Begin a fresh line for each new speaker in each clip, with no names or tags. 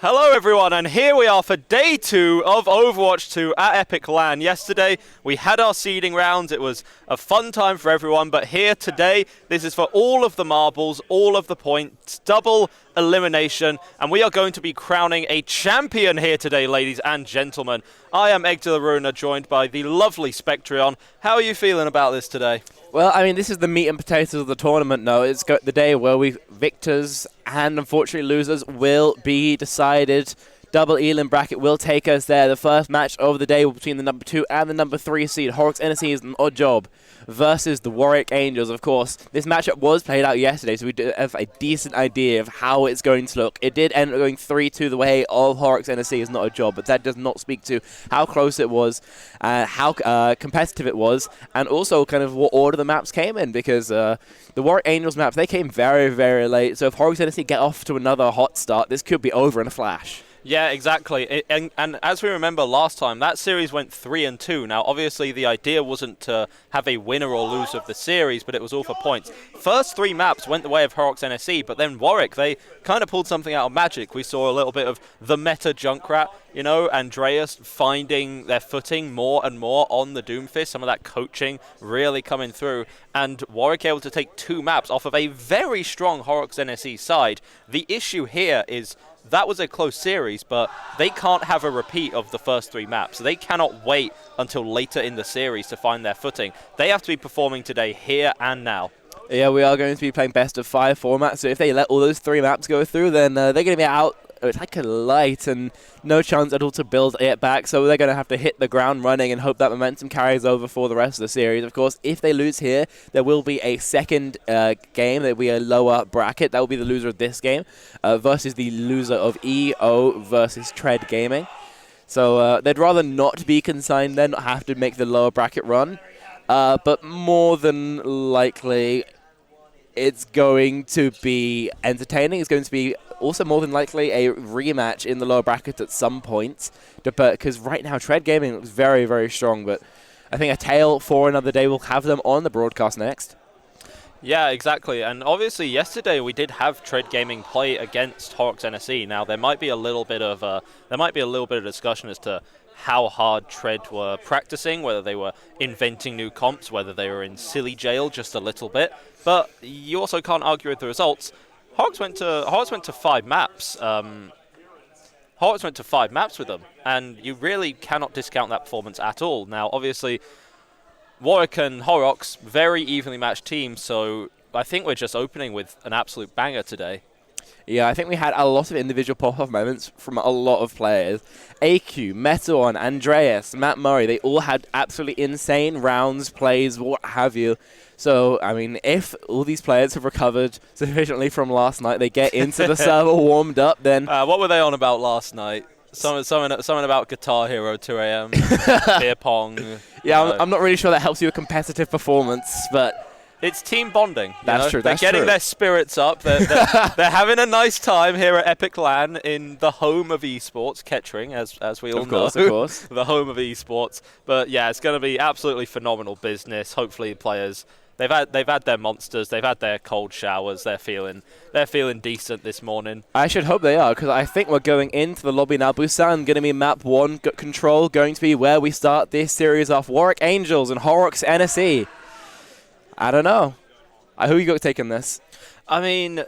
Hello everyone, and here we are for day 2 of Overwatch 2 at Epic LAN. Yesterday we had our seeding rounds, it was a fun time for everyone, but here today, this is for all of the marbles, all of the points, double elimination, and we are going to be crowning a champion here today, ladies and gentlemen. I am Egg to the Runa, joined by the lovely Spectrion. How are you feeling about this today?
Well, I mean, this is the meat and potatoes of the tournament now. It's the day where victors and unfortunately losers will be decided. Double Elim bracket will take us there. The first match of the day between the number 2 and the number 3 seed. Horrocks NSE is an odd job versus the Warwick Angels, of course. This matchup was played out yesterday, so we do have a decent idea of how it's going to look. It did end up going 3-2 the way of Horrocks NSE is not a job, but that does not speak to how close it was, how competitive it was, and also kind of what order the maps came in, because the Warwick Angels maps, they came very, very late. So if Horrocks NSE get off to another hot start, this could be over in a flash.
Yeah, exactly. And as we remember last time, that series went 3-2. Now, obviously, the idea wasn't to have a winner or loser of the series, but it was all for points. First 3 maps went the way of Horrocks NSE, but then Warwick, they kind of pulled something out of magic. We saw a little bit of the meta Junkrat, you know, Andreas finding their footing more and more on the Doomfist, some of that coaching really coming through, and Warwick able to take 2 maps off of a very strong Horrocks NSE side. The issue here is that was a close series, but they can't have a repeat of the first 3 maps. They cannot wait until later in the series to find their footing. They have to be performing today, here and now.
Yeah, we are going to be playing best of 5 formats, so if they let all those 3 maps go through, then they're going to be out. It's like a light and no chance at all to build it back, so they're going to have to hit the ground running and hope that momentum carries over for the rest of the series. Of course, if they lose here, there will be a second game. There will be a lower bracket. That will be the loser of this game versus the loser of EO versus Tread Gaming. So they'd rather not be consigned then, not have to make the lower bracket run. But more than likely, it's going to be entertaining. It's going to be also more than likely a rematch in the lower bracket at some point. Because right now, Tread Gaming looks very, very strong. But I think a tale for another day. We'll have them on the broadcast next.
Yeah, exactly. And obviously, yesterday we did have Tread Gaming play against Horrocks NSE. Now there might be a little bit of discussion as to how hard Tread were practicing, whether they were inventing new comps, whether they were in silly jail just a little bit. But you also can't argue with the results. Horrocks went to 5 maps. Horrocks went to 5 maps with them, and you really cannot discount that performance at all. Now, obviously, Warwick and Horrocks, very evenly matched teams, so I think we're just opening with an absolute banger today.
Yeah, I think we had a lot of individual pop-off moments from a lot of players. AQ, Meteor, Andreas, Matt Murray, they all had absolutely insane rounds, plays, what have you. So, I mean, if all these players have recovered sufficiently from last night, they get into the server warmed up, then...
what were they on about last night? Something about Guitar Hero 2 a.m., beer pong.
Yeah, I'm not really sure that helps you with competitive performance, but...
It's team bonding.
That's true.
They're getting their spirits up. They're having a nice time here at Epic LAN in the home of esports, Kettering, as we all know.
Of course.
The home of esports. But yeah, it's going to be absolutely phenomenal business. Hopefully, players they've had their monsters. They've had their cold showers. They're feeling decent this morning.
I should hope they are, because I think we're going into the lobby now. Busan going to be map 1 control, going to be where we start this series off. Warwick Angels and Horrocks NSE. I don't know. Who you got taking this?
I mean,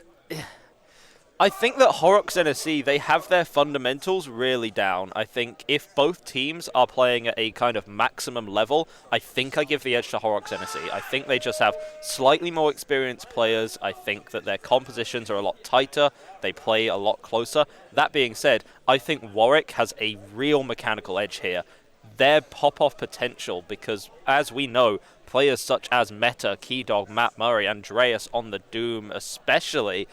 I think that Horrocks NSE, they have their fundamentals really down. I think if both teams are playing at a kind of maximum level, I think I give the edge to Horrocks NSE. I think they just have slightly more experienced players. I think that their compositions are a lot tighter. They play a lot closer. That being said, I think Warwick has a real mechanical edge here. Their pop-off potential, because as we know, players such as Meta, Keydog, Matt Murray, Andreas on the Doom especially,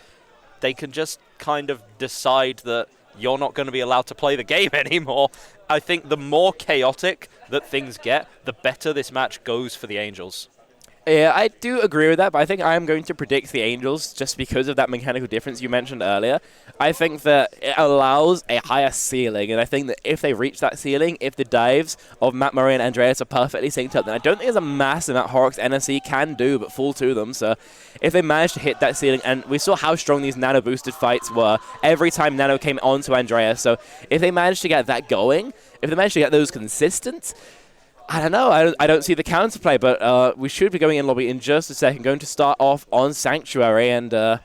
they can just kind of decide that you're not going to be allowed to play the game anymore. I think the more chaotic that things get, the better this match goes for the Angels.
Yeah, I do agree with that, but I think I am going to predict the Angels just because of that mechanical difference you mentioned earlier. I think that it allows a higher ceiling, and I think that if they reach that ceiling, if the dives of Matt Murray and Andreas are perfectly synced up, then I don't think there's a massive amount Horrocks NSE can do but fall to them. So if they manage to hit that ceiling, and we saw how strong these Nano boosted fights were every time Nano came onto Andreas, so if they manage to get that going, if they manage to get those consistent, I don't know. I don't see the counterplay, but we should be going in lobby in just a second. Going to start off on Sanctuary, and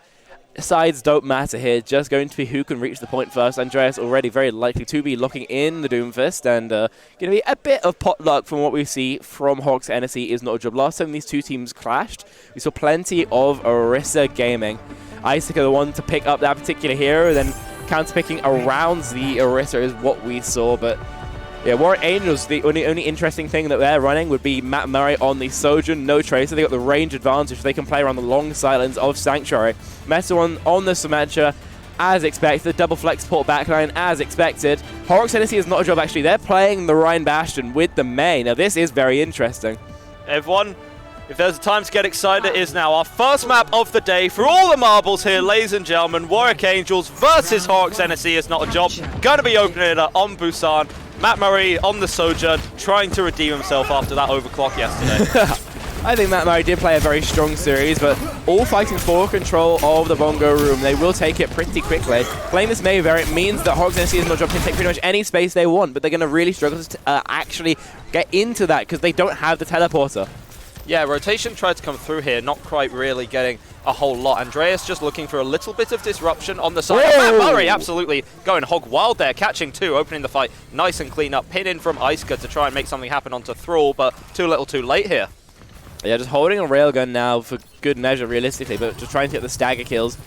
sides don't matter here. Just going to be who can reach the point first. Andreas already very likely to be locking in the Doomfist, and going to be a bit of pot luck from what we see from Horrocks NSE is not a job. Last time these two teams clashed, we saw plenty of Orisa gaming. Isaac the one to pick up that particular hero, then counterpicking around the Orisa is what we saw, but yeah, Warwick Angels, the only interesting thing that they're running would be Matt Murray on the Sojourn, no Tracer. They got the range advantage. They can play around the long silence of Sanctuary. Meta on the Symmetra, as expected. Double flex port backline, as expected. Horrocks NSE is not a job, actually. They're playing the Rhine Bastion with the May. Now, this is very interesting.
Everyone, if there's a time to get excited, it is now. Our first map of the day for all the marbles here, ladies and gentlemen. Warwick Angels versus Horrocks NSE is not a job. Going to be opening it up on Busan. Matt Murray on the Sojourn, trying to redeem himself after that overclock yesterday.
I think Matt Murray did play a very strong series, but all fighting for control of the Bongo room. They will take it pretty quickly. Playing this May variant means that Horrocks NSE is not job can take pretty much any space they want, but they're going to really struggle to actually get into that because they don't have the teleporter.
Yeah, rotation tried to come through here, not quite really getting a whole lot. Andreas just looking for a little bit of disruption on the side. Matt Murray absolutely going hog wild there, catching two, opening the fight nice and clean up. Pin in from Iska to try and make something happen onto Thrall, but too little too late here.
Yeah, just holding a railgun now for good measure, realistically, but just trying to get the stagger kills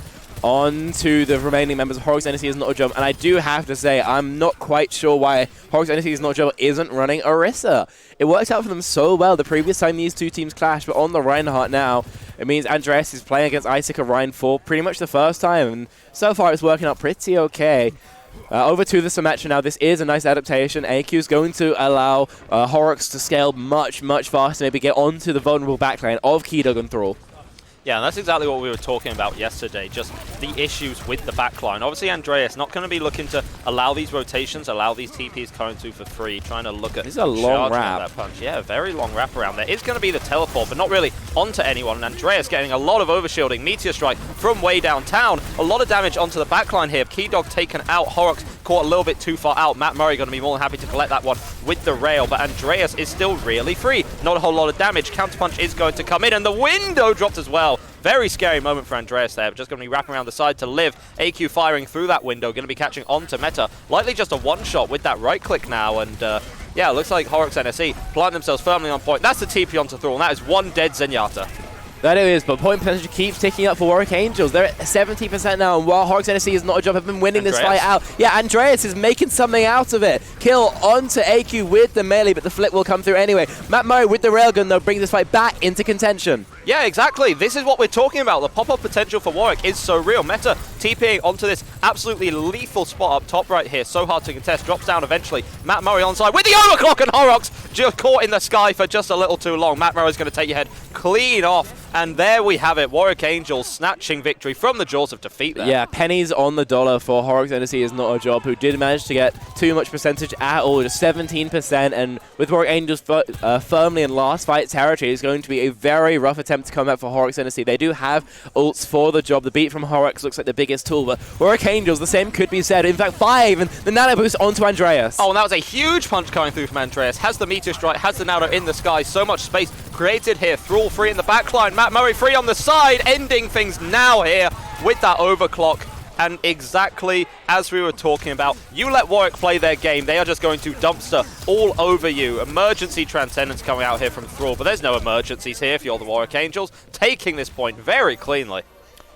onto the remaining members of Horrocks NSE is not a job. And I do have to say, I'm not quite sure why Horrocks NSE is not a job isn't running Orisa. It worked out for them so well the previous time these two teams clashed, but on the Reinhardt now, it means Andreas is playing against Isaac or Ryan for pretty much the first time, and so far it's working out pretty okay. Over to the Symmetra now. This is a nice adaptation. AQ is going to allow Horrocks to scale much, much faster, maybe get onto the vulnerable backline of Keydog and Thrall.
Yeah, and that's exactly what we were talking about yesterday, just the issues with the backline. Obviously, Andreas not going to be looking to allow these rotations, allow these TPs coming through for free, trying to look at
this is a long wrap.
That punch. Yeah, very long wrap around there. It's going to be the teleport, but not really onto anyone. And Andreas getting a lot of overshielding. Meteor Strike from way downtown. A lot of damage onto the backline here. Keydog taken out. Horrocks caught a little bit too far out. Matt Murray going to be more than happy to collect that one with the rail, but Andreas is still really free. Not a whole lot of damage. Counterpunch is going to come in, and the window dropped as well. Very scary moment for Andreas there, but just going to be wrapping around the side to live. AQ firing through that window, going to be catching onto Meta. Likely just a one-shot with that right-click now, and yeah, it looks like Horrocks NSE plant themselves firmly on point. That's the TP onto Thrall, and that is one dead Zenyatta.
That it is, but point percentage keeps ticking up for Warwick Angels. They're at 70% now, and while Horrocks NSE is not a job, have been winning this fight out. Yeah, Andreas is making something out of it. Kill onto AQ with the melee, but the flip will come through anyway. Matt Murray with the railgun, though, brings this fight back into contention.
Yeah, exactly. This is what we're talking about. The pop-up potential for Warwick is so real. Meta TPing onto this absolutely lethal spot up top right here. So hard to contest. Drops down eventually. Matt Murray onside with the overclock, and Horrocks just caught in the sky for just a little too long. Matt Murray's going to take your head clean off. And there we have it. Warwick Angels snatching victory from the jaws of defeat there.
Yeah, pennies on the dollar for Horrocks NSE is not a job, who did manage to get too much percentage at all, just 17%. And with Warwick Angels firmly in last fight territory, it's going to be a very rough attempt to come back for Horrocks NSE. They do have ults for the job. The beat from Horrocks looks like the biggest tool, but Warwick Angels, the same could be said. In fact, 5, and the nano boost onto Andreas.
Oh, and that was a huge punch coming through from Andreas. Has the Meteor Strike, has the nano in the sky. So much space created here. Thrall free in the backline. Matt Murray free on the side, ending things now here with that overclock. And exactly as we were talking about, you let Warwick play their game, they are just going to dumpster all over you. Emergency Transcendence coming out here from Thrall, but there's no emergencies here if you're the Warwick Angels, taking this point very cleanly.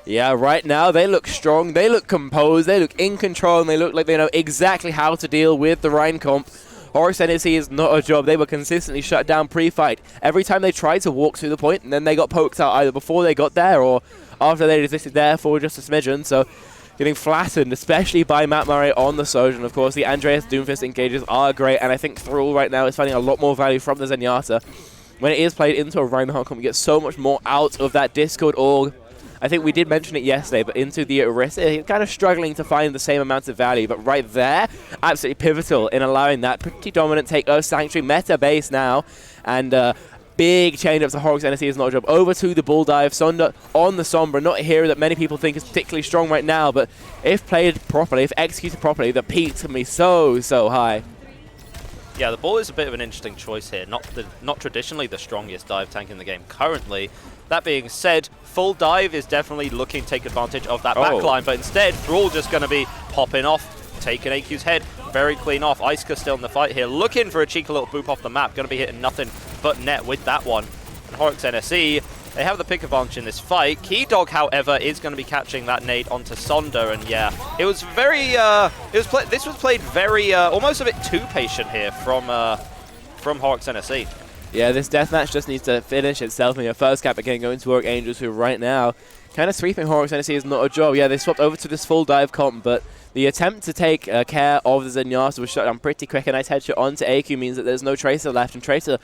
Yeah, right now they look strong, they look composed, they look in control, and they look like they know exactly how to deal with the Rhine comp. Horrocks NSE is not a job. They were consistently shut down pre-fight. Every time they tried to walk through the point, and then they got poked out either before they got there or after they resisted there for just a smidgen. So getting flattened, especially by Matt Murray on the Sojourn. Of course, the Andreas Doomfist engages are great, and I think Thrall right now is finding a lot more value from the Zenyatta. when it is played into a rhyme outcome, we get so much more out of that Discord org. I think we did mention it yesterday, but into the Orisa, kind of struggling to find the same amount of value. But right there, absolutely pivotal in allowing that pretty dominant take. Sanctuary meta base now, and big change up to Horrocks NSE is not a job. Over to the bull dive. Sunder on the Sombra, not a hero that many people think is particularly strong right now, but if played properly, if executed properly, the peaks can be so high.
Yeah, the bull is a bit of an interesting choice here. Not traditionally the strongest dive tank in the game currently. That being said, full dive is definitely looking to take advantage of that backline, but instead, Thrall just going to be popping off, taking AQ's head very clean off. Isuka still in the fight here, looking for a cheeky little boop off the map, going to be hitting nothing but net with that one. And Horrocks NSE, they have the pick advantage in this fight. KeyDog, however, is going to be catching that nade onto Sonder, and yeah, it was very, this was played very, almost a bit too patient here from Horrocks NSE.
Yeah, this deathmatch just needs to finish itself. And your first cap again going to Warwick Angels, who right now kind of sweeping Horrocks NSE is not a job. Yeah, they swapped over to this full dive comp, but the attempt to take care of the Zenyatta was shut down pretty quick. A nice headshot onto AQ means that there's no Tracer left, and Tracer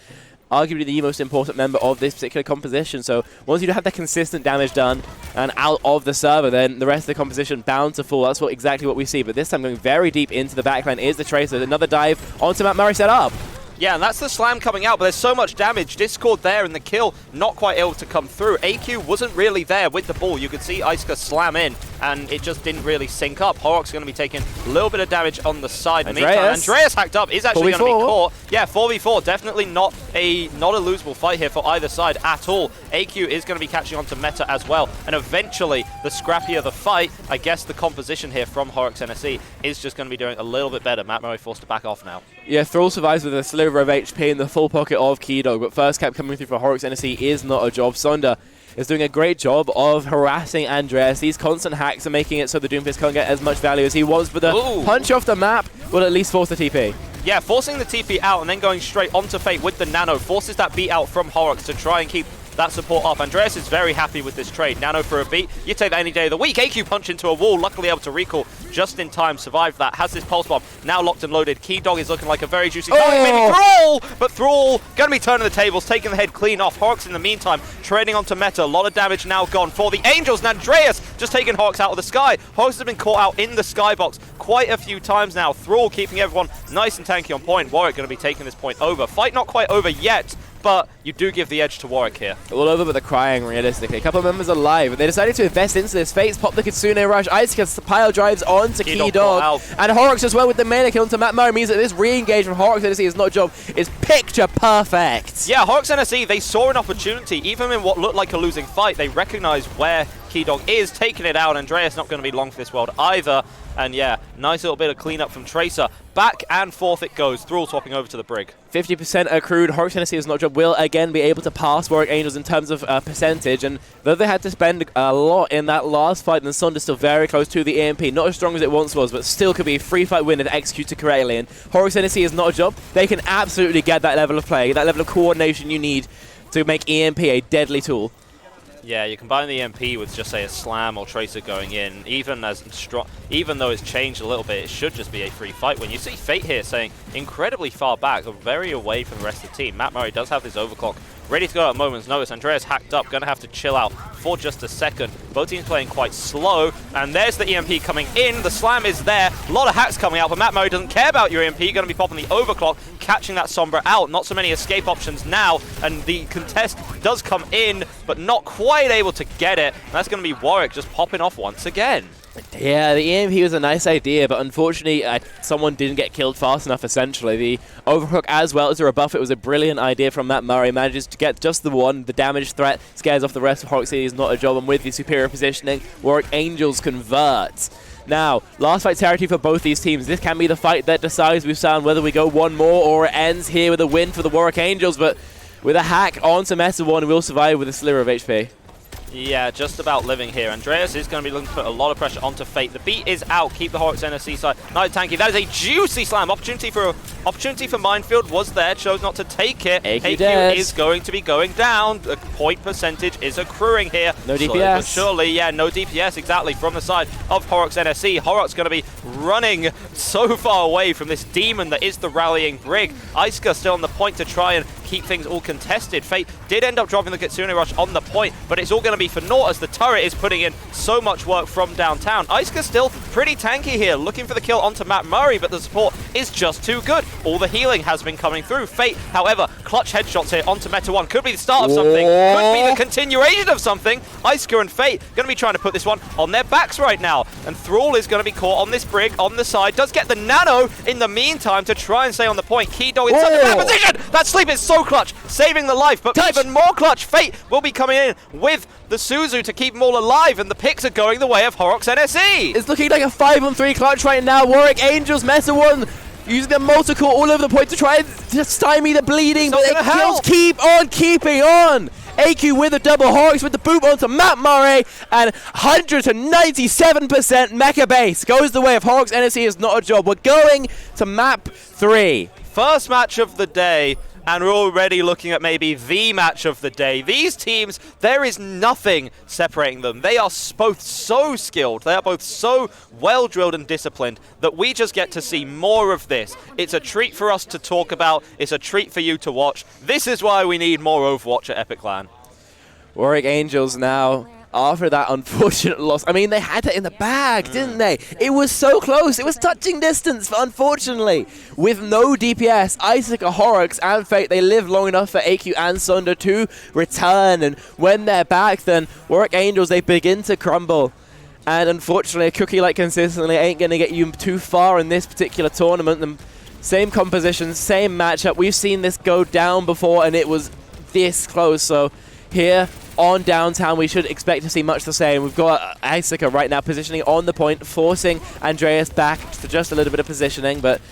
arguably the most important member of this particular composition. So once you have the consistent damage done and out of the server, then the rest of the composition bound to fall. That's exactly what we see. But this time going very deep into the backline is the Tracer. Another dive onto Matt Murray set up.
Yeah, and that's the slam coming out, but there's so much damage. Discord there, and the kill not quite able to come through. AQ wasn't really there with the ball. You could see Isuka slam in, and it just didn't really sync up. Horrocks going to be taking a little bit of damage on the side. Andreas hacked up, is actually going to be caught. Yeah, 4v4, definitely not a losable fight here for either side at all. AQ is going to be catching on to Meta as well, and eventually, the scrappier the fight, I guess the composition here from Horrocks NSE is just going to be doing a little bit better. Matt Murray forced to back off now.
Yeah, Thrall survives with a sliver of HP in the full pocket of KeyDog, but first cap coming through for Horrocks NSE is not a job. Sonder is doing a great job of harassing Andreas. These constant hacks are making it so the Doomfist can't get as much value as he wants, but the punch off the map will at least force the TP.
Yeah, forcing the TP out and then going straight onto Fate with the Nano forces that beat out from Horrocks to try and keep that support up. Andreas is very happy with this trade. Nano for a beat. You take that any day of the week. AQ punch into a wall, luckily able to recall just in time, survived that. Has this pulse bomb now locked and loaded. KeyDog is looking like a very juicy target. Maybe Thrall, but Thrall gonna be turning the tables, taking the head clean off. Horrocks in the meantime trading onto Meta. A lot of damage now gone for the Angels, and Andreas just taking Horrocks out of the sky. Horrocks has been caught out in the skybox quite a few times now. Thrall keeping everyone nice and tanky on point. Warwick gonna be taking this point over. Fight not quite over yet, but you do give the edge to Warwick here.
All over but the crying, realistically. A couple of members alive, but they decided to invest into this. Fates pop the Kitsune Rush. Isuka pile drives onto KeyDog. And Horrocks as well with the mana kill onto Matt Murray means that this re-engage from Horrocks NSE is not a job. Is picture perfect.
Yeah, Horrocks NSE, they saw an opportunity. Even in what looked like a losing fight, they recognized where KeyDog is, taking it out. Andreas not going to be long for this world either. And yeah, nice little bit of cleanup from Tracer. Back and forth it goes. Thrall swapping over to the Brig.
50% accrued. Horrocks NSE is not a job. Will again be able to pass Warwick Angels in terms of percentage. And though they had to spend a lot in that last fight, then Sonder's still very close to the EMP. Not as strong as it once was, but still could be a free fight win if executed correctly. And Horrocks NSE is not a job. They can absolutely get that level of play, that level of coordination you need to make EMP a deadly tool.
Yeah, you combine the MP with just say a slam or Tracer going in, even though it's changed a little bit, it should just be a free fight. When you see Fate here saying incredibly far back, very away from the rest of the team. Matt Murray does have his overclock ready to go at a moment's notice. Andreas hacked up, gonna have to chill out for just a second. Both teams playing quite slow, and there's the EMP coming in. The slam is there, a lot of hacks coming out, but Matt Murray doesn't care about your EMP. Gonna be popping the overclock, catching that Sombra out. Not so many escape options now, and the contest does come in, but not quite able to get it. And that's gonna be Warwick just popping off once again.
Yeah, the EMP was a nice idea, but unfortunately someone didn't get killed fast enough, essentially. The overhook as well as a rebuff, it was a brilliant idea from Matt Murray. Manages to get just the one. The damage threat scares off the rest of Horrocks. Is not a job, and with the superior positioning, Warwick Angels convert. Now, last fight territory for both these teams. This can be the fight that decides whether we go one more or it ends here with a win for the Warwick Angels, but with a hack onto Meta 1, we'll survive with a sliver of HP.
Yeah, just about living here. Andreas is going to be looking to put a lot of pressure onto Fate. The beat is out. Keep the Horrocks NSE side. Nice tanky. That is a juicy slam. Opportunity for Minefield was there. Chose not to take it. AQ is going to be going down. The point percentage is accruing here.
No DPS.
But surely, yeah, no DPS exactly from the side of Horrocks NSE. Horrocks going to be running so far away from this demon that is the rallying Brig. Isuka still on the point to try and keep things all contested. Fate did end up dropping the Kitsune Rush on the point, but it's all going to be for naught as the turret is putting in so much work from downtown. Isuka still pretty tanky here, looking for the kill onto Matt Murray, but the support is just too good. All the healing has been coming through. Fate, however, clutch headshots here onto Meta 1. Could be the start of something. Could be the continuation of something. Isuka and Fate going to be trying to put this one on their backs right now. And Thrall is going to be caught on this brig on the side. Does get the nano in the meantime to try and stay on the point. Kido in such a bad position. That sleep is so clutch, saving the life, but even more clutch. Fate will be coming in with the Suzu to keep them all alive, and the picks are going the way of Horrocks NSE.
It's looking like a 5-on-3 clutch right now. Warwick Angels, Mesa 1 using their multi-core all over the point to try and stymie the bleeding, but the kills keep on keeping on. AQ with a double Horrocks with the boot onto Matt Murray, and 197% mecha base goes the way of Horrocks NSE is not a job. We're going to map 3.
First match of the day, and we're already looking at maybe the match of the day. These teams, there is nothing separating them. They are both so skilled, they are both so well-drilled and disciplined that we just get to see more of this. It's a treat for us to talk about, it's a treat for you to watch. This is why we need more Overwatch at Epic Clan.
Warwick Angels now, after that unfortunate loss. I mean, they had it in the bag, didn't they? It was so close. It was touching distance, but unfortunately, with no DPS, Isuka, Horrocks, and Fate, they live long enough for AQ and Sunder to return. And when they're back, then Warwick Angels, they begin to crumble. And unfortunately, a cookie like consistently ain't going to get you too far in this particular tournament. The same composition, same matchup. We've seen this go down before, and it was this close. So here on downtown, we should expect to see much the same. We've got Isuka right now positioning on the point, forcing Andreas back for just a little bit of positioning, but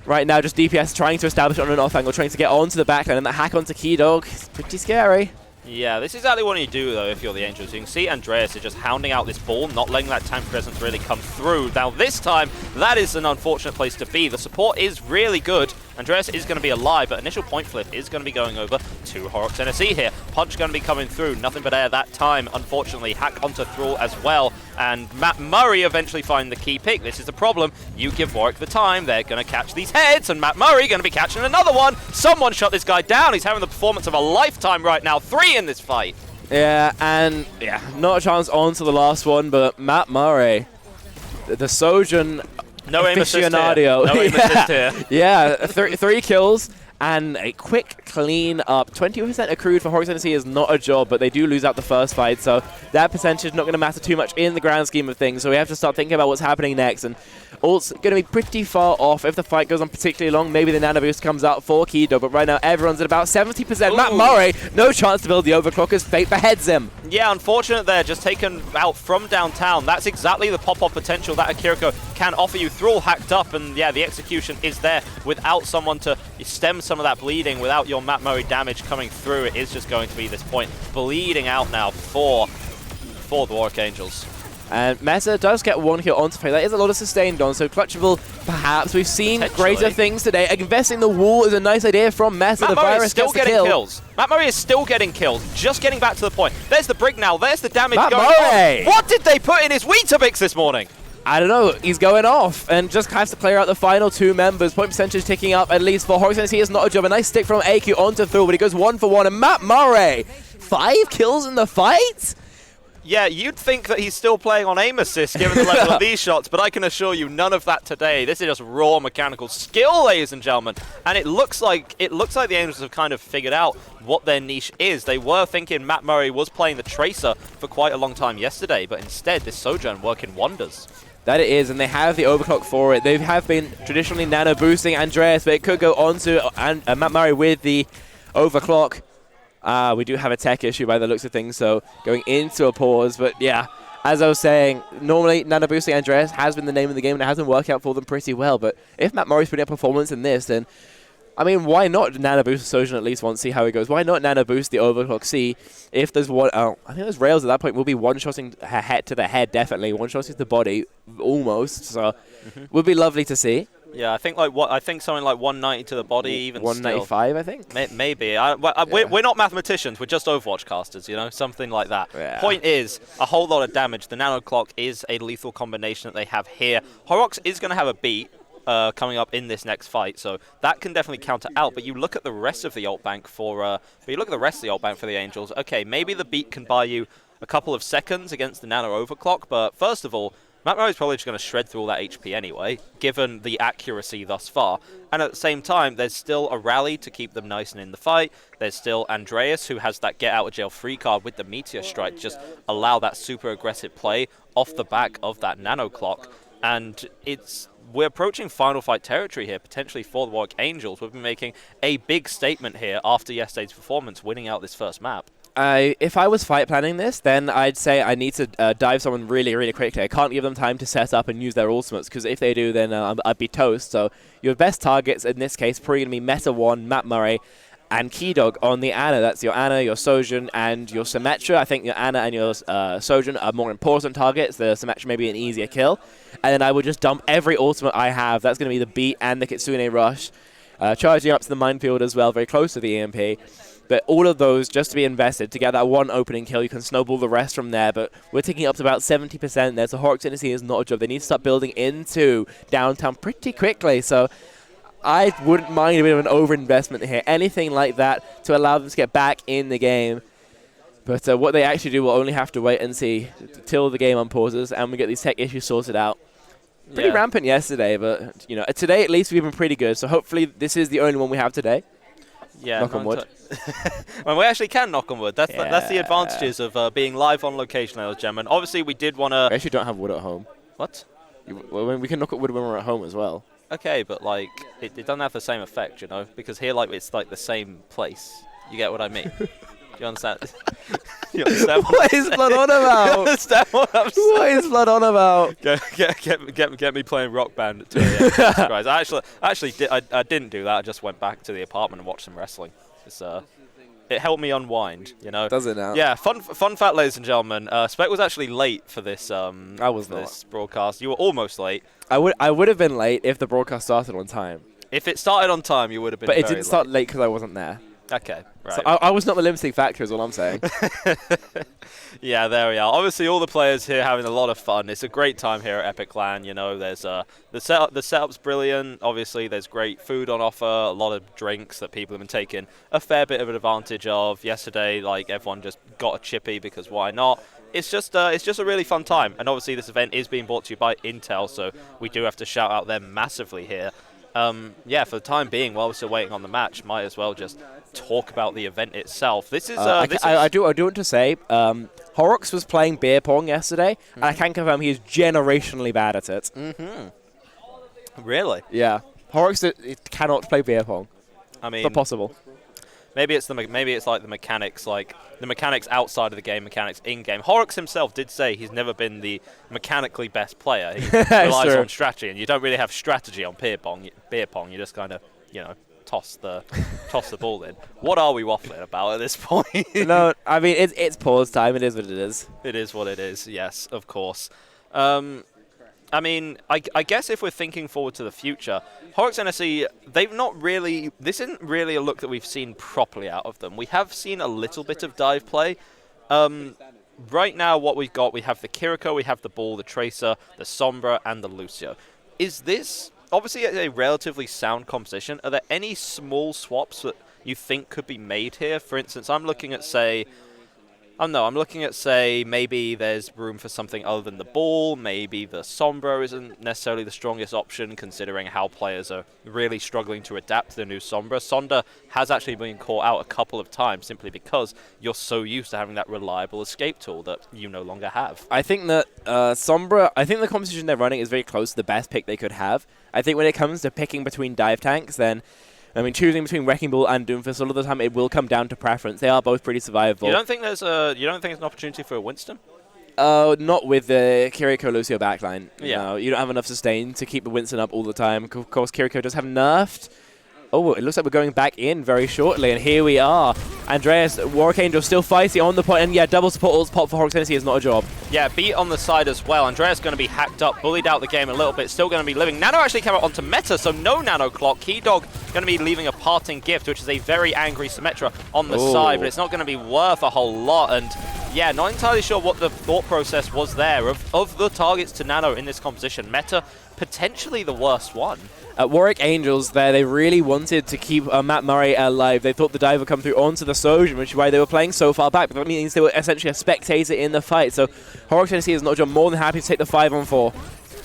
right now just DPS trying to establish on an off angle, trying to get onto the backline, and that hack onto Keydog is pretty scary.
Yeah, this is exactly what you do, though, if you're the Angels. You can see Andreas is just hounding out this ball, not letting that tank presence really come through. Now, this time, that is an unfortunate place to be. The support is really good. Andreas is going to be alive, but initial point flip is going to be going over to Horrocks NSE here. Punch going to be coming through. Nothing but air that time, unfortunately. Hack onto Thrall as well. And Matt Murray eventually find the key pick. This is the problem. You give Warwick the time, they're going to catch these heads, and Matt Murray going to be catching another one. Someone shut this guy down. He's having the performance of a lifetime right now. 3 in this fight.
Yeah, and yeah, not a chance on to the last one, but Matt Murray, the Sojourn
no aim assist here.
aficionado.
No aim assist here.
Yeah, 3 kills and a quick clean up. 20% accrued for Horrocks NSE is not a job, but they do lose out the first fight, so that percentage is not going to matter too much in the grand scheme of things, so we have to start thinking about what's happening next. And ult's going to be pretty far off. If the fight goes on particularly long, maybe the nano boost comes out for Kido, but right now everyone's at about 70%. Ooh. Matt Murray, no chance to build the overclock as Fate beheads him.
Yeah, unfortunate there, just taken out from downtown. That's exactly the pop-off potential that Akiriko can offer you. Thrall hacked up, and yeah, the execution is there without someone to stem some of that bleeding, without your Matt Murray damage coming through. It is just going to be this point bleeding out now for the Warwick Angels. And
Mesa does get 1 kill onto Fate. That is a lot of sustained on, so clutchable perhaps. We've seen greater things today. Investing the wall is a nice idea from Mesa.
Matt Murray is still getting kills. Matt Murray is still getting kills, just getting back to the point. There's the brig now, there's the damage going on. What did they put in his Weetabix this morning?
I don't know, he's going off and just has to clear out the final 2 members. Point percentage ticking up at least for Horrocks NSE is not a job. A nice stick from AQ onto Thrall, but he goes 1 for 1. And Matt Murray, 5 kills in the fight?
Yeah, you'd think that he's still playing on aim assist given the level of these shots, but I can assure you none of that today. This is just raw mechanical skill, ladies and gentlemen. And it looks like the Angels have kind of figured out what their niche is. They were thinking Matt Murray was playing the Tracer for quite a long time yesterday, but instead this Sojourn working wonders.
That it is, and they have the overclock for it. They have been traditionally nano boosting Andreas, but it could go on to Matt Murray with the overclock. We do have a tech issue by the looks of things, so going into a pause. But yeah, as I was saying, normally nano boosting Andreas has been the name of the game, and it has been working out for them pretty well. But if Matt Murray's putting up performance in this, then I mean, why not nano boost Sojourn at least once, see how it goes? Why not nano boost the overclock? See if there's one. Oh, I think those rails at that point will be one-shotting her head to the head, definitely. One-shotting the body, almost. So would be lovely to see.
Yeah, I think something like 190 to the body, even
195, I think.
Maybe. We're not mathematicians. We're just Overwatch casters, you know, something like that.
Yeah.
Point is, a whole lot of damage. The nano clock is a lethal combination that they have here. Horrocks is going to have a beat. coming up in this next fight, so that can definitely counter out. But you look at the rest of the ult bank for the Angels. Okay, maybe the beat can buy you a couple of seconds against the nano overclock, but first of all, Matt Murray's probably just going to shred through all that HP anyway, given the accuracy thus far. And at the same time, there's still a rally to keep them nice and in the fight. There's still Andreas, who has that get-out-of-jail-free card with the Meteor Strike, just allow that super aggressive play off the back of that nano clock. And we're approaching final fight territory here, potentially for the Warwick Angels. We've been making a big statement here after yesterday's performance, winning out this first map.
If I was fight planning this, then I'd say I need to dive someone really, really quickly. I can't give them time to set up and use their ultimates, because if they do, then I'd be toast. So your best targets in this case probably going to be Meta 1, Matt Murray, and Keydog on the Ana. That's your Ana, your Sojourn, and your Symmetra. I think your Ana and your Sojourn are more important targets. The Symmetra may be an easier kill. And then I would just dump every ultimate I have. That's going to be the Beat and the Kitsune Rush. Charging up to the minefield as well, very close to the EMP. But all of those just to be invested to get that one opening kill. You can snowball the rest from there, but we're taking up to about 70% there. So Horrocks NSE is not a job. They need to start building into downtown pretty quickly. So I wouldn't mind a bit of an overinvestment here. Anything like that to allow them to get back in the game. But what they actually do, we'll only have to wait and see till the game unpauses and we get these tech issues sorted out. Pretty rampant yesterday, but you know, today at least we've been pretty good. So hopefully this is the only one we have today.
Yeah,
knock on wood.
Well, we actually can knock on wood. That's the advantages of being live on location, ladies and gentlemen. Obviously, we did want to...
We actually don't have wood at home.
What?
We can knock at wood when we're at home as well.
Okay, but like, it doesn't have the same effect, you know? Because here, like, it's like the same place. You get what I mean? Do you understand? You understand
what is Blood on about?
You understand what I'm saying?
What is Blood on about?
Get me playing Rock Band at 2 a.m. Jesus Christ. I didn't do that. I just went back to the apartment and watched some wrestling. It helped me unwind, you know.
Does it now?
Yeah. Fun fact, ladies and gentlemen. Spec was actually late for this.
I was not.
This broadcast. You were almost late.
I would have been late if the broadcast started on time.
If it started on time, you would have been.
But it didn't start late because I wasn't there.
Okay, right.
So I was not the limiting factor is all I'm saying.
Yeah, there we are. Obviously, all the players here having a lot of fun. It's a great time here at Epic Land. You know, there's the setup's brilliant. Obviously, there's great food on offer, a lot of drinks that people have been taking a fair bit of an advantage of. Yesterday, like, everyone just got a chippy because why not? It's just a really fun time. And obviously, this event is being brought to you by Intel, so we do have to shout out them massively here. Yeah, for the time being, while we're still waiting on the match, might as well just talk about the event itself. This is.
I do want to say, Horrocks was playing beer pong yesterday, and I can confirm he is generationally bad at it.
Really?
Yeah, Horrocks cannot play beer pong.
I mean,
but possible.
Maybe it's like the mechanics outside of the game, mechanics in game. Horrocks himself did say he's never been the mechanically best player. He relies on strategy, and you don't really have strategy on beer pong. You just kind of, you know, toss the ball in. What are we waffling about at this point?
No, I mean it's pause time. It is what it is.
It is what it is. Yes, of course. I mean, I guess if we're thinking forward to the future, Horrocks NSE, they've not really... This isn't really a look that we've seen properly out of them. We have seen a little bit of dive play. Right now, what we've got, we have the Kiriko, we have the Ball, the Tracer, the Sombra, and the Lucio. Is this... Obviously, a relatively sound composition. Are there any small swaps that you think could be made here? For instance, I'm looking at, say... I'm looking at, say, maybe there's room for something other than the Ball. Maybe the Sombra isn't necessarily the strongest option, considering how players are really struggling to adapt to the new Sombra. Sonda has actually been caught out a couple of times simply because you're so used to having that reliable escape tool that you no longer have.
I think that Sombra, I think the composition they're running is very close to the best pick they could have. I think when it comes to picking between dive tanks, then... I mean, choosing between Wrecking Ball and Doomfist, a lot of the time it will come down to preference. They are both pretty survivable.
You don't think there's an opportunity for a Winston?
Not with the Kiriko Lucio backline.
Yeah.
No, you don't have enough sustain to keep the Winston up all the time. Of course, Kiriko does have nerfed. Oh, it looks like we're going back in very shortly, and here we are. Andreas, Warwick Angel still feisty on the point, and yeah, double support ults pop for Horrocks NSE is not a job.
Yeah, beat on the side as well. Andreas going to be hacked up, bullied out the game a little bit, still going to be living. Nano actually came out onto meta, so no Nano clock. Keydog going to be leaving a parting gift, which is a very angry Symmetra on the side, but it's not going to be worth a whole lot, and Yeah, not entirely sure what the thought process was there of the targets to Nano in this composition. Meta, potentially the worst one.
Warwick Angels there, they really wanted to keep Matt Murray alive. They thought the dive would come through onto the Sojourn, which is why they were playing so far back. But that means they were essentially a spectator in the fight. So Horrocks NSE is not just more than happy to take the 5-on-4.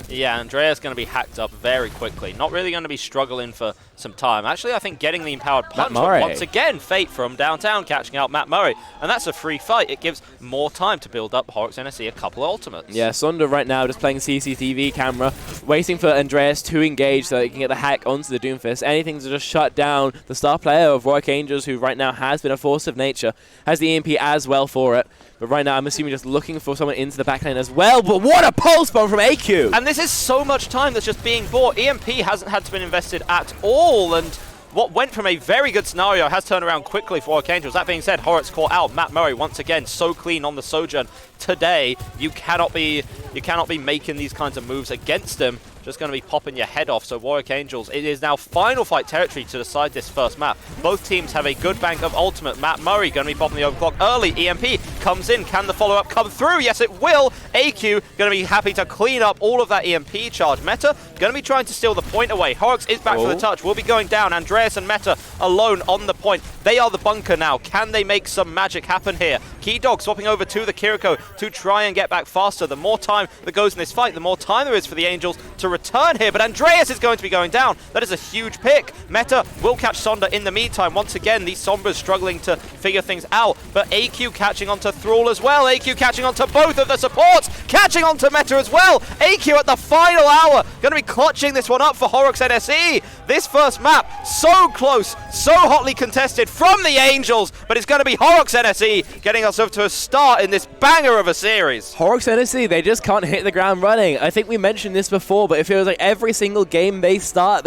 Yeah, Andrea's going to be hacked up very quickly. Not really going to be struggling for some time. Actually, I think getting the empowered punch, once again, Fate from downtown catching out Matt Murray. And that's a free fight. It gives more time to build up Horrocks NSE a couple of ultimates.
Yeah, Sunder right now just playing CCTV camera, waiting for Andreas to engage so he can get the hack onto the Doomfist. Anything to just shut down the star player of Warwick Angels, who right now has been a force of nature, has the EMP as well for it. But right now, I'm assuming just looking for someone into the backlane as well. But what a pulse bomb from AQ!
And this is so much time that's just being bought. EMP hasn't had to be invested at all, and what went from a very good scenario has turned around quickly for Warwick Angels. That being said, Horrocks caught out. Matt Murray once again so clean on the Sojourn today. You cannot be making these kinds of moves against him. Just going to be popping your head off. So Warwick Angels, it is now final fight territory to decide this first map. Both teams have a good bank of ultimate. Matt Murray going to be popping the overclock early. EMP comes in. Can the follow-up come through? Yes, it will. AQ going to be happy to clean up all of that EMP charge. Meta going to be trying to steal the point away. Horrocks is back for the touch. Will be going down. Andreas and Meta alone on the point. They are the bunker now. Can they make some magic happen here? Key Dog swapping over to the Kiriko to try and get back faster. The more time that goes in this fight, the more time there is for the Angels to return here. But Andreas is going to be going down. That is a huge pick. Meta will catch Sonda in the meantime. Once again, these Sombras struggling to figure things out. But AQ catching onto Thrall as well. AQ catching onto both of the supports. Catching onto Meta as well. AQ at the final hour. Going to be clutching this one up for Horrocks NSE. This first map, so close, so hotly contested from the Angels. But it's going to be Horrocks NSE getting us up to a start in this banger of a series.
Horrocks NSE, they just can't hit the ground running. I think we mentioned this before, but it feels like every single game they start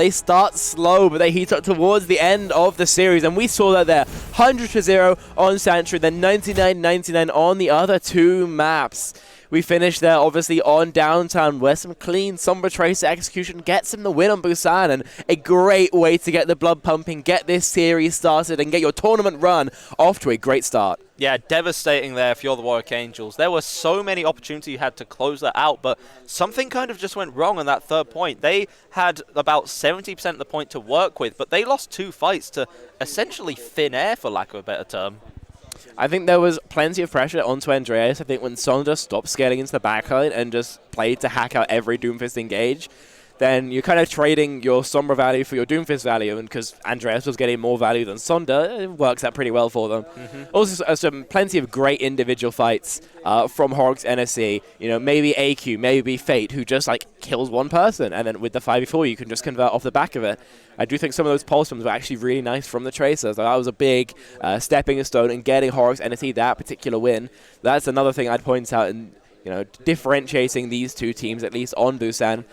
slow, but they heat up towards the end of the series. And we saw that there. 100-0 on Sanctuary, then 99-99 on the other two maps. We finished there, obviously, on Downtown, where some clean Sombra Tracer execution gets him the win on Busan, and a great way to get the blood pumping, get this series started, and get your tournament run off to a great start.
Yeah, devastating there if you're the Warwick Angels. There were so many opportunities you had to close that out, but something kind of just went wrong on that third point. They had about 70% of the point to work with, but they lost 2 fights to essentially thin air, for lack of a better term.
I think there was plenty of pressure onto Andreas. I think when Sonda stopped scaling into the backline and just played to hack out every Doomfist engage, then you're kind of trading your Sombra value for your Doomfist value, and because Andreas was getting more value than Sonda, it works out pretty well for them. Also, plenty of great individual fights from Horrocks NSE. You know, maybe AQ, maybe Fate, who just like kills one person, and then with the 5v4 you can just convert off the back of it. I do think some of those pulse bombs were actually really nice from the Tracers. So that was a big stepping stone in getting Horrocks NSE that particular win. That's another thing I'd point out in, you know, differentiating these two teams, at least on Busan.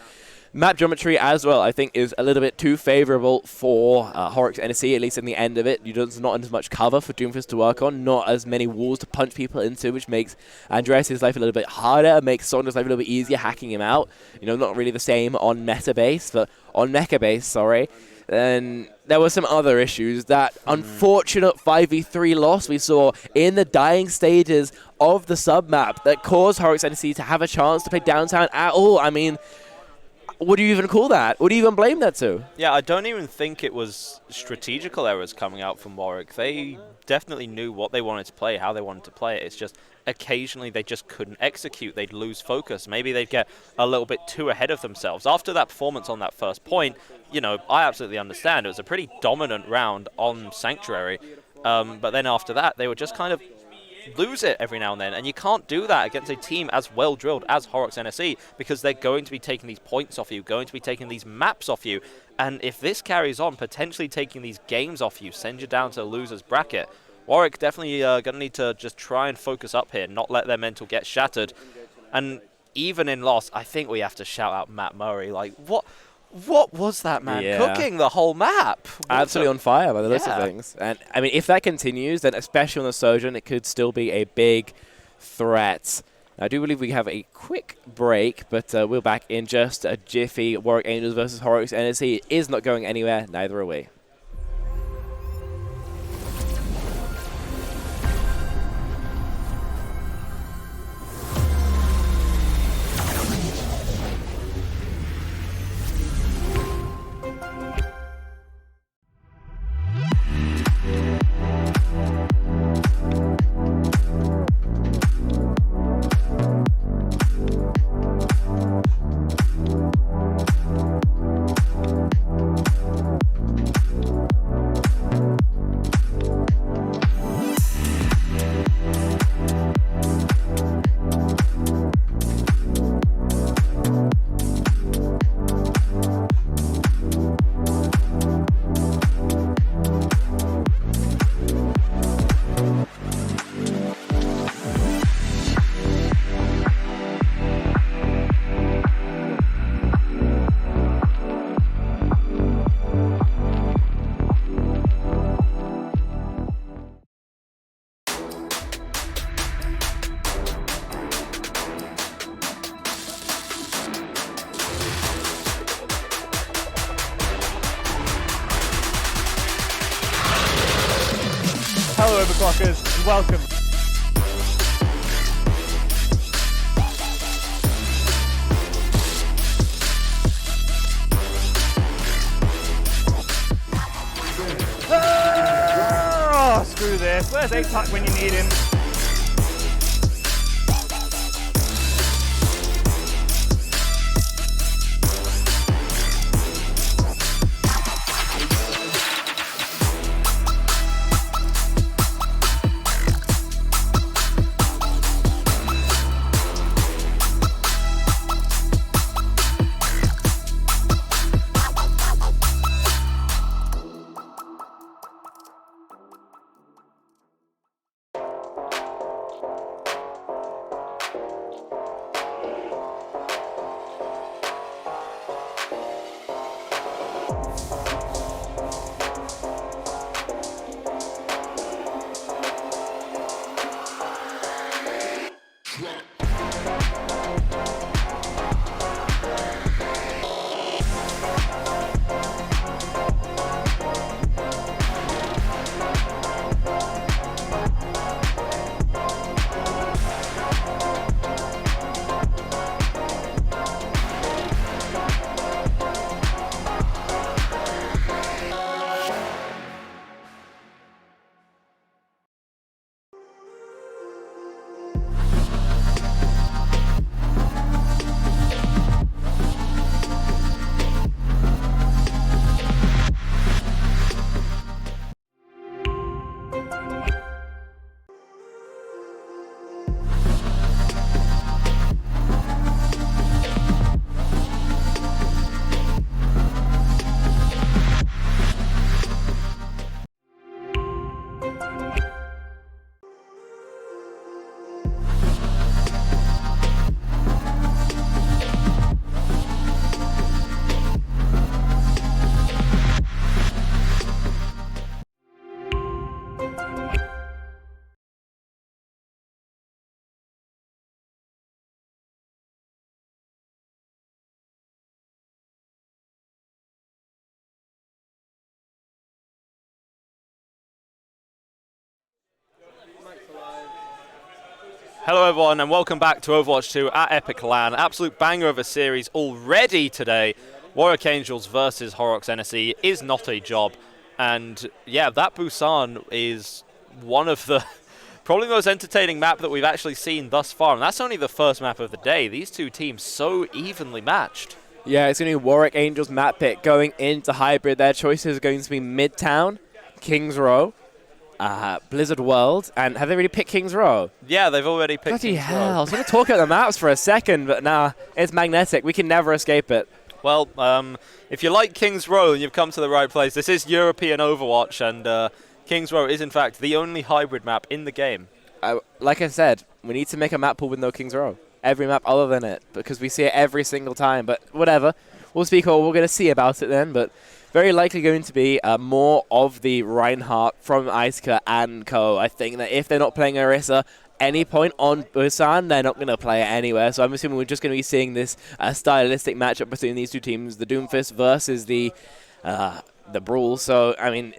Map geometry as well, I think, is a little bit too favorable for Horrocks NSE, at least in the end of it. There's not as much cover for Doomfist to work on, not as many walls to punch people into, which makes Andreas' life a little bit harder, makes Sonda's life a little bit easier hacking him out. You know, not really the same on meta base, but on mecha base, sorry. Then there were some other issues. That unfortunate 5v3 loss we saw in the dying stages of the sub-map that caused Horrocks NSE to have a chance to play Downtown at all. I mean, what do you even call that? What do you even blame that to?
Yeah, I don't even think it was strategical errors coming out from Warwick. They definitely knew what they wanted to play, how they wanted to play it. It's just occasionally they just couldn't execute. They'd lose focus. Maybe they'd get a little bit too ahead of themselves. After that performance on that first point, you know, I absolutely understand. It was a pretty dominant round on Sanctuary. But then after that, they were just kind of lose it every now and then, and you can't do that against a team as well drilled as Horrocks NSE, because they're going to be taking these points off you, going to be taking these maps off you, and if this carries on, potentially taking these games off you, send you down to the loser's bracket. Warwick definitely going to need to just try and focus up here, not let their mental get shattered. And even in loss, I think we have to shout out Matt Murray. Like, what was that man cooking the whole map?
Absolutely on fire by the list of things. And I mean, if that continues, then especially on the Sojourn, it could still be a big threat. I do believe we have a quick break, but we're back in just a jiffy. Warwick Angels versus Horrocks NSE is not going anywhere, neither are we.
overclockers, and welcome. Oh, screw this. Where's A-Tuck when you need him?
Hello everyone and welcome back to Overwatch 2 at Epic LAN. Absolute banger of a series already today. Warwick Angels versus Horrocks NSE is not a job. And yeah, that Busan is one of the probably most entertaining map that we've actually seen thus far. And that's only the first map of the day. These two teams so evenly matched.
Yeah, it's going to be Warwick Angels map pick going into hybrid. Their choices are going to be Midtown, Kings Row, Blizzard World, and have they already picked Kings Row?
Yeah, they've already picked
Bloody
Kings
hell,
Row.
I was going to talk about the maps for a second, but nah, it's magnetic. We can never escape it.
Well, if you like Kings Row, you've come to the right place. This is European Overwatch, and Kings Row is in fact the only hybrid map in the game.
Like I said, we need to make a map pool with no Kings Row. Every map other than it, because we see it every single time, but whatever. We'll speak all, we're going to see about it then, but very likely going to be more of the Reinhardt from Iceka and co. I think that if they're not playing Orisa any point on Busan, they're not going to play it anywhere. So I'm assuming we're just going to be seeing this stylistic matchup between these two teams, the Doomfist versus the Brawl. So, I mean,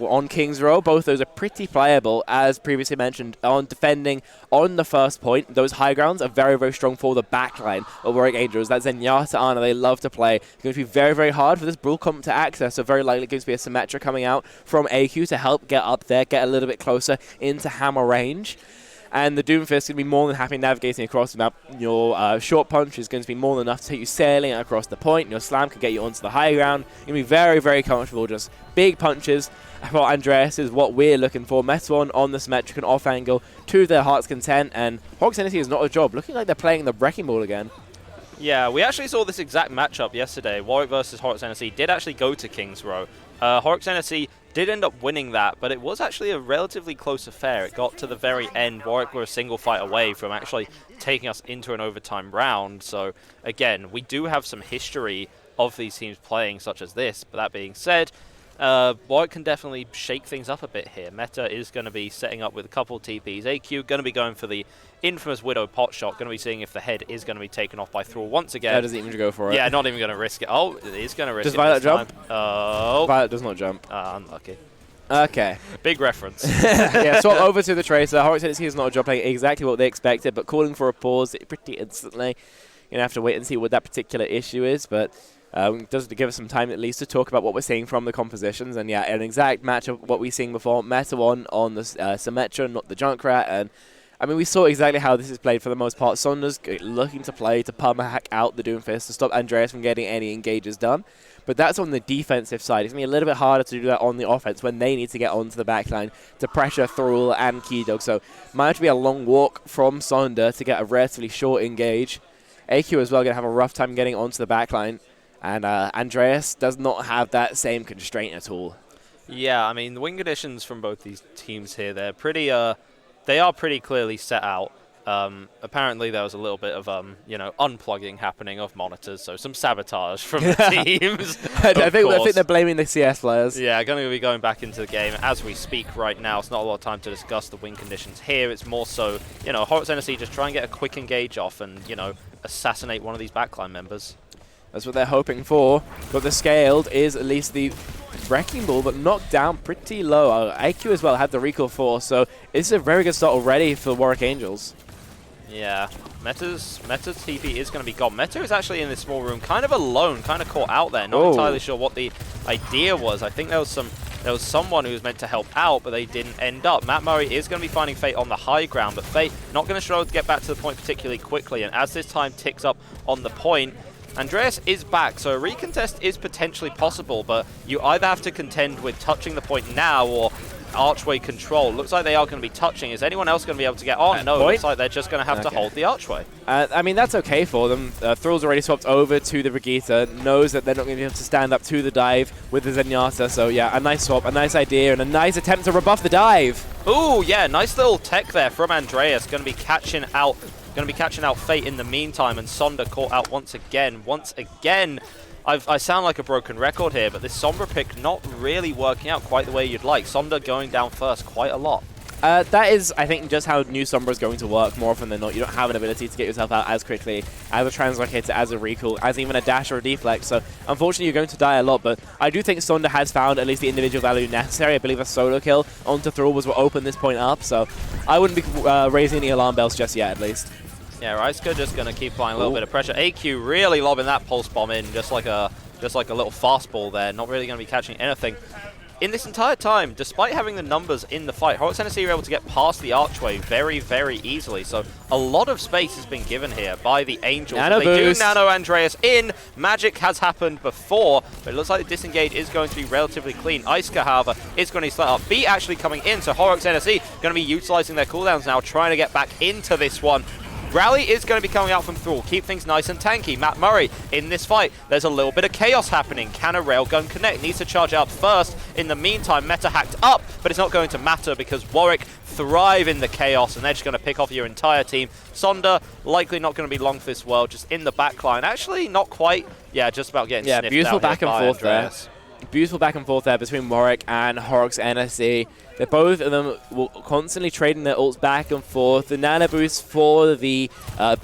on Kings Row, both those are pretty playable, as previously mentioned, on defending on the first point. Those high grounds are very, very strong for the backline of Warwick Angels. That's Zenyatta Ana they love to play. It's going to be very, very hard for this Brawl comp to access, so very likely going to be a Symmetra coming out from AQ to help get up there, get a little bit closer into hammer range. And the Doomfist is going to be more than happy navigating across the map. Your short punch is going to be more than enough to take you sailing across the point. Your slam can get you onto the high ground. You're going to be very, very comfortable. Just big punches. For Andreas is what we're looking for. Metal on the Symmetric and off angle to their heart's content. And Horrocks NSE is not a job. Looking like they're playing the Wrecking Ball again.
Yeah, we actually saw this exact matchup yesterday. Warwick versus Horrocks NSE did actually go to Kings Row. Horrocks NSE did end up winning that, but it was actually a relatively close affair. It got to the very end. Warwick were a single fight away from actually taking us into an overtime round. So, again, we do have some history of these teams playing such as this. But that being said, Warwick can definitely shake things up a bit here. Meta is going to be setting up with a couple TPs. AQ going to be going for the infamous Widow pot shot. Going to be seeing if the head is going to be taken off by Thrall once again.
Yeah, doesn't even go for it.
Yeah, not even going to risk it. Oh, it is going to risk it.
Does Violet jump?
Oh.
Violet does not jump.
Unlucky.
Okay.
Big reference.
Yeah, swap over to the Tracer. Horrocks NSE is not a job playing exactly what they expected, but calling for a pause pretty instantly. You're going to have to wait and see what that particular issue is, but does give us some time at least to talk about what we're seeing from the compositions. And yeah, an exact match of what we've seen before. Meta on the Symmetra, not the Junkrat. And I mean, we saw exactly how this is played for the most part. Sonder's looking to play to hack out the Doomfist to stop Andreas from getting any engages done. But that's on the defensive side. It's going to be a little bit harder to do that on the offense when they need to get onto the backline to pressure Thrall and Keydog. So might have to be a long walk from Sonder to get a relatively short engage. AQ as well going to have a rough time getting onto the backline. And Andreas does not have that same constraint at all.
Yeah, I mean, the win conditions from both these teams here, they're pretty, they are pretty clearly set out. Apparently there was a little bit of, unplugging happening of monitors, so some sabotage from the teams.
I think they're blaming the CS players.
Yeah, going to be going back into the game as we speak right now. It's not a lot of time to discuss the win conditions here. It's more so, Horrocks NSE just try and get a quick engage off and, assassinate one of these backline members.
That's what they're hoping for. But the Scaled is at least the Wrecking Ball, but knocked down pretty low. IQ as well had the recall force, so it's a very good start already for Warwick Angels.
Yeah, Meta's TP is going to be gone. Meta is actually in this small room, kind of alone, kind of caught out there. Not entirely sure what the idea was. I think there was someone who was meant to help out, but they didn't end up. Matt Murray is going to be finding Fate on the high ground, but Fate not going to struggle to get back to the point particularly quickly. And as this time ticks up on the point, Andreas is back, so a recontest is potentially possible, but you either have to contend with touching the point now or archway control. Looks like they are going to be touching. Is anyone else going to be able to get on? No, looks like they're just going to have to hold the archway.
I mean, that's okay for them. Thrall's already swapped over to the Brigitte, knows that they're not going to be able to stand up to the dive with the Zenyatta, so yeah, a nice swap, a nice idea, and a nice attempt to rebuff the dive.
Ooh, yeah, nice little tech there from Andreas. Going to be catching out Fate in the meantime, and Sonder caught out once again. I sound like a broken record here, but this Sombra pick not really working out quite the way you'd like. Sonder going down first quite a lot.
That is, I think, just how new Sombra is going to work more often than not. You don't have an ability to get yourself out as quickly as a translocator, as a recall, as even a dash or a deflect. So, unfortunately, you're going to die a lot. But I do think Sonder has found at least the individual value necessary. I believe a solo kill onto Thrall was what opened this point up. So, I wouldn't be raising any alarm bells just yet, at least.
Yeah, Reiska just going to keep applying a little bit of pressure. AQ really lobbing that pulse bomb in, just like a little fastball there. Not really going to be catching anything. In this entire time, despite having the numbers in the fight, Horrocks NSE were able to get past the archway very, very easily. So a lot of space has been given here by the Angels.
Nano
they
boost.
do nano Andreas in. Magic has happened before, but it looks like the disengage is going to be relatively clean. Iska, however, is going to start up. B actually coming in, so Horrocks NSE going to be utilizing their cooldowns now, trying to get back into this one. Rally is going to be coming out from Thrall. Keep things nice and tanky. Matt Murray in this fight. There's a little bit of chaos happening. Can a railgun connect? Needs to charge up first. In the meantime, Meta hacked up, but it's not going to matter because Warwick thrive in the chaos and they're just going to pick off your entire team. Sonder likely not going to be long for this world, just in the backline. Actually, not quite. Yeah, just about getting sniffed out.
Beautiful back and forth
Andreas.
there. Beautiful back and forth there between Warwick and Horrocks NSE. They're both of them will constantly trading their ults back and forth. The nano boost for the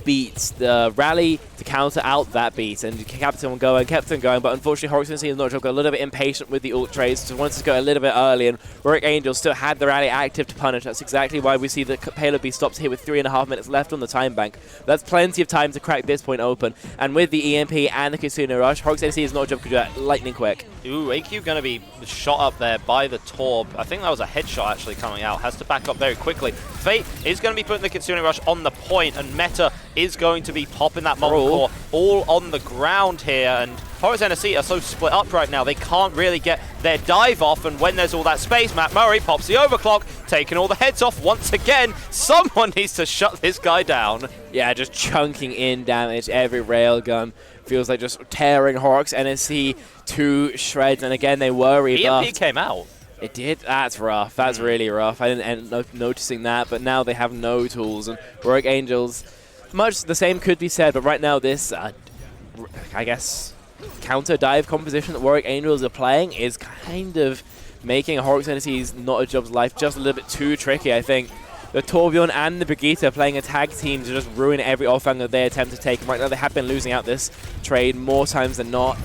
beats, the rally to counter out that beat, and kept them going, but unfortunately Horrocks NSE got a little bit impatient with the ult trades, just wanted to go a little bit early, and Warwick Angels still had the rally active to punish. That's exactly why we see the payload beast stops here with 3.5 minutes left on the time bank. That's plenty of time to crack this point open, and with the EMP and the Kitsune Rush, Horrocks NSE is not a job to do that lightning quick.
Ooh, AQ going to be shot up there by the Torb. I think that was a headshot actually coming out. Has to back up very quickly. Fate is going to be putting the Kitsune Rush on the point, and Meta is going to be popping that Molten Core all on the ground here. And Horrocks NSE are so split up right now, they can't really get their dive off. And when there's all that space, Matt Murray pops the overclock, taking all the heads off once again. Someone needs to shut this guy down.
Yeah, just chunking in damage. Every railgun feels like just tearing Horrocks NSE to shreds. And again, they were rebuffed.
EMP came out.
It did? That's rough. That's really rough. I didn't end up noticing that, but now they have no tools. And Warwick Angels, much the same could be said, but right now this, I guess, counter dive composition that Warwick Angels are playing is kind of making Horrocks NSE's Not a Job's life just a little bit too tricky, I think. The Torbjorn and the Brigitte playing a tag team to just ruin every offense that they attempt to take. Right now they have been losing out this trade more times than not.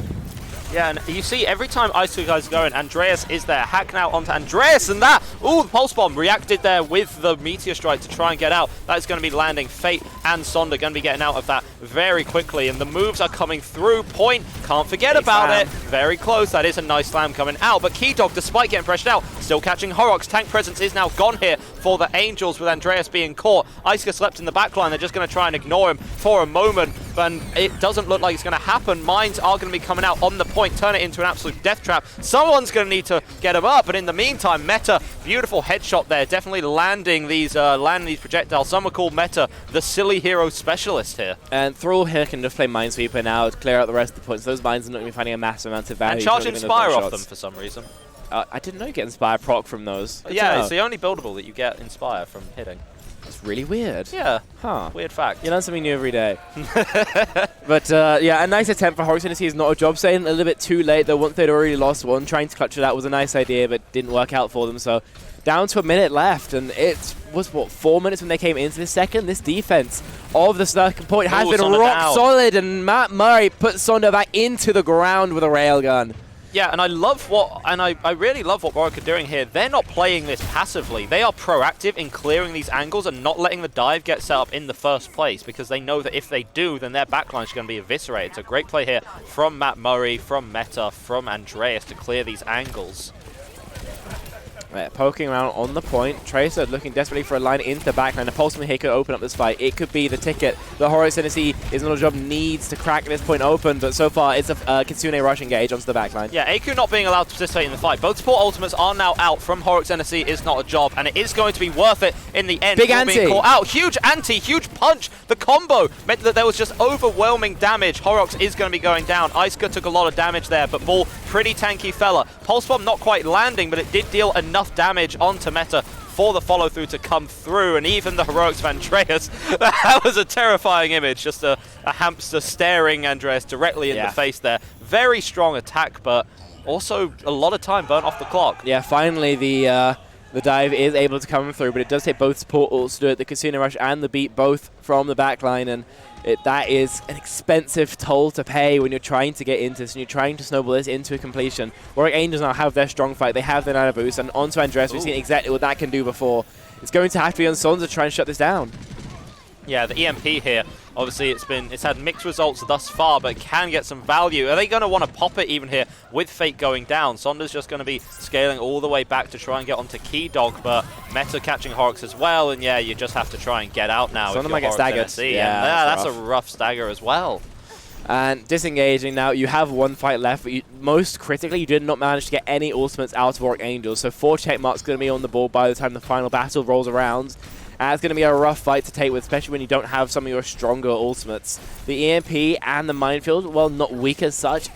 Yeah, and you see every time Ice guys go in, Andreas is there. Hack now onto Andreas, and that, ooh, the Pulse Bomb reacted there with the Meteor Strike to try and get out. That is going to be landing. Fate and Sonder going to be getting out of that very quickly, and the moves are coming through. Point, can't forget about it. Very close. That is a nice slam coming out, but Keydog, despite getting pressured out, still catching Horrocks. Tank presence is now gone here for the Angels with Andreas being caught. Isuka slept in the backline. They're just going to try and ignore him for a moment, but it doesn't look like it's going to happen. Mines are going to be coming out on the point, turn it into an absolute death trap. Someone's going to need to get him up, but in the meantime, Meta, beautiful headshot there, definitely landing these projectiles. Some will call Meta the silly hero specialist here.
And Thrall here can just play Minesweeper now to clear out the rest of the points. Those mines are not going to be finding a massive amount of value.
And charge Inspire off them for some reason.
I didn't know you get Inspire proc from those.
Yeah, it's the only buildable that you get Inspire from hitting.
It's really weird.
Yeah.
Huh.
Weird fact.
You learn something new every day. But yeah, a nice attempt for Horrocks NSE is not a job saying a little bit too late, though. Once they'd already lost one, trying to clutch it out was a nice idea, but didn't work out for them. So down to a minute left, and it was, what, 4 minutes when they came into this second? This defense of the second point has been rock solid, and Matt Murray put Sonder back into the ground with a railgun.
Yeah, and I really love what Warwick are doing here. They're not playing this passively. They are proactive in clearing these angles and not letting the dive get set up in the first place, because they know that if they do, then their backline is going to be eviscerated. It's a great play here from Matt Murray, from Meta, from Andreas to clear these angles.
Right, poking around on the point. Tracer looking desperately for a line into the backline. A Pulse from here could open up this fight. It could be the ticket. The Horrocks NSE is not a job needs to crack this point open, but so far it's a Kitsune rush engage onto the backline.
Yeah, AQ not being allowed to participate in the fight. Both support ultimates are now out from Horrocks NSE is not a job, and it is going to be worth it in the end.
Big anti!
Being caught out. Huge anti, huge punch. The combo meant that there was just overwhelming damage. Horrocks is going to be going down. Isuka took a lot of damage there, but Ball, pretty tanky fella. Pulse Bomb not quite landing, but it did deal enough damage onto Meta for the follow-through to come through, and even the Heroics of Andreas, that was a terrifying image, just a hamster staring Andreas directly in the face there. Very strong attack, but also a lot of time burnt off the clock.
Yeah, finally the dive is able to come through, but it does take both support ults to do it, the Casino Rush and the beat both from the backline, and that is an expensive toll to pay when you're trying to get into this and you're trying to snowball this into a completion. Warwick Angels now have their strong fight, they have their nano boost, and onto Andreas, we've seen exactly what that can do before. It's going to have to be on Sons to try and shut this down.
Yeah, the EMP here, obviously it's had mixed results thus far, but can get some value. Are they going to want to pop it even here with Fate going down? Sonder's just going to be scaling all the way back to try and get onto Keydog, but Meta catching Horrocks as well, and yeah, you just have to try and get out now.
Sonder might get staggered.
NSE. Yeah, that's a rough stagger as well.
And disengaging now, you have one fight left, but most critically, you did not manage to get any ultimates out of Warwick Angels, so 4 check marks going to be on the board by the time the final battle rolls around. And it's going to be a rough fight to take with, especially when you don't have some of your stronger ultimates. The EMP and the Minefield, well, not weak as such.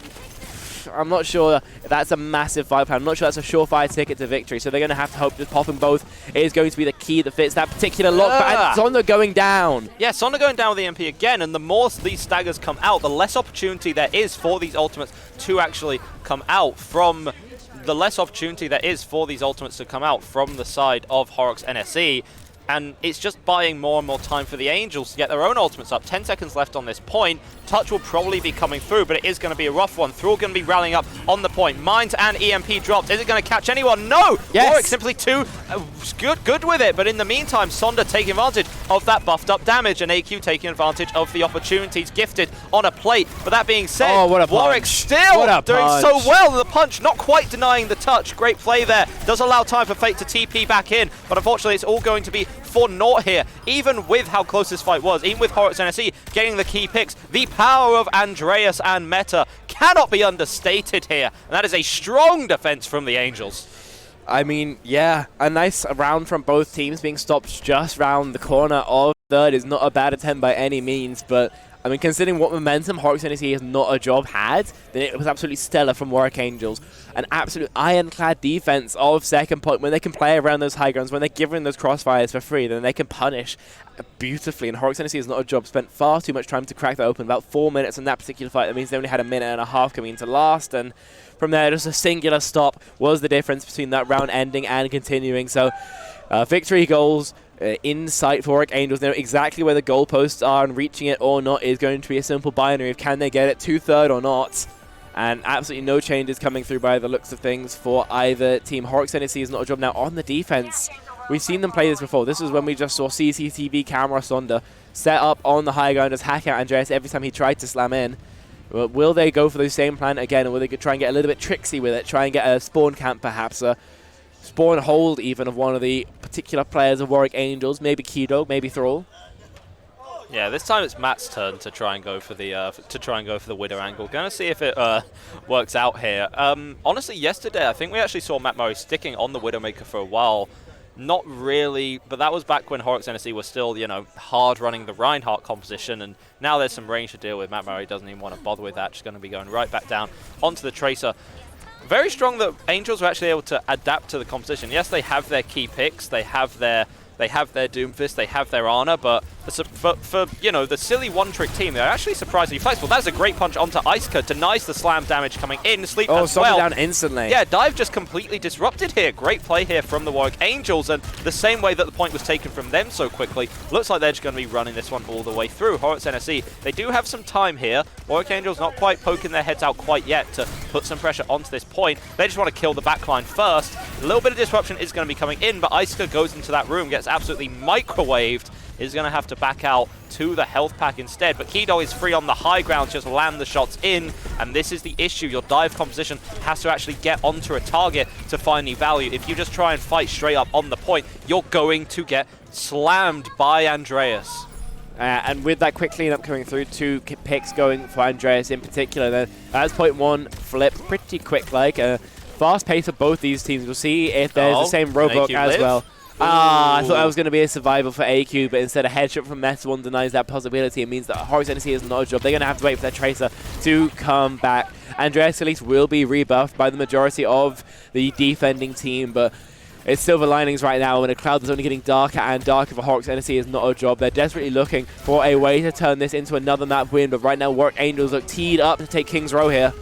I'm not sure that's a massive fight plan. I'm not sure that's a surefire ticket to victory, so they're going to have to hope that popping both is going to be the key that fits that particular lock. And Sonder going down.
Yeah, Sonder going down with the EMP again, and the more these staggers come out, the less opportunity there is for these ultimates to actually come out from... The less opportunity there is for these ultimates to come out from the side of Horrocks NSE. And it's just buying more and more time for the Angels to get their own ultimates up. 10 seconds left on this point. Touch will probably be coming through, but it is going to be a rough one. Thrall going to be rallying up on the point. Mines and EMP dropped. Is it going to catch anyone? No!
Yes.
Warwick simply too good with it. But in the meantime, Sonder taking advantage of that buffed up damage, and AQ taking advantage of the opportunities gifted on a plate. But that being said, Warwick still doing so well. The punch not quite denying the touch. Great play there. Does allow time for Fate to TP back in, but unfortunately it's all going to be for naught here. Even with how close this fight was, even with Horrocks NSE getting the key picks, the power of Andreas and Meta cannot be understated here. And that is a strong defense from the Angels.
I mean, yeah, a nice round from both teams being stopped just round the corner of third is not a bad attempt by any means, but I mean, considering what momentum Horrocks NSE has not a job had, then it was absolutely stellar from Warwick Angels. An absolute ironclad defense of second point. When they can play around those high grounds, when they're given those crossfires for free, then they can punish beautifully. And Horrocks NSE is not a job. Spent far too much time to crack that open. About 4 minutes in that particular fight. That means they only had a minute and a half coming into last. And from there, just a singular stop was the difference between that round ending and continuing. So victory goals in sight for Warwick Angels. They know exactly where the goalposts are, and reaching it or not is going to be a simple binary of can they get it to third or not. And absolutely no changes coming through by the looks of things for either team. Horrocks NSE is not a job now on the defense. We've seen them play this before. This is when we just saw CCTV camera Sonda set up on the high ground, just hack out Andreas every time he tried to slam in. Will they go for the same plan again, or will they try and get a little bit tricksy with it, try and get a spawn camp perhaps, a spawn hold even of one of the particular players of Warwick Angels, maybe Keydog, maybe Thrall?
Yeah, this time it's Matt's turn to try and go for the Widow angle. Going to see if it works out here. Honestly, yesterday I think we actually saw Matt Murray sticking on the Widowmaker for a while. Not really, but that was back when Horrocks NSE was still, you know, hard running the Reinhardt composition, and now there's some range to deal with. Matt Murray doesn't even want to bother with that, just going to be going right back down onto the Tracer. Very strong that Angels were actually able to adapt to the composition. Yes, they have their key picks, they have their Doomfist, they have their Ana, but for you know, the silly one-trick team, they're actually surprisingly flexible. That's a great punch onto Iceka, denies the slam damage coming in. Sleep as well.
Down instantly.
Yeah, dive just completely disrupted here. Great play here from the Warwick Angels, and the same way that the point was taken from them so quickly, looks like they're just going to be running this one all the way through. Horrocks NSE, they do have some time here. Warwick Angels not quite poking their heads out quite yet to put some pressure onto this point. They just want to kill the backline first. A little bit of disruption is going to be coming in, but Iceka goes into that room, gets absolutely microwaved, is going to have to back out to the health pack instead. But Keydog is free on the high ground, just land the shots in, and this is the issue. Your dive composition has to actually get onto a target to find any value. If you just try and fight straight up on the point, you're going to get slammed by Andreas.
And with that quick cleanup coming through, 2 picks going for Andreas in particular, then that's point 1 flip pretty quick, like a fast pace of both these teams. We'll see if there's the same roadblock as well. I thought that was going to be a survival for AQ, but instead a headshot from Meta 1 denies that possibility. It means that Horrocks NSE is not a job. They're going to have to wait for their Tracer to come back. Andreas at least will be rebuffed by the majority of the defending team, but it's silver linings right now when the cloud is only getting darker and darker for Horrocks NSE is not a job. They're desperately looking for a way to turn this into another map win, but right now Warwick Angels look teed up to take King's Row here.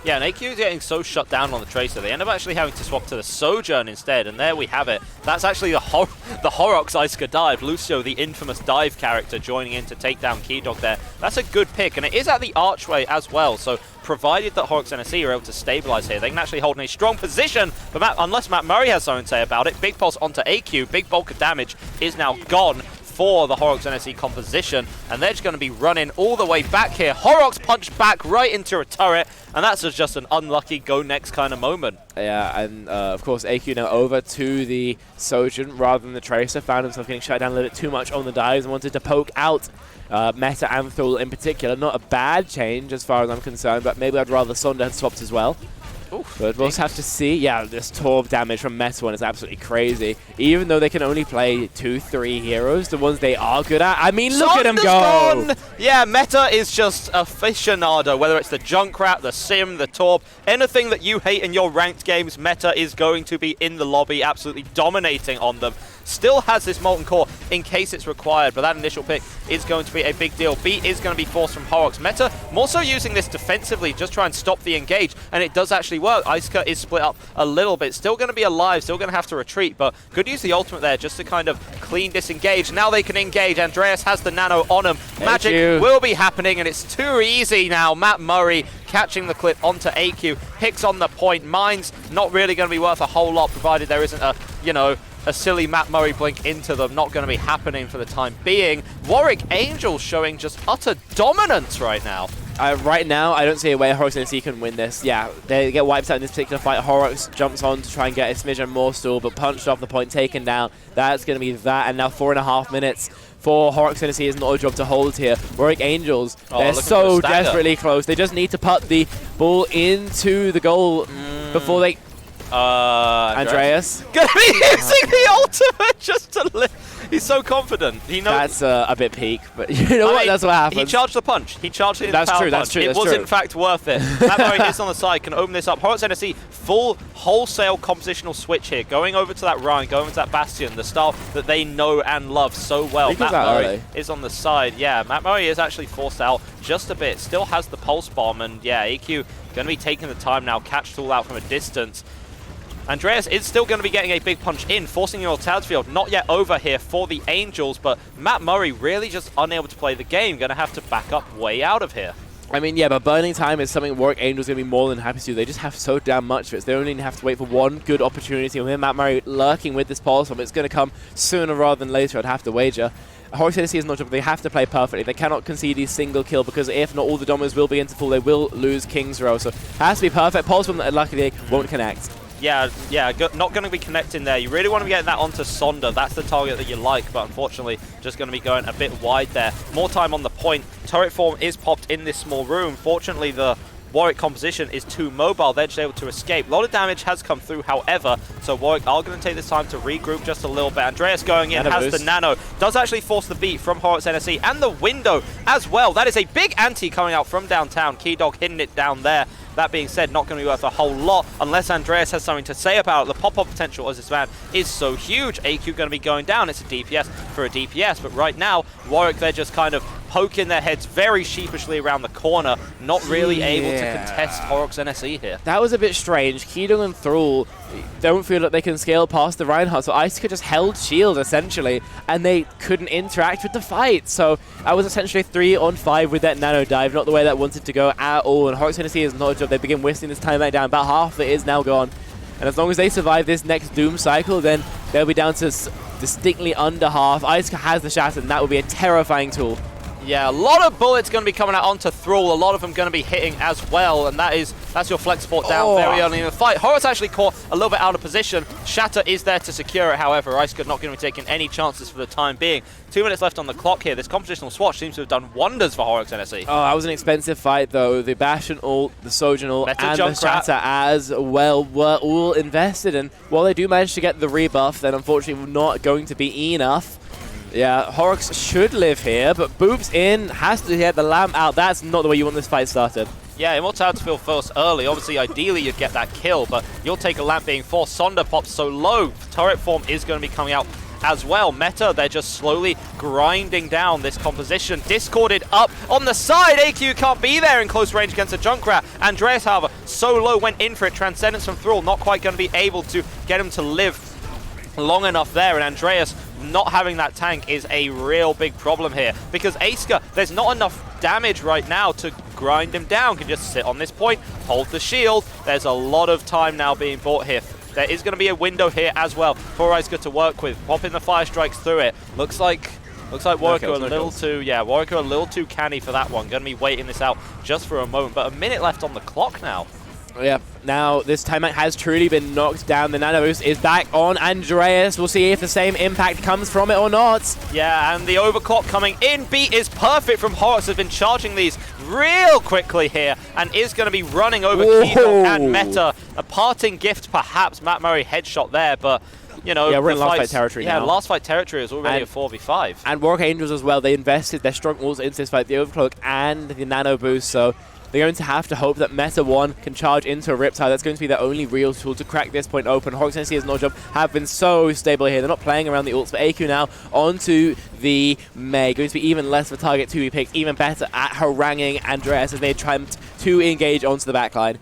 Yeah, and AQ is getting so shut down on the Tracer, they end up actually having to swap to the Sojourn instead, and there we have it. That's actually the Horrocks Iceka dive. Lucio, the infamous dive character, joining in to take down Keydog there. That's a good pick, and it is at the archway as well, so provided that Horrocks NSE are able to stabilize here, they can actually hold in a strong position, but unless Matt Murray has something to say about it, big pulse onto AQ, big bulk of damage is now gone for the Horrocks NSE composition, and they're just going to be running all the way back here. Horrocks punched back right into a turret, and that's just an unlucky go next kind of moment.
Yeah, and of course AQ now over to the Sojourn rather than the Tracer. Found himself getting shut down a little bit too much on the dives and wanted to poke out Meta and Thrall in particular. Not a bad change as far as I'm concerned, but maybe I'd rather Sonda had swapped as well. Oof, but we'll just have to see. Yeah, this Torb damage from Meta 1 is absolutely crazy. Even though they can only play 2-3 heroes, the ones they are good at. I mean, look at him go!
Gone. Yeah, Meta is just aficionado. Whether it's the Junkrat, the Sim, the Torb, anything that you hate in your ranked games, Meta is going to be in the lobby, absolutely dominating on them. Still has this Molten Core in case it's required, but that initial pick is going to be a big deal. B is going to be forced from Horrocks. Meta more so using this defensively, just try and stop the engage, and it does actually work. Iceka is split up a little bit, still going to be alive, still going to have to retreat, but could use the ultimate there just to kind of clean disengage. Now they can engage. Andreas has the nano on him. Magic will be happening, and it's too easy now. Matt Murray catching the clip onto AQ, hicks on the point. Mine's not really going to be worth a whole lot, provided there isn't a, you know, a silly Matt Murray blink into them. Not going to be happening for the time being. Warwick Angels showing just utter dominance right now.
Right now, I don't see a way Horrocks NSE can win this. Yeah, they get wiped out in this particular fight. Horrocks jumps on to try and get a smidgen more stall, but punched off the point, taken down. That's going to be that, and now 4.5 minutes for Horrocks NSE is not a job to hold here. Warwick Angels, they're so desperately close. They just need to put the ball into the goal before they... Andreas.
Gonna be using the ultimate just to live. He's so confident. He knows.
That's a bit peak, but you know what? That's what happens.
He charged the punch. He charged it in
that's
the power
true,
punch.
That's true.
It was in fact worth it. Matt Murray is on the side, can open this up. Horrocks NSE, full wholesale compositional switch here, going over to that Rhine, going over to that Bastion, the style that they know and love so well. Matt Murray is on the side. Yeah, Matt Murray is actually forced out just a bit. Still has the pulse bomb, and yeah, AQ going to be taking the time now, catch tool out from a distance. Andreas is still going to be getting a big punch in, forcing your Townsfield not yet over here for the Angels, but Matt Murray really just unable to play the game, going to have to back up way out of here.
I mean, yeah, but burning time is something Warwick Angel's going to be more than happy to do. They just have so damn much of it. So they only have to wait for one good opportunity. With him, Matt Murray lurking with this pulse bomb, it's going to come sooner rather than later, I'd have to wager. Horrocks NSE is not job. They have to play perfectly. They cannot concede a single kill because if not, all the dominoes will begin to fall. They will lose King's Row. So it has to be perfect. Pulse bomb that luckily won't connect.
Yeah, not going to be connecting there. You really want to be getting that onto Sonder. That's the target that you like, but unfortunately just going to be going a bit wide there. More time on the point. Turret form is popped in this small room. Fortunately, the Warwick composition is too mobile. They're just able to escape. A lot of damage has come through, however, so Warwick are going to take this time to regroup just a little bit. Andreas going in, has the nano. Does actually force the beat from Horrocks NSE and the window as well. That is a big anti coming out from downtown. Keydog hitting it down there. That being said, not going to be worth a whole lot unless Andreas has something to say about it. The pop-off potential as this man is so huge. AQ going to be going down. It's a DPS for a DPS, but right now, Warwick, they're just kind of poking their heads very sheepishly around the corner, not really able to contest Horrocks NSE here.
That was a bit strange. Keydong and Thrall don't feel that they can scale past the Reinhardt, so Icica just held shield essentially, and they couldn't interact with the fight. So I was essentially 3-on-5 with that nano dive, not the way that wanted to go at all. And Horrocks NSE is not a job. They begin whistling this timeout down. About half of it is now gone. And as long as they survive this next Doom cycle, then they'll be down to distinctly under half. Icica has the Shatter, and that would be a terrifying tool.
Yeah, a lot of bullets going to be coming out onto Thrall. A lot of them going to be hitting as well, and that's your flex support down very early in the fight. Horrocks actually caught a little bit out of position. Shatter is there to secure it, however. Icica not going to be taking any chances for the time being. 2 minutes left on the clock here. This compositional swatch seems to have done wonders for Horrocks NSE.
Oh, that was an expensive fight, though. The Bastion ult, the Sojourn ult, and the Shatter as well were all invested. And while they do manage to get the rebuff, then unfortunately not going to be enough. Yeah, Horrocks should live here, but Boop's in, has to get the lamp out. That's not the way you want this fight started.
Yeah, Immortality feel first early. Obviously, ideally, you'd get that kill, but you'll take a lamp being forced. Sonder pops so low. Turret form is going to be coming out as well. Meta, they're just slowly grinding down this composition. Discorded up on the side. AQ can't be there in close range against a Junkrat. Andreas, however, so low, went in for it. Transcendence from Thrall, not quite going to be able to get him to live long enough there, and Andreas not having that tank is a real big problem here because Icica, there's not enough damage right now to grind him down. Can just sit on this point, hold the shield. There's a lot of time now being bought here. There is going to be a window here as well for Icica to work with. Popping the fire strikes through it. Looks like Warwick are a little too canny for that one. Going to be waiting this out just for a moment, but a minute left on the clock now.
Yeah, now this timeout has truly been knocked down. The nano boost is back on Andreas. We'll see if the same impact comes from it or not.
Yeah, and the overclock coming in. Beat is perfect from Horrocks. Has been charging these real quickly here and is going to be running over Keydog and Meta. A parting gift, perhaps. Matt Murray headshot there, but you know,
yeah, we're in last fight territory now.
Yeah, last fight territory is already a 4v5.
And Warwick Angels as well. They invested their strong walls into this fight, the overclock and the nano boost. So they're going to have to hope that Meta 1 can charge into a Riptide. That's going to be their only real tool to crack this point open. Horrocks NSE as no job have been so stable here. They're not playing around the ults, but AQ now onto the Mei. Going to be even less of a target to be picked, even better at haranguing Andreas as they attempt to engage onto the backline.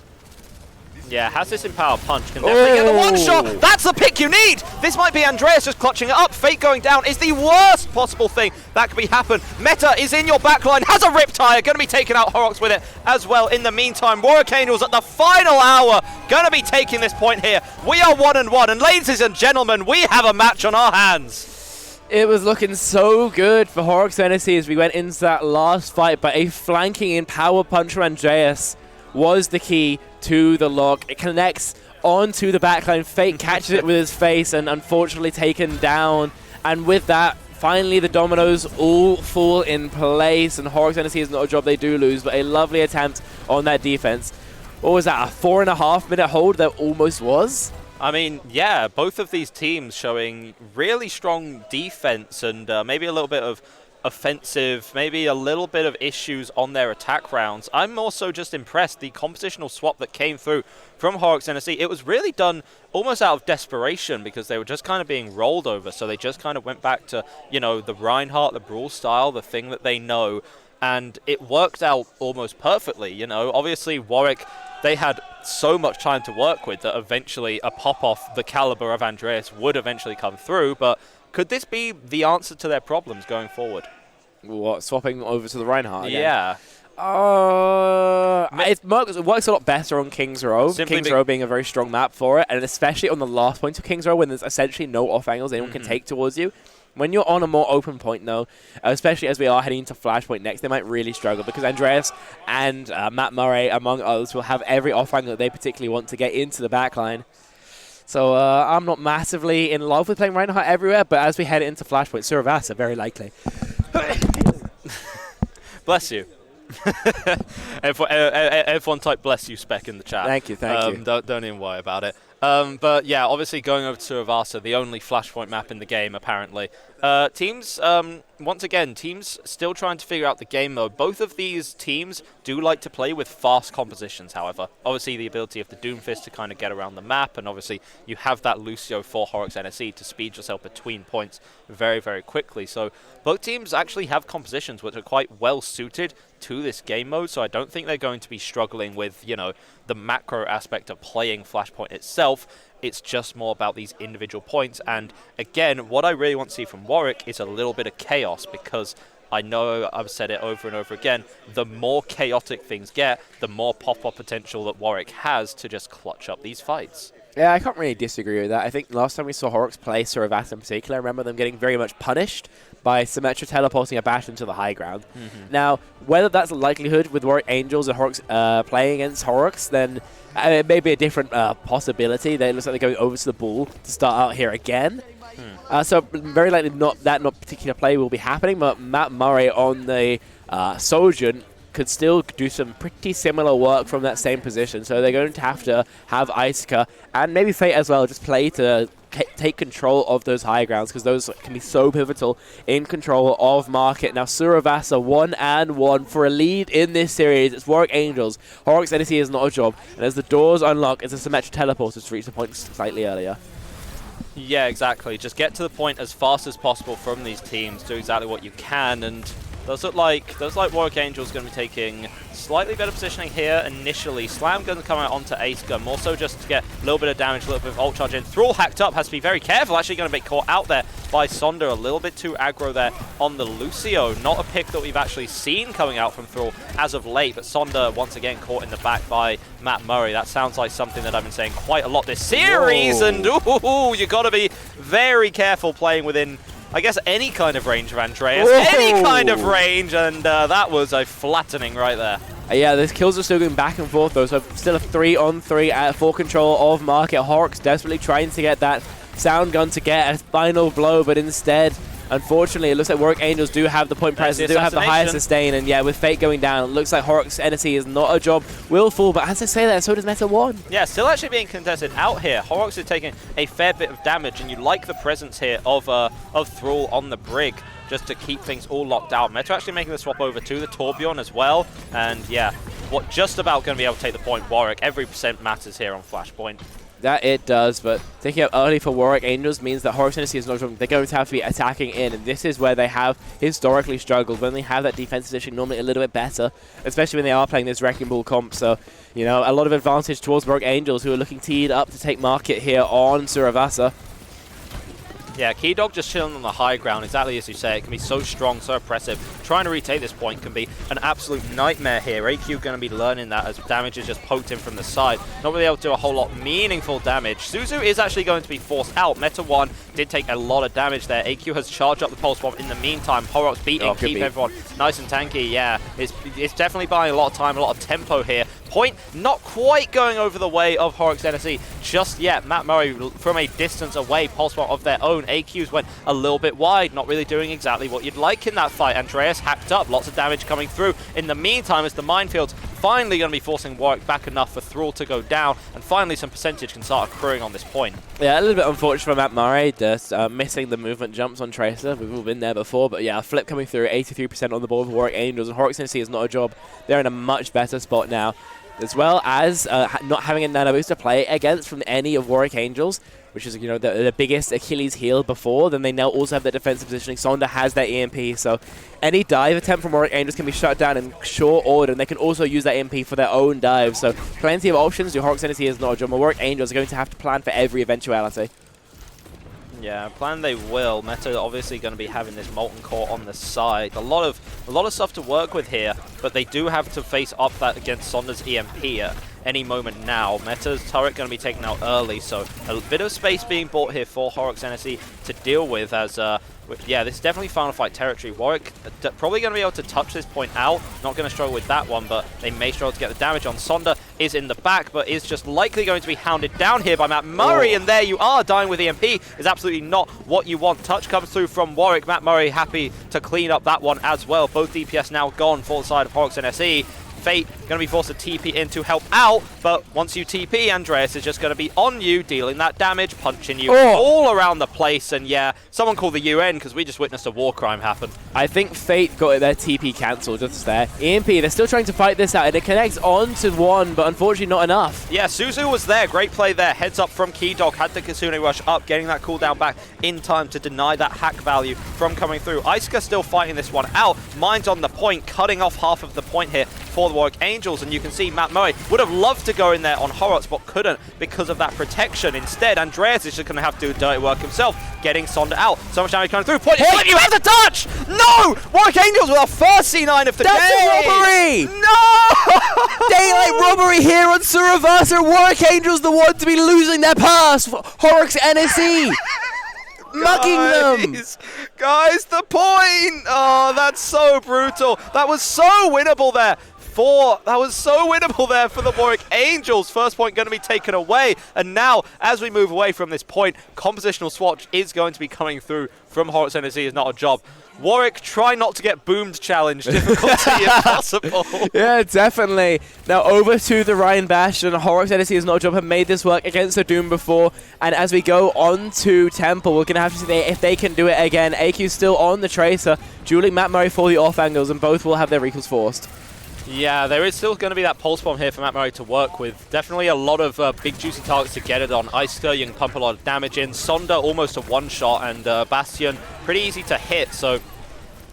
Yeah, has this Empower Punch, can definitely get the one shot. That's the pick you need. This might be Andreas just clutching it up. Fate going down is the worst possible thing that could be happen. Meta is in your backline, has a Riptire, going to be taking out Horrocks with it as well. In the meantime, Warwick Angels at the final hour, going to be taking this point here. We are 1-1, and ladies and gentlemen, we have a match on our hands.
It was looking so good for Horrocks NSE as we went into that last fight, but a flanking in power punch from Andreas was the key to the lock. It connects onto the backline. Fate catches it with his face and unfortunately taken down. And with that, finally the dominoes all fall in place. And Horrocks NSE is not a job they do lose, but a lovely attempt on that defense. What was that, a 4.5 minute hold that almost was?
I mean, yeah, both of these teams showing really strong defense and maybe a little bit of offensive, maybe a little bit of issues on their attack rounds. I'm also just impressed. The compositional swap that came through from Horrocks NSE, it was really done almost out of desperation because they were just kind of being rolled over. So they just kind of went back to, you know, the Reinhardt, the Brawl style, the thing that they know. And it worked out almost perfectly, you know. Obviously, Warwick, they had so much time to work with that eventually a pop-off the caliber of Andreas would eventually come through, but could this be the answer to their problems going forward?
What, swapping over to the Reinhardt again?
Yeah.
It works a lot better on King's Row. King's Row being a very strong map for it, and especially on the last point of King's Row when there's essentially no off angles anyone can take towards you. When you're on a more open point, though, especially as we are heading into Flashpoint next, they might really struggle because Andreas and Matt Murray, among others, will have every off angle that they particularly want to get into the backline. So I'm not massively in love with playing Reinhardt everywhere, but as we head into Flashpoint, Suravasa, very likely.
Bless you. Everyone type bless you spec in the chat.
Thank you, thank you.
Don't even worry about it. But yeah, obviously going over to Suravasa, the only Flashpoint map in the game, apparently. Teams, once again, teams still trying to figure out the game mode. Both of these teams do like to play with fast compositions, however. Obviously, the ability of the Doomfist to kind of get around the map, and obviously you have that Lucio for Horrocks NSE to speed yourself between points very, very quickly. So both teams actually have compositions which are quite well suited to this game mode, so I don't think they're going to be struggling with, you know, the macro aspect of playing Flashpoint itself. It's just more about these individual points. And again, what I really want to see from Warwick is a little bit of chaos, because I know I've said it over and over again, the more chaotic things get, the more pop-up potential that Warwick has to just clutch up these fights.
Yeah, I can't really disagree with that. I think last time we saw Horrocks play Suravasa in particular, I remember them getting very much punished by Symmetra teleporting a Bash into the high ground. Now, whether that's a likelihood with Warwick Angels and Horrocks playing against Horrocks, then it may be a different possibility. It looks like they're going over to the Bull to start out here again. So very likely not particular play will be happening, but Matt Murray on the Sojourn could still do some pretty similar work from that same position. So they're going to have Icica and maybe Fate as well just play to take control of those high grounds, because those can be so pivotal in control of market. Now Suravasa 1-1 for a lead in this series. It's Warwick Angels. Horrocks NSE is not a job, and as the doors unlock, it's a Symmetra teleporter to reach the point slightly earlier.
Yeah, exactly. Just get to the point as fast as possible from these teams. Do exactly what you can, and those look like Warwick Angels going to be taking slightly better positioning here initially. Slam going to come out onto Ace Gun, more so just to get a little bit of damage, a little bit of ult charge in. Thrall hacked up, has to be very careful. Actually going to be caught out there by Sonder. A little bit too aggro there on the Lucio. Not a pick that we've actually seen coming out from Thrall as of late, but Sonder once again caught in the back by Matt Murray. That sounds like something that I've been saying quite a lot this series. Whoa. And ooh, you got to be very careful playing within, I guess, any kind of range of Andreas. Whoa. Any kind of range, and that was a flattening right there.
Yeah, the kills are still going back and forth, though, so still a 3-on-3 at full control of market. Horrocks desperately trying to get that sound gun to get a final blow, but instead, unfortunately, it looks like Warwick Angels do have the point presence, do have the highest sustain, and yeah, with Fate going down, it looks like Horrocks NSE is not a job. Will fall, but as I say that, so does Meta 1.
Yeah, still actually being contested out here. Horrocks is taking a fair bit of damage, and you like the presence here of Thrall on the Brig, just to keep things all locked out. Meta actually making the swap over to the Torbjorn as well, and yeah, just about going to be able to take the point. Warwick, every percent matters here on Flashpoint.
That it does, but taking out early for Warwick Angels means that Horrocks NSE is not strong. They're going to have to be attacking in, and this is where they have historically struggled. When they have that defense position normally a little bit better, especially when they are playing this Wrecking Ball comp. So, you know, a lot of advantage towards Warwick Angels, who are looking teed up to take market here on Suravasa.
Yeah, Key Dog just chilling on the high ground, exactly as you say. It can be so strong, so oppressive. Trying to retake this point can be an absolute nightmare here. AQ going to be learning that as damage is just poked in from the side. Not really able to do a whole lot meaningful damage. Suzu is actually going to be forced out. Meta 1 did take a lot of damage there. AQ has charged up the pulse bomb in the meantime. Horrocks beating, keep everyone nice and tanky. Yeah, it's definitely buying a lot of time, a lot of tempo here. Point not quite going over the way of Horrocks NSE just yet. Matt Murray from a distance away, pulse bomb of their own. AQs went a little bit wide, not really doing exactly what you'd like in that fight. Andreas hacked up, lots of damage coming through. In the meantime, as the minefields finally going to be forcing Warwick back enough for Thrall to go down, and finally some percentage can start accruing on this point.
Yeah, a little bit unfortunate for Matt Murray, just missing the movement jumps on Tracer. We've all been there before, but yeah, a flip coming through, 83% on the board for Warwick Angels, and Horrocks NSE is not a job. They're in a much better spot now, as well as not having a nano boost to play against from any of Warwick Angels, which is, you know, the biggest Achilles heel before. Then they now also have that defensive positioning. Sonda has that EMP, so any dive attempt from Warwick Angels can be shut down in short order, and they can also use that EMP for their own dive. So plenty of options. Your Horrocks NSE is not a job. Warwick Angels are going to have to plan for every eventuality.
Yeah, plan they will. Meta obviously going to be having this Molten Core on the side. A lot of stuff to work with here, but they do have to face up that against Sonder's EMP at any moment now. Meta's turret going to be taken out early, so a bit of space being bought here for Horrocks NSE to deal with as yeah, this is definitely Final Fight territory. Warwick probably going to be able to touch this point out. Not going to struggle with that one, but they may struggle to get the damage on. Sonder is in the back, but is just likely going to be hounded down here by Matt Murray. And there you are, dying with EMP is absolutely not what you want. Touch comes through from Warwick. Matt Murray happy to clean up that one as well. Both DPS now gone for the side of Horrocks NSE. Fate going to be forced to TP in to help out, but once you TP, Andreas is just going to be on you, dealing that damage, punching you all around the place. And yeah, someone call the UN because we just witnessed a war crime happen.
I think Fate got their TP cancelled just there. EMP, they're still trying to fight this out, and it connects onto one, but unfortunately not enough.
Yeah, Suzu was there. Great play there. Heads up from Keydog. Had the Kitsune rush up, getting that cooldown back in time to deny that hack value from coming through. Isuka still fighting this one out. Mine's on the point, cutting off half of the point here for the Warwick Angels, and you can see Matt Murray would have loved to go in there on Horrocks, but couldn't because of that protection. Instead, Andreas is just going to have to do dirty work himself, getting Sonder out. So much damage coming through. Point, you have the touch! No! Warwick Angels with our first C9 of the game!
That's a robbery!
No!
Daylight robbery here on Surreverse. Warwick Angels the one to be losing their pass. Horrocks NSE. Mugging them!
Guys, the point! Oh, that's so brutal. That was so winnable there. That was so winnable there for the Warwick Angels. First point going to be taken away. And now, as we move away from this point, compositional swatch is going to be coming through from Horrocks NSE. Is not a job. Warwick, try not to get boomed challenge. Difficulty if possible.
Yeah, definitely. Now over to the Ryan Bastion. Horrocks NSE is not a job. Have made this work against the Doom before. And as we go on to Temple, we're going to have to see if they can do it again. AQ's still on the Tracer, dueling Matt Murray for the off angles, and both will have their recalls forced.
Yeah, there is still going to be that pulse bomb here for Matt Murray to work with. Definitely a lot of big juicy targets to get it on. Isuka, you can pump a lot of damage in. Sonder almost a one-shot, and Bastion pretty easy to hit, so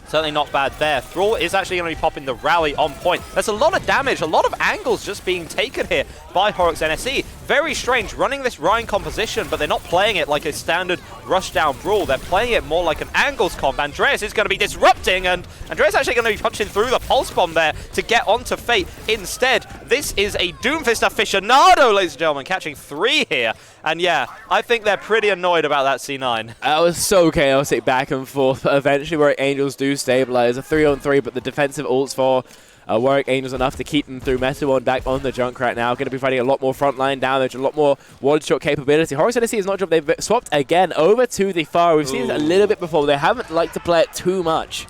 certainly not bad there. Thrall is actually going to be popping the rally on point. There's a lot of damage, a lot of angles just being taken here by Horrocks NSE. Very strange, running this Ryan composition, but they're not playing it like a standard rushdown brawl. They're playing it more like an angles comp. Andreas is going to be disrupting, and Andreas actually going to be punching through the pulse bomb there to get onto Fate instead. This is a Doomfist aficionado, ladies and gentlemen, catching 3 here. And yeah, I think they're pretty annoyed about that C9.
That was so chaotic back and forth, but eventually Warwick Angels do stabilize. A 3-on-3, but the defensive ults for Warwick Angels enough to keep them through. Meta one back on the Junkrat now. Going to be fighting a lot more frontline damage, a lot more one-shot capability. Horrocks NSE is not a job. They've swapped again over to the Far. We've seen this a little bit before. They haven't liked to play it too much.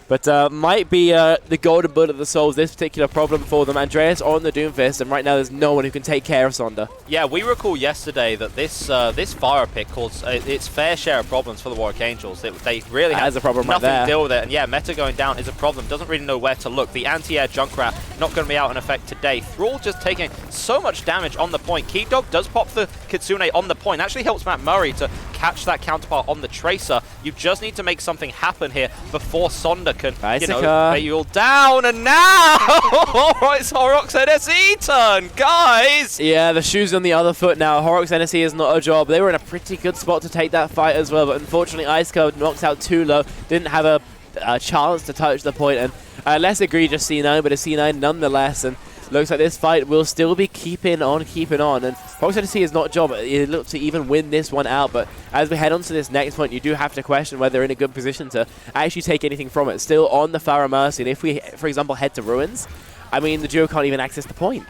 But might be the golden bullet that solves this particular problem for them. Andreas on the Doomfist, and right now there's no one who can take care of Sonder.
Yeah, we recall yesterday that this this fire pick caused its fair share of problems for the Warwick Angels. They really had
a problem
nothing
right
to deal with it. And yeah, Meta going down is a problem. Doesn't really know where to look. The anti-air Junkrat not going to be out in effect today. Thrall just taking so much damage on the point. Keydog does pop the Kitsune on the point. Actually helps Matt Murray to catch that counterpart on the Tracer. You just need to make something happen here before Sonder can, you know, lay you all down. And now, alright, it's Horrocks NSE turn, guys!
Yeah, the shoe's on the other foot now. Horrocks NSE is not a job. They were in a pretty good spot to take that fight as well, but unfortunately Isuka knocked out too low. Didn't have a chance to touch the point, and less egregious C9, but a C9 nonetheless. And looks like this fight will still be keeping on. And Horrocks NSE is not a job. It looks to even win this one out, but as we head on to this next point, you do have to question whether they're in a good position to actually take anything from it. Still on the Farah Mercy, and if we, for example, head to Ruins, I mean, the duo can't even access the point.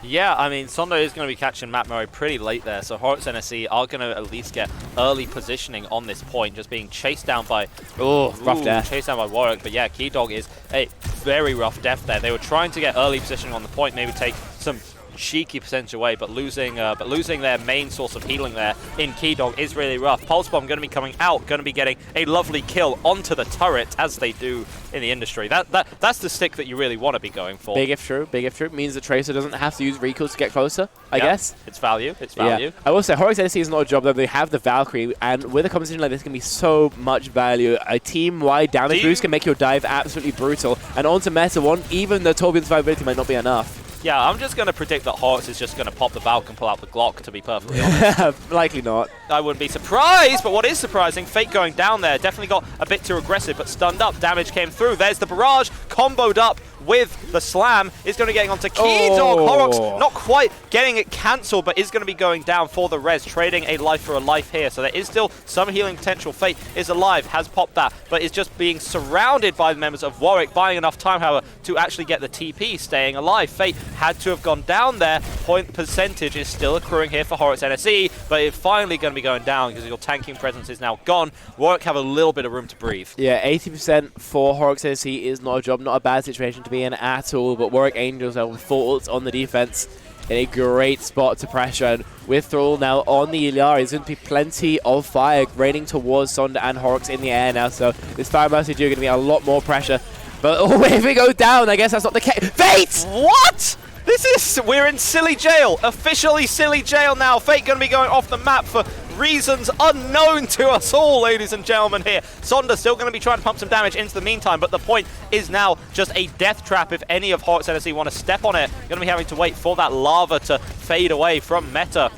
Yeah, I mean, Sonder is going to be catching Matt Murray pretty late there, so Horrocks NSE are going to at least get early positioning on this point, just being chased down by...
rough death.
Chased down by Warwick, but yeah, Keydog is a very rough death there. They were trying to get early positioning on the point, maybe take some cheeky percentage away, but losing their main source of healing there in Keydog is really rough. Pulse Bomb going to be coming out, going to be getting a lovely kill onto the turret, as they do in the industry. That's the stick that you really want to be going for.
Big if true. Means the Tracer doesn't have to use recalls to get closer, I guess.
It's value.
Yeah. I will say, Horrocks NSE is not a job, though. They have the Valkyrie, and with a competition like this, can be so much value. A team-wide damage boost can make your dive absolutely brutal. And onto Meta 1, even the Torbjorn's survivability might not be enough.
Yeah, I'm just going to predict that Horrocks is just going to pop the Valk and pull out the Glock, to be perfectly honest.
Likely not.
I wouldn't be surprised, but what is surprising, Fate going down there, definitely got a bit too aggressive, but stunned up, damage came through. There's the barrage, comboed up with the slam, is going to be getting onto Keydog. Horrocks not quite getting it cancelled, but is going to be going down for the res, trading a life for a life here. So there is still some healing potential. Fate is alive, has popped that, but is just being surrounded by the members of Warwick, buying enough time, however, to actually get the TP, staying alive. Fate had to have gone down there. Point percentage is still accruing here for Horrocks NSE, but it's finally going to be going down because your tanking presence is now gone. Warwick have a little bit of room to breathe.
Yeah, 80% for Horrocks NSE is not a job, not a bad situation to be in at all, but Warwick Angels are with full ults on the defense in a great spot to pressure, and with Thrall now on the Illaria, there's going to be plenty of fire raining towards Sonda and Horrocks in the air now, so this Fire Mercy Duo going to be a lot more pressure. But if we go down, I guess that's not the case. Fate!
What? We're in silly jail. Officially silly jail now. Fate going to be going off the map for reasons unknown to us all, ladies and gentlemen here. Sonda still going to be trying to pump some damage into the meantime, but the point is now just a death trap if any of Horrocks NSE want to step on it. Going to be having to wait for that lava to fade away from meta.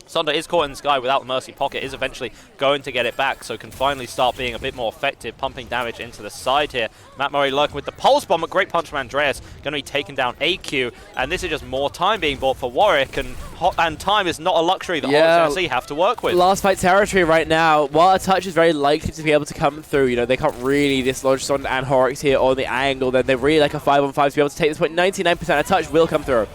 Sonda is caught in the sky without the Mercy Pocket, is eventually going to get it back, so can finally start being a bit more effective, pumping damage into the side here. Matt Murray lurking with the Pulse Bomb, a great punch from Andreas, going to be taking down AQ, and this is just more time being bought for Warwick, and time is not a luxury that Horrocks NSE have to work with.
Last fight territory right now. While a touch is very likely to be able to come through, you know, they can't really dislodge Sonda and Horrocks here on the angle, then they really like a 5-on-5 to be able to take this point. 99% of touch will come through.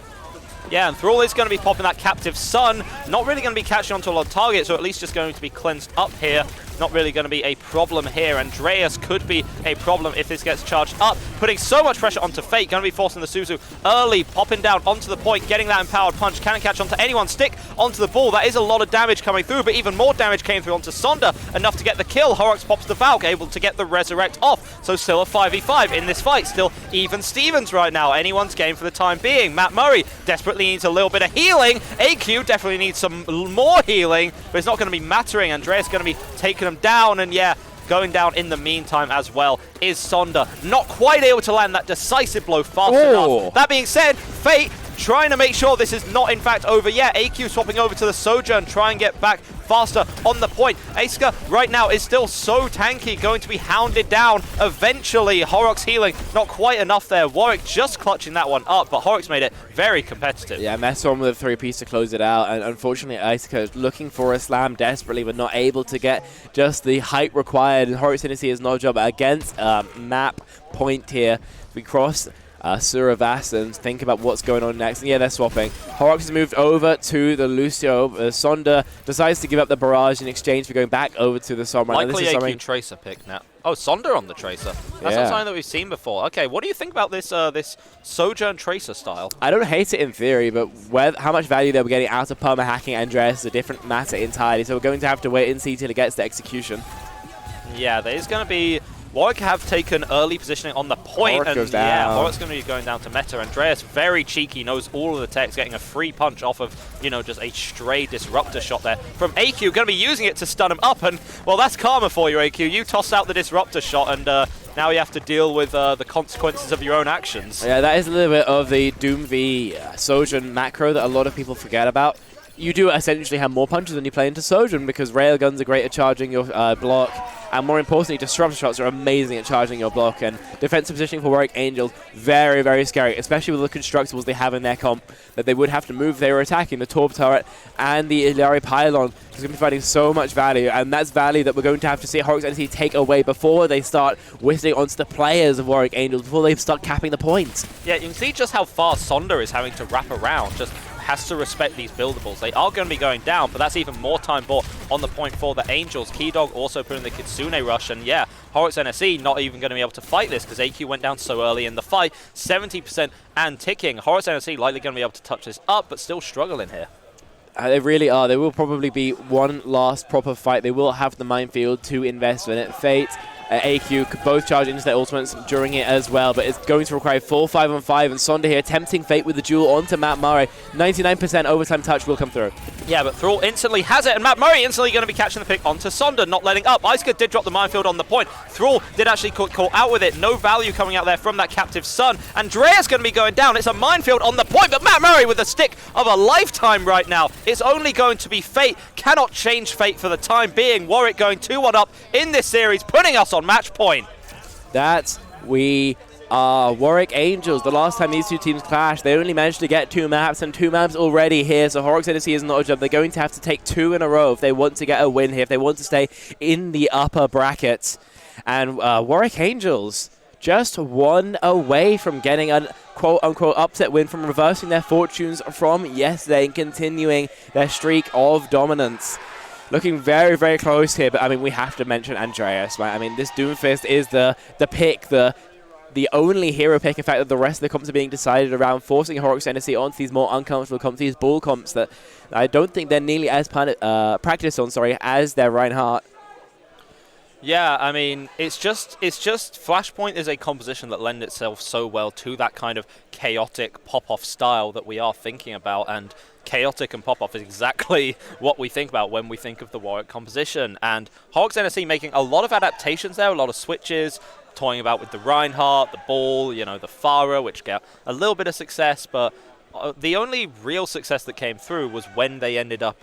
Yeah, and Thrall is going to be popping that Captive Sun. Not really going to be catching onto a lot of targets, or at least just going to be cleansed up here. Not really going to be a problem here. Andreas could be a problem if this gets charged up. Putting so much pressure onto Fate. Going to be forcing the Suzu early, popping down onto the point, getting that empowered punch. Can't catch onto anyone. Stick onto the ball. That is a lot of damage coming through, but even more damage came through onto Sonda. Enough to get the kill. Horrocks pops the Valk, able to get the Resurrect off. So still a 5v5 in this fight. Still even Stevens right now. Anyone's game for the time being. Matt Murray desperately needs a little bit of healing. AQ definitely needs some more healing, but it's not going to be mattering. Andreas going to be taking him down, and yeah, going down in the meantime as well is Sonda. Not quite able to land that decisive blow fast enough. That being said, Fate trying to make sure this is not in fact over yet. AQ swapping over to the Sojourn, try and get back faster on the point. Aska right now is still so tanky, going to be hounded down eventually. Horrocks healing, not quite enough there. Warwick just clutching that one up, but Horrocks made it very competitive.
Yeah, mess on with a 3-piece to close it out, and unfortunately Aska is looking for a slam desperately, but not able to get just the height required, and Horrocks NSE is no job against map point here. We cross Suravas and think about what's going on next. And yeah, they're swapping. Horrocks has moved over to the Lucio. Sonda decides to give up the barrage in exchange for going back over to the Sombra.
Likely AQ Tracer pick now. Oh, Sonda on the Tracer. That's not something that we've seen before. Okay, what do you think about this this Sojourn Tracer style?
I don't hate it in theory, but how much value they were getting out of perma-hacking Andreas is a different matter entirely. So we're going to have to wait and see till it gets to execution.
Yeah, there is going to be... Warwick have taken early positioning on the point,
and yeah,
Warwick's going to be going down to meta. Andreas, very cheeky, knows all of the techs, getting a free punch off of, you know, just a stray disruptor shot there from AQ. Going to be using it to stun him up, and, well, that's karma for you, AQ. You tossed out the disruptor shot, and now you have to deal with the consequences of your own actions.
Yeah, that is a little bit of the Doom v Sojourn macro that a lot of people forget about. You do essentially have more punches when you play into Sojourn because railguns are great at charging your block, and more importantly, disruptor shots are amazing at charging your block, and defensive positioning for Warwick Angels, very, very scary, especially with the constructibles they have in their comp that they would have to move if they were attacking. The Torb Turret and the Illari Pylon is going to be providing so much value, and that's value that we're going to have to see Horrocks NSE take away before they start whistling onto the players of Warwick Angels, before they start capping the points.
Yeah, you can see just how far Sonda is having to wrap around, just has to respect these buildables. They are going to be going down, but that's even more time bought on the point for the Angels. Keydog also putting the Kitsune rush, and yeah, Horrocks NSE not even going to be able to fight this because AQ went down so early in the fight. 70% and ticking. Horrocks NSE likely going to be able to touch this up, but still struggling here.
They really are. There will probably be one last proper fight. They will have the minefield to invest in it. Fate AQ could both charge into their ultimates during it as well, but it's going to require full 5-on-5, and Sonder here tempting fate with the duel onto Matt Murray. 99% overtime touch will come through.
Yeah, but Thrall instantly has it, and Matt Murray instantly going to be catching the pick onto Sonder, not letting up. Iceka did drop the minefield on the point. Thrall did actually caught out with it. No value coming out there from that captive Sun. Andreas going to be going down. It's a minefield on the point, but Matt Murray with the stick of a lifetime right now. It's only going to be fate. Cannot change fate for the time being. Warwick going 2-1 up in this series, putting us on match point.
We are Warwick Angels. The last time these two teams clashed, they only managed to get 2 maps, and 2 maps already here. So Horrocks NSE is not a job. They're going to have to take 2 in a row if they want to get a win here, if they want to stay in the upper brackets. And Warwick Angels just 1 away from getting a quote-unquote upset win, from reversing their fortunes from yesterday and continuing their streak of dominance. Looking very, very close here, but I mean, we have to mention Andreas, right? I mean, this Doomfist is the pick, the only hero pick, in fact, that the rest of the comps are being decided around, forcing Horrocks NSE onto these more uncomfortable comps, these bull comps that I don't think they're nearly as practiced on, as their Reinhardt.
Yeah, I mean, it's just Flashpoint is a composition that lends itself so well to that kind of chaotic pop-off style that we are thinking about, and chaotic and pop-off is exactly what we think about when we think of the Warwick composition. And Horrocks NSE making a lot of adaptations there, a lot of switches, toying about with the Reinhardt, the Ball, you know, the Pharah, which got a little bit of success, but the only real success that came through was when they ended up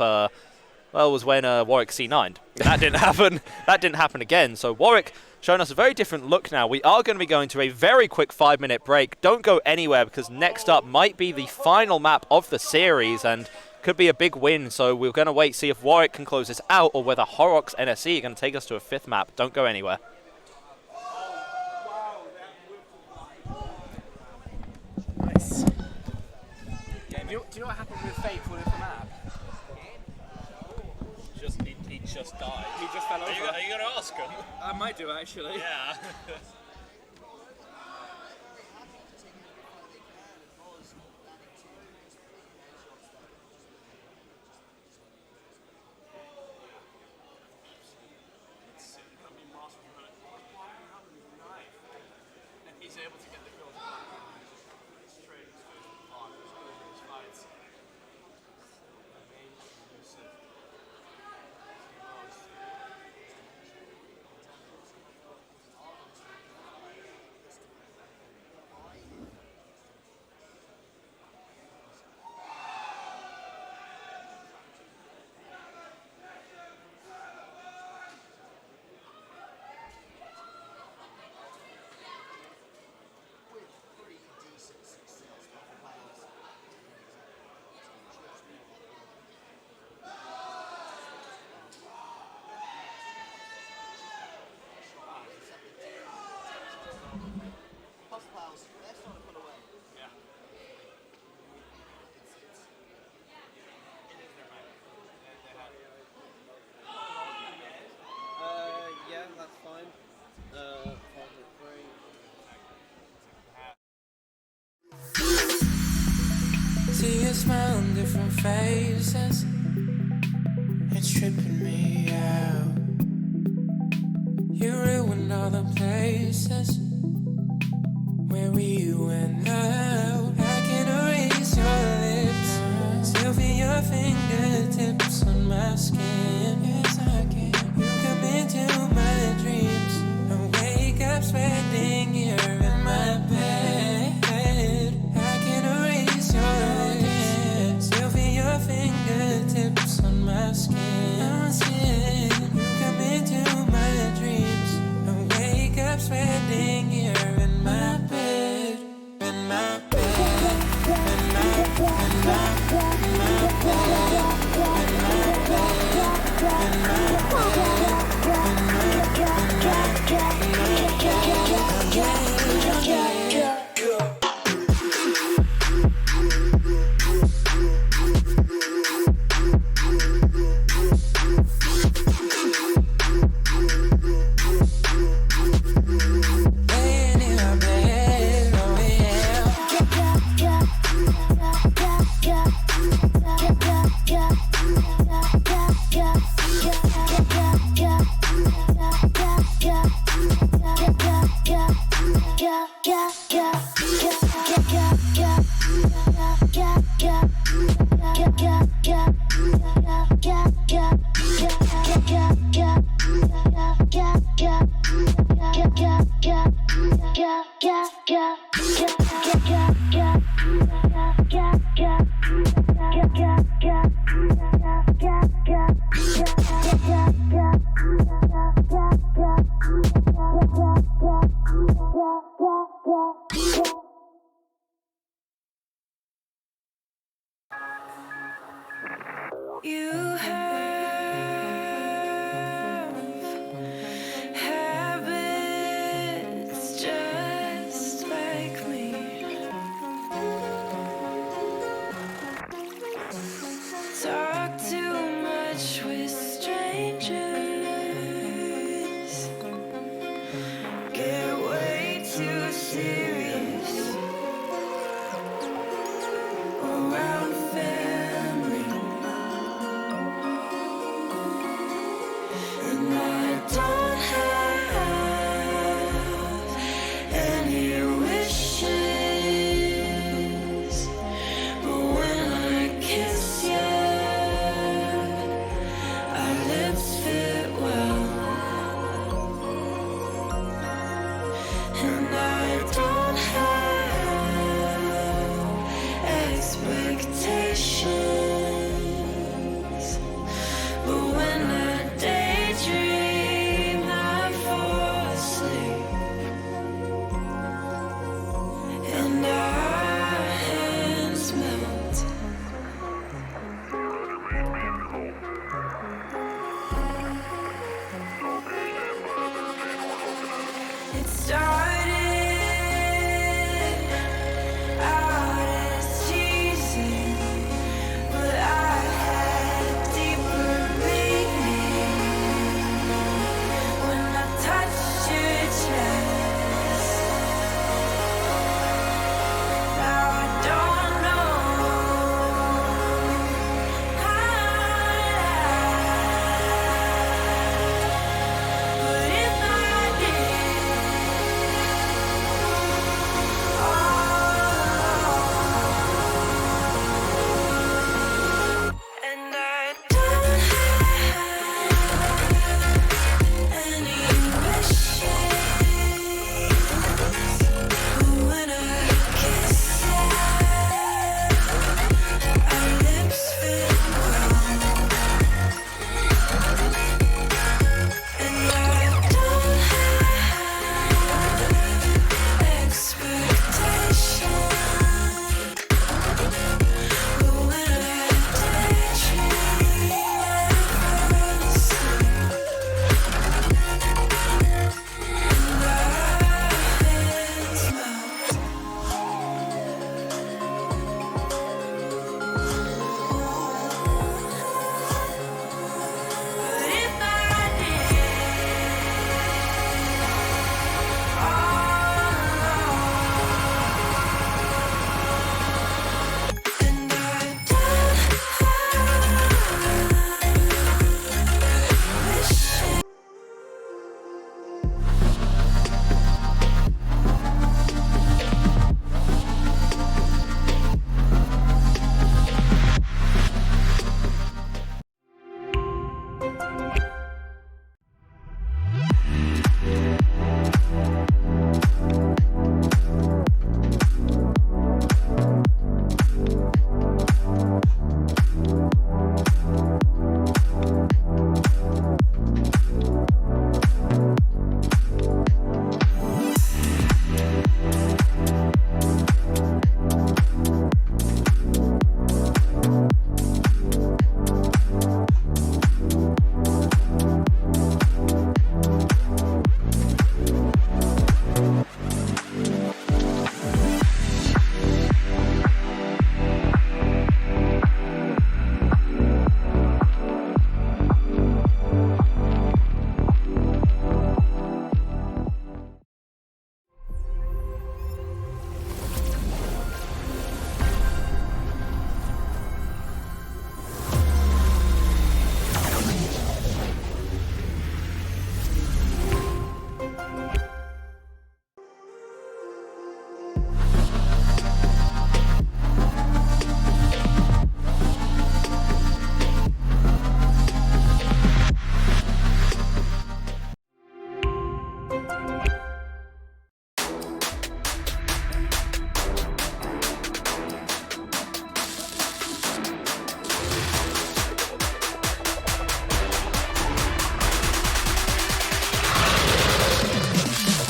was when Warwick C9'd. That didn't happen. That didn't happen again. So Warwick showing us a very different look now. We are going to be going to a very quick 5-minute break. Don't go anywhere, because next up might be the final map of the series and could be a big win. So we're going to wait, see if Warwick can close this out, or whether Horrocks NSE are going to take us to a 5th map. Don't go anywhere.
Nice. Do you know what happened with Fate for the map?
He just died.
He just fell over.
Are you going to ask him?
I might do, actually.
Yeah.
He's able to get the kills.
Yeah, that's fine.
See you smile on different faces. It's tripping me out. You ruined all the places where we went out. I can erase your lips, still feel your fingertips on my skin. Yes, I can. You come into my dreams and wake up sweating here in my bed. I can erase your lips, still feel your fingertips on my skin. You come into my dreams and wake up sweating here in my bed. In my bed. In my bed. In my
Yeah.
You have habits just like me. Talk too much with strangers. Get way too serious around family. And I don't have any wishes, but when I kiss you, our lips fit well. And I don't have expectations, but when I daydream, I fall asleep. And our hands melt. It started out as teasing, but I had deeper meaning when I touched your chest. Now I don't know how, but if I and I don't have any wishes, but when I kiss you, our lips fit well. And I don't have expectations, but when I daydream, I fall asleep. And our hands melt. But if I did, and I don't have wishes.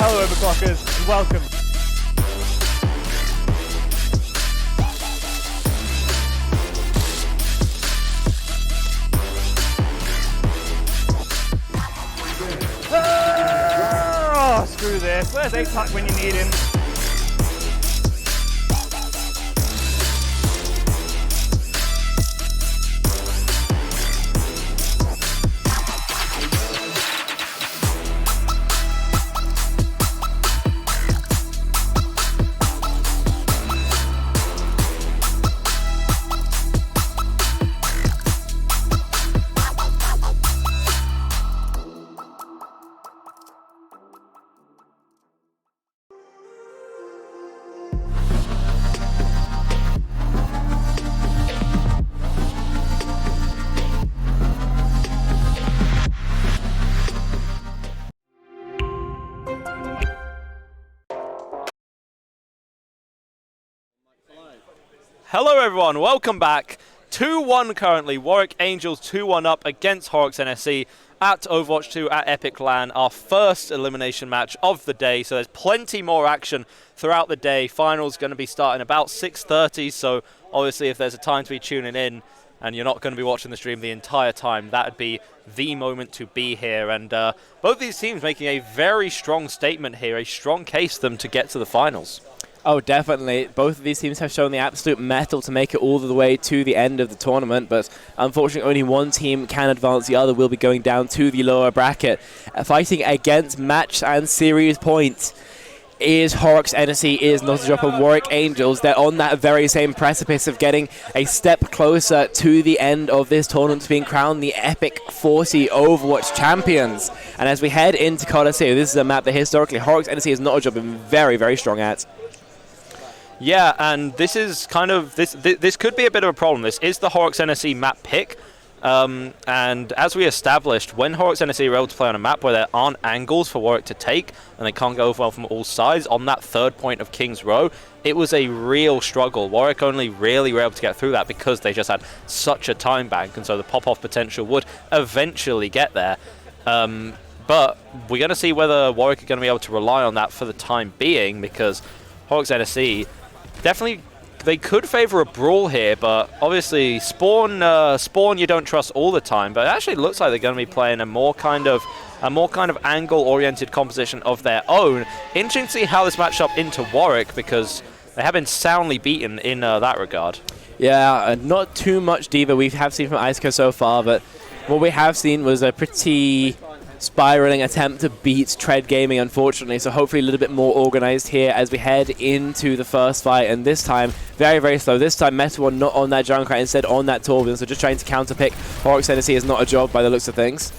Hello, overclockers, and welcome. this. Where's A-Tuck when you need him?
Hello everyone, welcome back. 2-1 currently, Warwick Angels 2-1 up against Horrocks NSE at Overwatch 2 at Epic LAN, our first elimination match of the day, so there's plenty more action throughout the day. Finals going to be starting about 6:30, so obviously if there's a time to be tuning in and you're not going to be watching the stream the entire time, that would be the moment to be here. And both these teams making a very strong statement here, a strong case for them to get to the finals.
Oh, definitely. Both of these teams have shown the absolute mettle to make it all the way to the end of the tournament, but unfortunately only one team can advance. The other will be going down to the lower bracket. Fighting against match and series points is Horrocks NSE, is Not a Drop, and Warwick Angels. They're on that very same precipice of getting a step closer to the end of this tournament, to being crowned the Epic 40 Overwatch champions. And as we head into Coliseum, this is a map that historically Horrocks NSE has Not a Drop been very, very strong at.
Yeah, and this is kind of this could be a bit of a problem. This is the Horrocks NSE map pick, and as we established, when Horrocks NSE are able to play on a map where there aren't angles for Warwick to take, and they can't go well from all sides on that third point of King's Row, it was a real struggle. Warwick only really were able to get through that because they just had such a time bank, and so the pop-off potential would eventually get there. But we're going to see whether Warwick are going to be able to rely on that for the time being, because Horrocks NSE definitely, they could favor a brawl here, but obviously Spawn you don't trust all the time. But it actually looks like they're going to be playing a more kind of angle-oriented composition of their own. Interesting to see how this matched up into Warwick, because they have been soundly beaten in that regard.
Yeah, not too much diva we have seen from Iceco so far, but what we have seen was a pretty spiraling attempt to beat Tread Gaming, unfortunately, so hopefully a little bit more organized here as we head into the first fight. And this time, very, very slow. This time, Meta1 not on that Junkrat, instead on that Torbjorn, so just trying to counterpick. Horrocks NSE is Not a Job by the looks of things.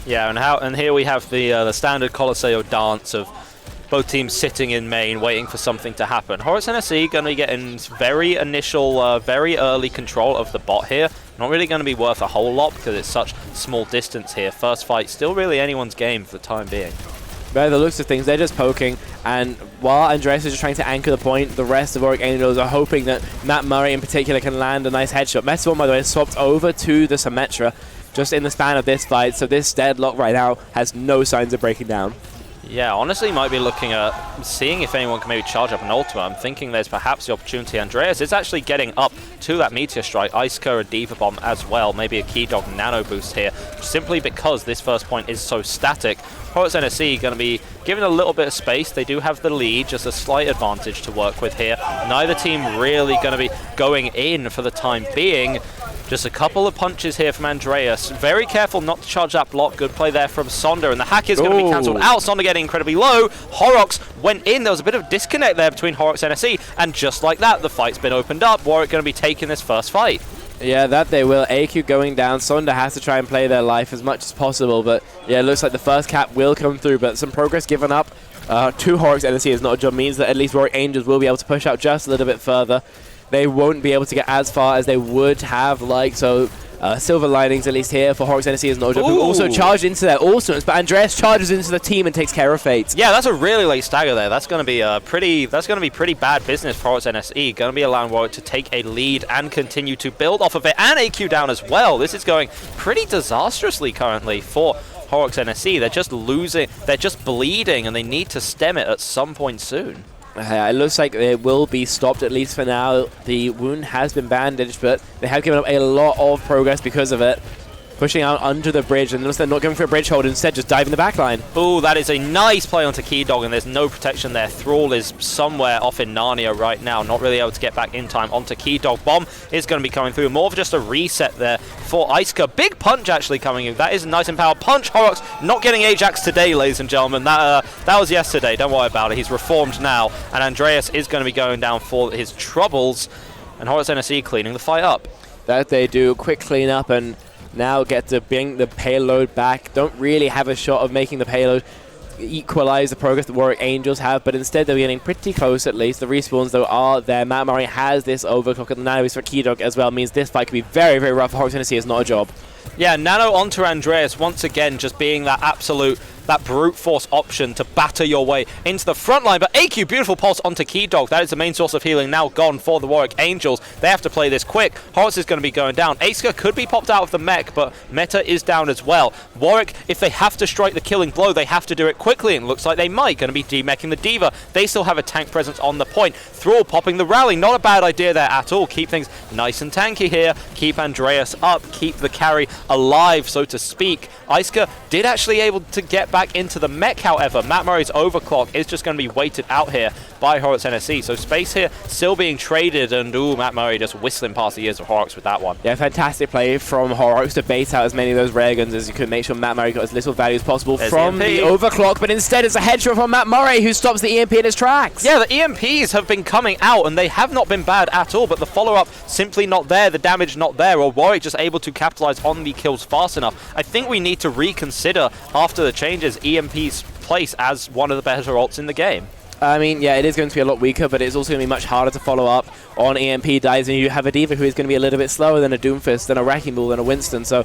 Yeah, and here we have the standard Colosseo dance of both teams sitting in main, waiting for something to happen. Horrocks NSE going to be getting very initial, very early control of the bot here. Not really going to be worth a whole lot because it's such small distance here. First fight, still really anyone's game for the time being.
By the looks of things, they're just poking, and while Andreas is just trying to anchor the point, the rest of Warwick Angels are hoping that Matt Murray in particular can land a nice headshot. Meta1, by the way, has swapped over to the Symmetra just in the span of this fight, so this deadlock right now has no signs of breaking down.
Yeah, honestly, might be looking at seeing if anyone can maybe charge up an ultimate. I'm thinking there's perhaps the opportunity. Andreas is actually getting up to that Meteor Strike, Iceco, a Diva Bomb as well, maybe a Key Dog Nano Boost here, simply because this first point is so static. Horrocks NSE going to be given a little bit of space. They do have the lead, just a slight advantage to work with here. Neither team really going to be going in for the time being. Just a couple of punches here from Andreas. Very careful not to charge that block. Good play there from Sonder, and the hack is going to be cancelled out. Sonder getting incredibly low. Horrocks went in. There was a bit of disconnect there between Horrocks and NSE, and just like that, the fight's been opened up. Warwick going to be taking this first fight.
Yeah, that they will. AQ going down. Sonder has to try and play their life as much as possible, but yeah, it looks like the first cap will come through, but some progress given up to Horrocks NSE is Not a Job means that at least Warwick Angels will be able to push out just a little bit further. They won't be able to get as far as they would have liked, so silver linings at least here for Horrocks NSE is Not a Job, who also charged into their ultimates, but Andreas charges into the team and takes care of fate.
Yeah, that's a really late stagger there. That's going to be pretty bad business for Horrocks NSE. Going to be allowing Warwick to take a lead and continue to build off of it, and AQ down as well. This is going pretty disastrously currently for Horrocks NSE. They're just losing, they're just bleeding, and they need to stem it at some point soon.
It looks like it will be stopped, at least for now. The wound has been bandaged, but they have given up a lot of progress because of it. pushing out under the bridge, and they're not going for a bridge hold, instead just diving the back line.
Ooh, that is a nice play onto Keydog, and there's no protection there. Thrall is somewhere off in Narnia right now, not really able to get back in time onto Keydog. Bomb is going to be coming through. More of just a reset there for Iceka. Big punch actually coming in. That is a nice empowered punch. Horrocks not getting Ajax today, ladies and gentlemen. That was yesterday. Don't worry about it. He's reformed now, and Andreas is going to be going down for his troubles, and Horrocks NSE cleaning the fight up.
That they do. Quick cleanup, and now get to bring the payload back. Don't really have a shot of making the payload equalize the progress that Warwick Angels have, but instead they're getting pretty close at least. The respawns though are there. Matt Murray has this overclock, and the nano is for Keydog as well, means this fight could be very, very rough. Horrocks NSE is not a job.
Yeah, Nano onto Andreas once again, just being that brute force option to batter your way into the front line. But AQ, beautiful pulse onto Keydog. That is the main source of healing now gone for the Warwick Angels. They have to play this quick. Horrocks is going to be going down. Asuka could be popped out of the mech, but Meta is down as well. Warwick, if they have to strike the killing blow, they have to do it quickly, and it looks like they might. Going to be demeching the Diva. They still have a tank presence on the point. Thrall popping the rally. Not a bad idea there at all. Keep things nice and tanky here. Keep Andreas up. Keep the carry alive, so to speak. Iceka did actually able to get back into the mech, however. Matt Murray's overclock is just going to be waited out here by Horrocks NSE. So space here still being traded, and ooh, Matt Murray just whistling past the ears of Horrocks with that one.
Yeah, fantastic play from Horrocks to bait out as many of those rare guns as you could, make sure Matt Murray got as little value as possible from the overclock, but instead it's a headshot from Matt Murray who stops the EMP in his tracks.
Yeah, the EMPs have been coming out, and they have not been bad at all, but the follow-up simply not there, the damage not there, or Warwick just able to capitalize on the kills fast enough. I think we need to reconsider, after the changes, EMP's place as one of the better ults in the game.
I mean, yeah, it is going to be a lot weaker, but it's also going to be much harder to follow up on EMP dives, and you have a Diva who is going to be a little bit slower than a Doomfist, than a Wrecking Ball, than a Winston. So,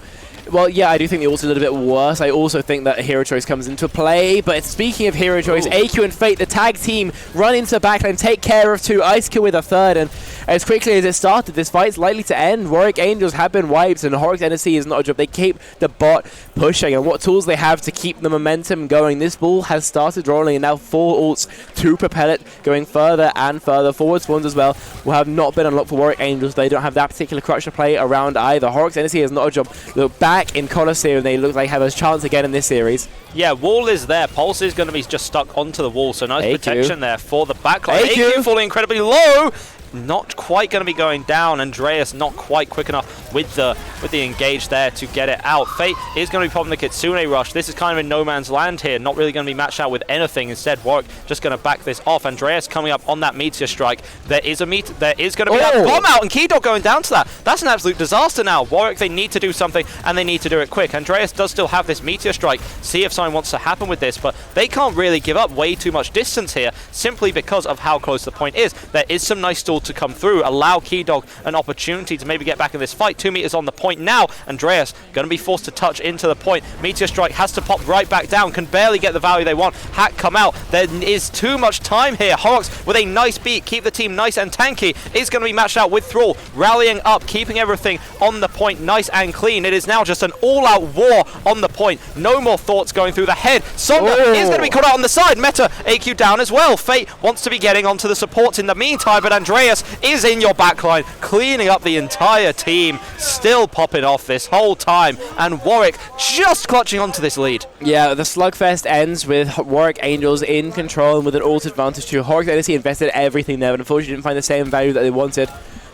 well, yeah, I do think the ult's a little bit worse. I also think that Hero Choice comes into play, but speaking of Hero Choice, AQ and Fate, the tag team, run into backline, take care of two, Iceka with a third, and as quickly as it started, this fight's likely to end. Warwick Angels have been wiped, and Horrocks NSE is not a job. They keep the bot pushing, and what tools they have to keep the momentum going. This ball has started rolling, and now 4 ults to propel it, going further and further. Forward spawns as well will have not been unlocked for Warwick Angels. They don't have that particular crutch to play around either. Horrocks NSE is not a job. Look back in Colosseum, they look like they have a chance again in this series.
Yeah, wall is there. Pulse is going to be just stuck onto the wall, so nice
AQ.
protection there for the backline.
AQ
falling incredibly low. Not quite going to be going down. Andreas not quite quick enough with the engage there to get it out. Fate is going to be popping the Kitsune Rush. This is kind of in no man's land here. Not really going to be matched out with anything. Instead, Warwick just going to back this off. Andreas coming up on that Meteor Strike. There is going to be that bomb out, and Keydog going down to that. That's an absolute disaster now. Warwick, they need to do something, and they need to do it quick. Andreas does still have this Meteor Strike. See if something wants to happen with this, but they can't really give up way too much distance here simply because of how close the point is. There is some nice stall to come through, allow Keydog an opportunity to maybe get back in this fight. 2 meters on the point now. Andreas going to be forced to touch into the point. Meteor Strike has to pop right back down, can barely get the value they want. Hack come out. There is too much time here. Horrocks with a nice beat, keep the team nice and tanky, is going to be matched out with Thrall, rallying up, keeping everything on the point nice and clean. It is now just an all-out war on the point. No more thoughts going through the head. Songa is going to be caught out on the side. Meta, AQ down as well. Fate wants to be getting onto the supports in the meantime, but Andreas is in your backline, cleaning up the entire team, still popping off this whole time, and Warwick just clutching onto this lead.
Yeah, the slugfest ends with Warwick Angels in control and with an ult advantage too. Horrocks NSE invested everything there, but unfortunately didn't find the same value that they wanted.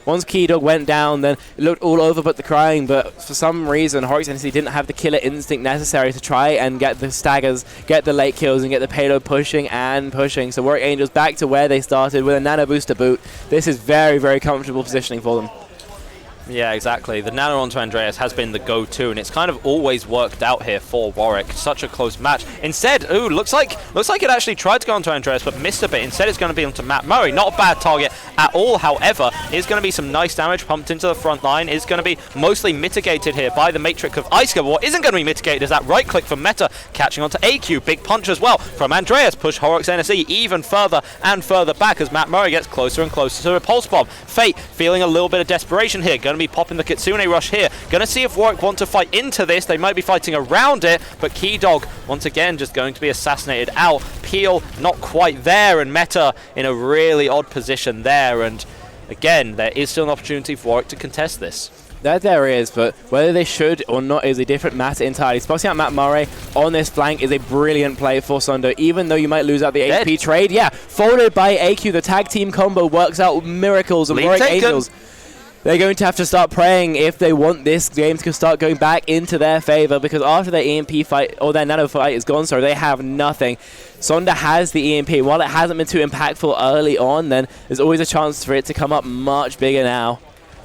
Once Keydog went down, then it looked all over but the crying, but for some reason Horrocks NSE didn't have the killer instinct necessary to try and get the staggers, get the late kills, and get the payload pushing and pushing. So Warwick Angels back to where they started with a nano booster boot. This is very, very comfortable positioning for them.
Yeah, exactly. The nano onto Andreas has been the go-to, and it's kind of always worked out here for Warwick. Such a close match. Instead, ooh, looks like it actually tried to go onto Andreas, but missed a bit. Instead, it's going to be onto Matt Murray. Not a bad target at all, however. Is going to be some nice damage pumped into the front line. Is going to be mostly mitigated here by the Matrix of Iceka. But what isn't going to be mitigated is that right-click from Meta, catching onto AQ. Big punch as well from Andreas. Push Horrocks NSE even further and further back as Matt Murray gets closer and closer to a pulse bomb. Fate feeling a little bit of desperation here. Going to be popping the Kitsune Rush here. Going to see if Warwick want to fight into this. They might be fighting around it, but Keydog once again just going to be assassinated out. Peel not quite there, and Meta in a really odd position there, and again there is still an opportunity for Warwick to contest this.
There is, but whether they should or not is a different matter entirely. Spotting out Matt Murray on this flank is a brilliant play for Sunder, even though you might lose out the HP trade. Yeah, folded by AQ. The tag team combo works out miracles. And Warwick Angels, they're going to have to start praying if they want this game to start going back into their favor, because after their EMP fight, or their nano fight is gone, so they have nothing. Sonda has the EMP. While it hasn't been too impactful early on, then there's always a chance for it to come up much bigger now.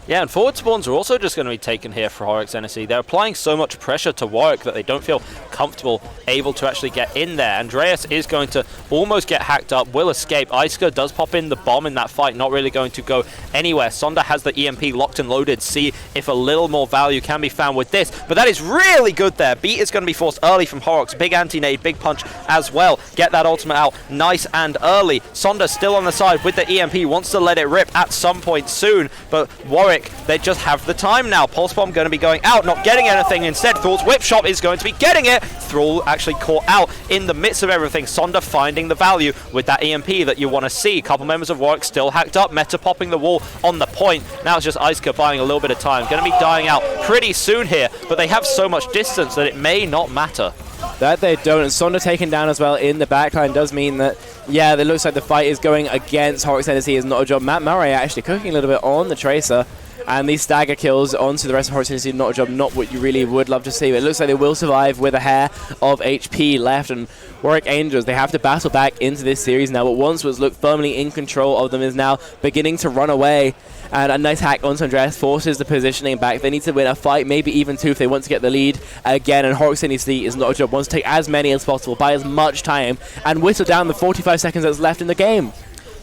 Yeah, and forward spawns are also just going to be taken here for Horrocks NSE. They're applying so much pressure to Warwick that they don't feel comfortable able to actually get in there. Andreas is going to almost get hacked up, will escape. Iska does pop in the bomb in that fight, not really going to go anywhere. Sonda has the EMP locked and loaded. See if a little more value can be found with this. But that is really good there. Beat is going to be forced early from Horrocks. Big anti-nade, big punch as well. Get that ultimate out nice and early. Sonda still on the side with the EMP, wants to let it rip at some point soon. But Warwick, they just have the time now. Pulse Bomb going to be going out, not getting anything. Instead, Thrall's Whip Shot is going to be getting it. Thrall actually caught out in the midst of everything. Sonda finding the value with that EMP that you want to see. A couple members of Warwick still hacked up. Meta popping the wall on the point. Now it's just Iska buying a little bit of time. Going to be dying out pretty soon here, but they have so much distance that it may not matter.
That they don't, and Sonda taken down as well in the backline does mean that, yeah, it looks like the fight is going against Horrocks NSE is not a job. Matt Murray actually cooking a little bit on the Tracer, and these stagger kills onto the rest of Horrocks NSE, not a job, not what you really would love to see. But it looks like they will survive with a hair of HP left, and Warwick Angels, they have to battle back into this series now. What once was looked firmly in control of them is now beginning to run away. And a nice hack onto Andreas forces the positioning back. They need to win a fight, maybe even two if they want to get the lead again. And Horrocks NSE is not a job. Wants to take as many as possible, buy as much time, and whittle down the 45 seconds that's left in the game.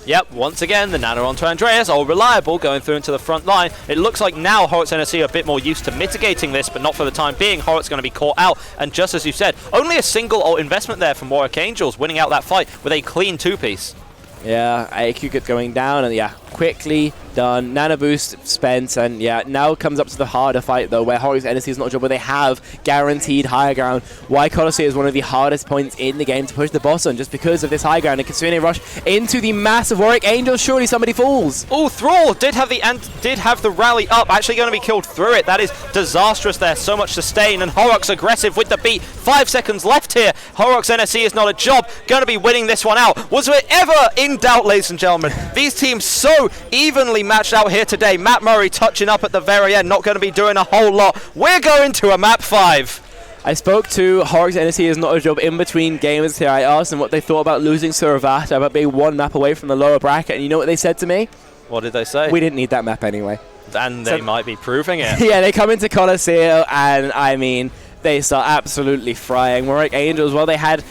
Yep, once again, the nano onto Andreas, all reliable, going through into the front line. It looks like now Horrocks NSE are a bit more used to mitigating this, but not for the time being. Horrocks going to be caught out, and just as you said, only a single ult investment there from Warwick Angels, winning out that fight with a clean two-piece.
Yeah, AQ get going down, and yeah, quickly done. Nano boost spent, and yeah, now it comes up to the harder fight though, where Horrocks NSE is not a job, where they have guaranteed higher ground. Why Colosseum is one of the hardest points in the game to push the boss on, just because of this high ground. And Kitsune rush into the massive Warwick Angels. Surely somebody falls.
Oh, Thrall did have the rally up, actually going to be killed through it. That is disastrous there, so much sustain, and Horrocks aggressive with the beat. 5 seconds left here. Horrocks NSE is not a job, going to be winning this one out. Was it ever in doubt, ladies and gentlemen? These teams so evenly matched out here today. Matt Murray touching up at the very end, not going to be doing a whole lot. We're going to a map 5.
I spoke to Horrocks NSE is not a job in between games here. I asked them what they thought about losing Suravata, about being one map away from the lower bracket, and you know what they said to me?
What did they say?
We didn't need that map anyway.
And they might be proving it.
Yeah, they come into Coliseum, and I mean, they start absolutely frying. Warwick Angels, well, they had,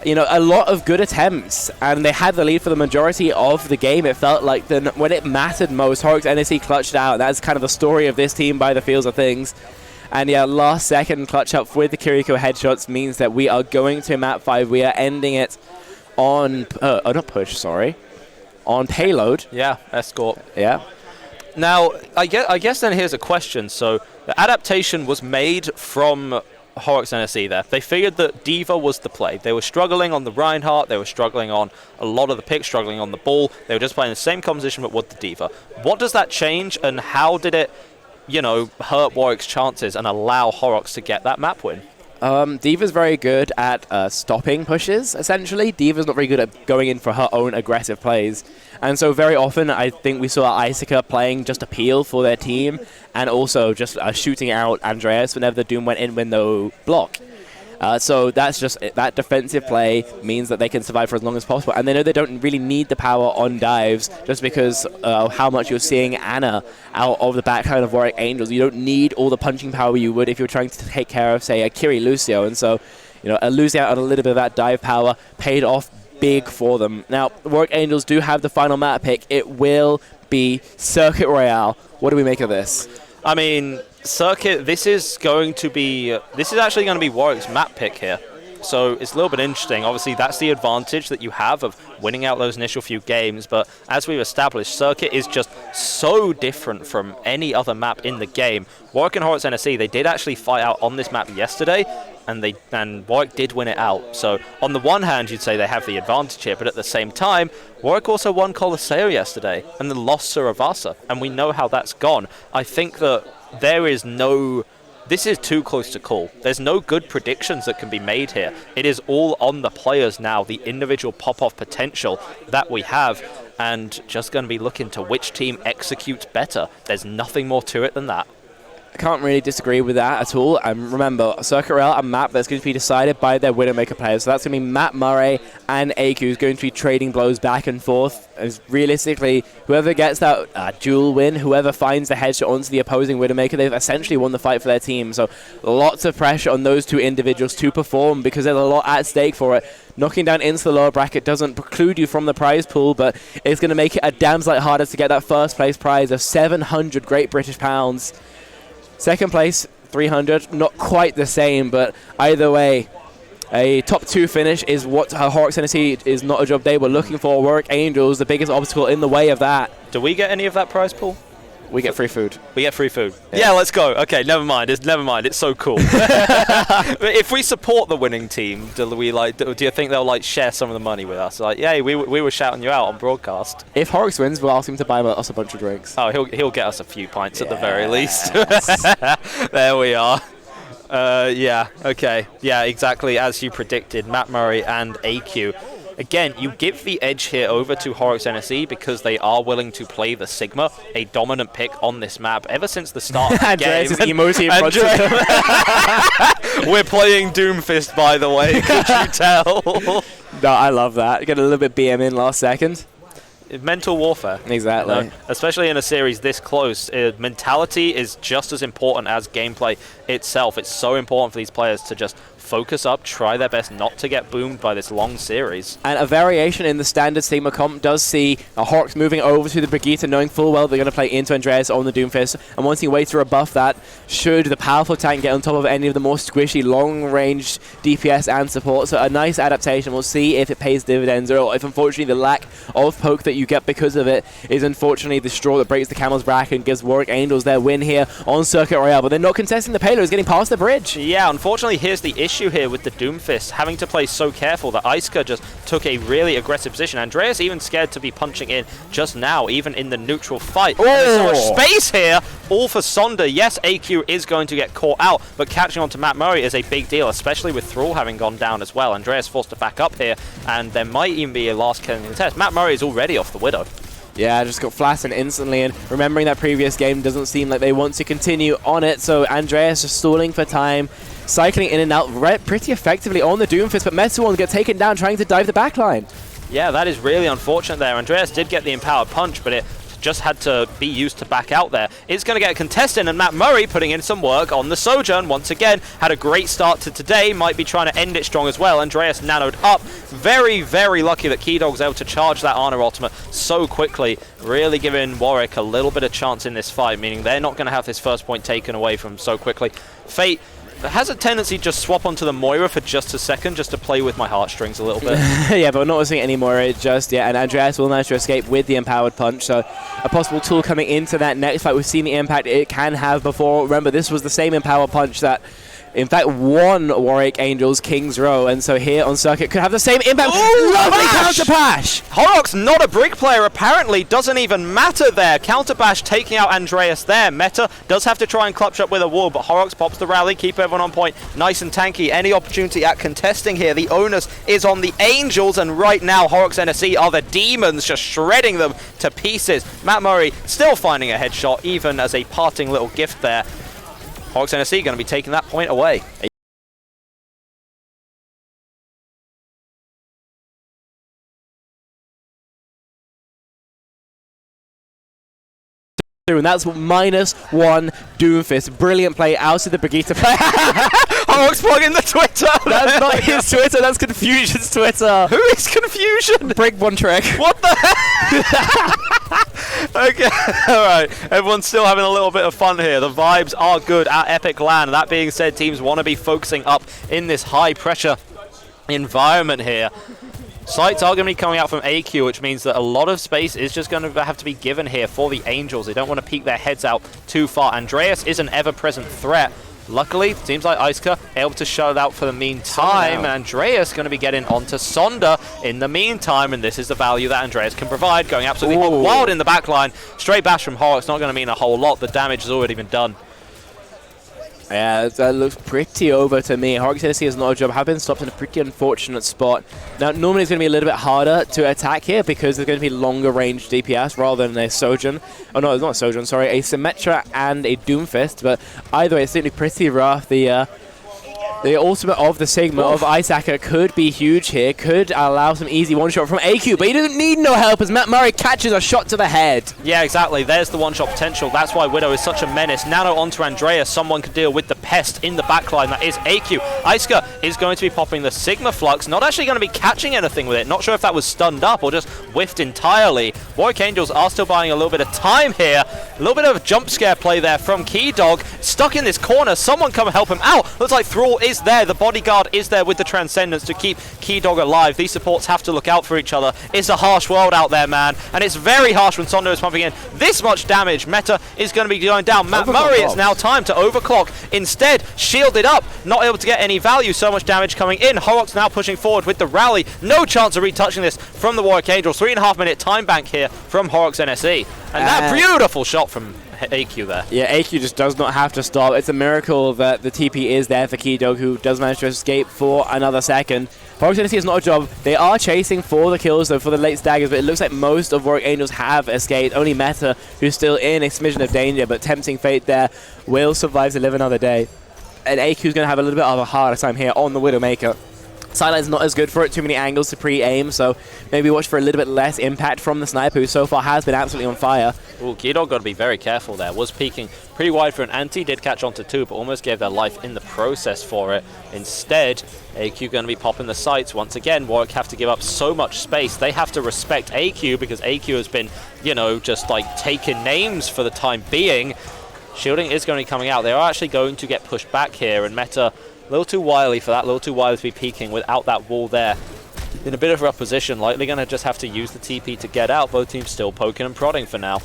you know, a lot of good attempts, and they had the lead for the majority of the game. It felt like then when it mattered most, Horrocks NSE clutched out. That's kind of the story of this team by the feels of things. And yeah, last second clutch up with the Kiriko headshots means that we are going to map 5. We are ending it on, not push, sorry, on payload.
Yeah, escort.
Yeah.
Now, I guess then here's a question. So the adaptation was made from Horrocks NSE there. They figured that Diva was the play. They were struggling on the Reinhardt, they were struggling on a lot of the picks, struggling on the ball. They were just playing the same composition but with the Diva. What does that change, and how did it, you know, hurt Warwick's chances and allow Horrocks to get that map win?
Diva's very good at stopping pushes, essentially. Diva's not very good at going in for her own aggressive plays. And so very often I think we saw Isika playing just appeal for their team, and also just shooting out Andreas whenever the Doom went in with no block. So that's just that defensive play means that they can survive for as long as possible, and they know they don't really need the power on dives just because how much you're seeing Anna out of the backline of Warwick Angels. You don't need all the punching power you would if you're trying to take care of, say, a Kiri Lucio, and so, you know, losing out on a little bit of that dive power paid off big for them. Now, Warwick Angels do have the final map pick. It will be Circuit Royale. What do we make of this?
I mean, Circuit, this is actually going to be Warwick's map pick here. So it's a little bit interesting. Obviously, that's the advantage that you have of winning out those initial few games. But as we've established, Circuit is just so different from any other map in the game. Warwick and Horrocks NSE, they did actually fight out on this map yesterday, and Warwick did win it out. So on the one hand, you'd say they have the advantage here, but at the same time, Warwick also won Colosseo yesterday and then lost Suravasa, and we know how that's gone. I think that there is no... This is too close to call. There's no good predictions that can be made here. It is all on the players now, the individual pop-off potential that we have, and just going to be looking to which team executes better. There's nothing more to it than that.
I can't really disagree with that at all. And remember, Circuit Rail, a map that's going to be decided by their Widowmaker players. So that's going to be Matt Murray and AQ who's going to be trading blows back and forth. As realistically, whoever gets that duel win, whoever finds the headshot onto the opposing Widowmaker, they've essentially won the fight for their team. So lots of pressure on those two individuals to perform because there's a lot at stake for it. Knocking down into the lower bracket doesn't preclude you from the prize pool, but it's going to make it a damn sight harder to get that first place prize of 700 Great British Pounds. Second place, 300, not quite the same, but either way, a top 2 finish is what Horrocks NSE is not a job they were looking for. Warwick Angels, the biggest obstacle in the way of that.
Do we get any of that prize pool?
We get free food.
We get free food. Yeah, let's go. Okay, never mind. It's so cool. If we support the winning team, do you think they'll share some of the money with us? Yeah, we were shouting you out on broadcast.
If Horrocks wins, we'll ask him to buy us a bunch of drinks.
Oh, he'll get us a few pints at the very least. There we are. Yeah. Okay. Yeah. Exactly as you predicted, Matt Murray and AQ. Again, you give the edge here over to Horrocks NSE because they are willing to play the Sigma, a dominant pick on this map ever since the start of the game. We're playing Doomfist, by the way, could you tell?
No, I love that. Get a little bit BM in last second.
Mental warfare.
Exactly.
You know? Especially in a series this close, mentality is just as important as gameplay itself. It's so important for these players to just focus up, try their best not to get boomed by this long series.
And a variation in the standard Sigma comp does see Horrocks moving over to the Brigitte, knowing full well they're going to play into Andreas on the Doomfist, and wanting a way to rebuff that should the powerful tank get on top of any of the more squishy, long-range DPS and support. So a nice adaptation. We'll see if it pays dividends, or if unfortunately the lack of poke that you get because of it is unfortunately the straw that breaks the camel's back and gives Warwick Angels their win here on Circuit Royale. But they're not contesting the payload, it's getting past the bridge.
Yeah, unfortunately here's the issue here with the Doomfist, having to play so careful that Iska just took a really aggressive position. Andreas even scared to be punching in just now, even in the neutral fight.
Oh.
There's so much space here, all for Sonder. Yes, AQ is going to get caught out, but catching on to Matt Murray is a big deal, especially with Thrall having gone down as well. Andreas forced to back up here, and there might even be a last killing contest. Matt Murray is already off the Widow.
Yeah, just got flattened instantly, and remembering that previous game doesn't seem like they want to continue on it, so Andreas just stalling for time, cycling in and out pretty effectively on the Doomfist, but Metal gets taken down trying to dive the backline.
Yeah, that is really unfortunate there. Andreas did get the empowered punch, but it just had to be used to back out there. It's going to get a contestant, and Matt Murray putting in some work on the Sojourn once again. Had a great start to today, might be trying to end it strong as well. Andreas nanoed up. Very, very lucky that Keydog's able to charge that Ana ultimate so quickly, really giving Warwick a little bit of chance in this fight, meaning they're not going to have this first point taken away from so quickly. Fate has a tendency to just swap onto the Moira for just a second, just to play with my heartstrings a little bit.
Yeah, but we're not seeing any Moira just yet, and Andreas will manage to escape with the empowered punch, so a possible tool coming into that next fight. We've seen the impact it can have before. Remember, this was the same empowered punch that in fact won Warwick Angels King's Row, and so here on Circuit could have the same impact.
Ooh,
lovely counter bash!
Horrocks, not a brick player apparently, doesn't even matter there. Counter bash taking out Andreas there. Meta does have to try and clutch up with a wall, but Horrocks pops the rally, keep everyone on point, nice and tanky. Any opportunity at contesting here, the onus is on the Angels, and right now Horrocks NSE are the demons, just shredding them to pieces. Matt Murray still finding a headshot, even as a parting little gift there. Horrocks NSE going to be taking that point away.
And that's -1 Doomfist. Brilliant play out of the Brigitte player.
Horrocks plugging the Twitter.
That's not his Twitter, that's Confusion's Twitter.
Who is Confusion?
Break one trick.
What the heck? Okay, alright. Everyone's still having a little bit of fun here. The vibes are good at Epic Land. That being said, teams want to be focusing up in this high pressure environment here. Sights are going to be coming out from AQ, which means that a lot of space is just going to have to be given here for the Angels. They don't want to peek their heads out too far. Andreas is an ever-present threat. Luckily, seems like Iska able to shut it out for the meantime, and Andreas going to be getting onto Sonder in the meantime, and this is the value that Andreas can provide, going absolutely wild in the backline. Straight bash from Horrocks, not going to mean a whole lot. The damage has already been done.
Yeah, that looks pretty over to me. Horrocks NSE has not a job, have been stopped in a pretty unfortunate spot. Now, normally it's going to be a little bit harder to attack here because there's going to be longer range DPS rather than a Sojourn. Oh no, not a Sojourn, sorry, a Symmetra and a Doomfist. But either way, it's certainly pretty rough. The ultimate of the Sigma of Isaac could be huge here, could allow some easy one-shot from AQ, but he doesn't need no help as Matt Murray catches a shot to the head.
Yeah, exactly. There's the one-shot potential. That's why Widow is such a menace. Nano onto Andreas. Someone could deal with the pest in the backline. That is AQ. Iska is going to be popping the Sigma Flux. Not actually going to be catching anything with it. Not sure if that was stunned up or just whiffed entirely. Warwick Angels are still buying a little bit of time here. A little bit of a jump scare play there from Keydog. Stuck in this corner. Someone come help him out. Looks like Thrall is there. The bodyguard is there with the Transcendence to keep Keydog alive. These supports have to look out for each other. It's a harsh world out there, man. And it's very harsh when Sondo is pumping in this much damage. Meta is going to be going down. Matt Murray, it's now time to overclock. Instead, shielded up. Not able to get any value. So much damage coming in. Horrocks now pushing forward with the rally. No chance of retouching this from the Warwick Angels. 3.5 minute time bank here from Horrocks NSE. And that beautiful shot from AQ there.
Yeah, AQ just does not have to stop. It's a miracle that the TP is there for Keydog, who does manage to escape for another second. Horrocks NSE is not a job. They are chasing for the kills, though, for the late staggers, but it looks like most of Warwick Angels have escaped. Only Meta, who's still in a smidgen of danger, but tempting fate there, will survive to live another day. And AQ's going to have a little bit of a harder time here on the Widowmaker. Sideline's not as good for it, too many angles to pre-aim, so maybe watch for a little bit less impact from the sniper, who so far has been absolutely on fire.
Ooh, Keydog got to be very careful there. Was peeking pretty wide for an anti, did catch onto two, but almost gave their life in the process for it. Instead, AQ going to be popping the sights. Once again, Warwick have to give up so much space. They have to respect AQ because AQ has been, you know, just like taking names for the time being. Shielding is going to be coming out. They are actually going to get pushed back here, and Meta a little too wily for that, a little too wily to be peeking without that wall there. In a bit of a rough position, likely going to just have to use the TP to get out. Both teams still poking and prodding for now.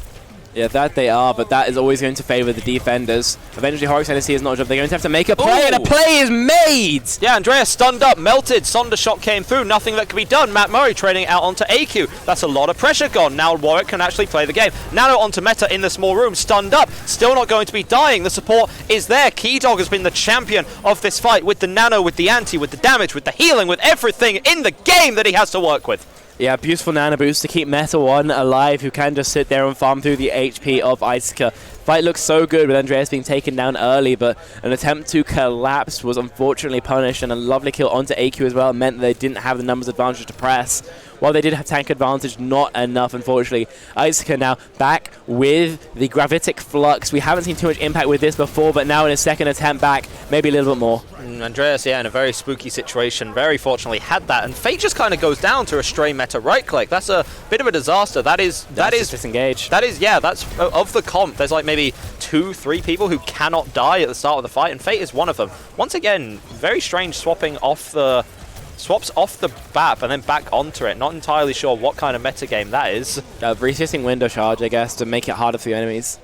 Yeah, that they are, but that is always going to favor the defenders. Eventually, Horrocks NSE is not a job. They're going to have to make a play, and a play is made!
Yeah, Andreas stunned up, melted. Sonda shot came through. Nothing that could be done. Matt Murray trading out onto AQ. That's a lot of pressure gone. Now Warwick can actually play the game. Nano onto Meta in the small room. Stunned up. Still not going to be dying. The support is there. Keydog has been the champion of this fight with the Nano, with the anti, with the damage, with the healing, with everything in the game that he has to work with.
Yeah, beautiful nano boost to keep Meta 1 alive, who can just sit there and farm through the HP of Isuka. Fight looks so good with Andreas being taken down early, but an attempt to collapse was unfortunately punished, and a lovely kill onto AQ as well meant that they didn't have the numbers advantage to press. While they did have tank advantage, not enough, unfortunately. Isuka now back with the Gravitic Flux. We haven't seen too much impact with this before, but now in his second attempt back, maybe a little bit more.
Andreas, yeah, in a very spooky situation, very fortunately had that, and Fate just kind of goes down to a stray Meta right click. That's a bit of a disaster. That is
disengage.
That is, yeah, that's of the comp. There's like maybe 2-3 people who cannot die at the start of the fight, and Fate is one of them. Once again, very strange swaps off the BAP and then back onto it. Not entirely sure what kind of metagame that is.
Resisting window charge, I guess, to make it harder for the enemies.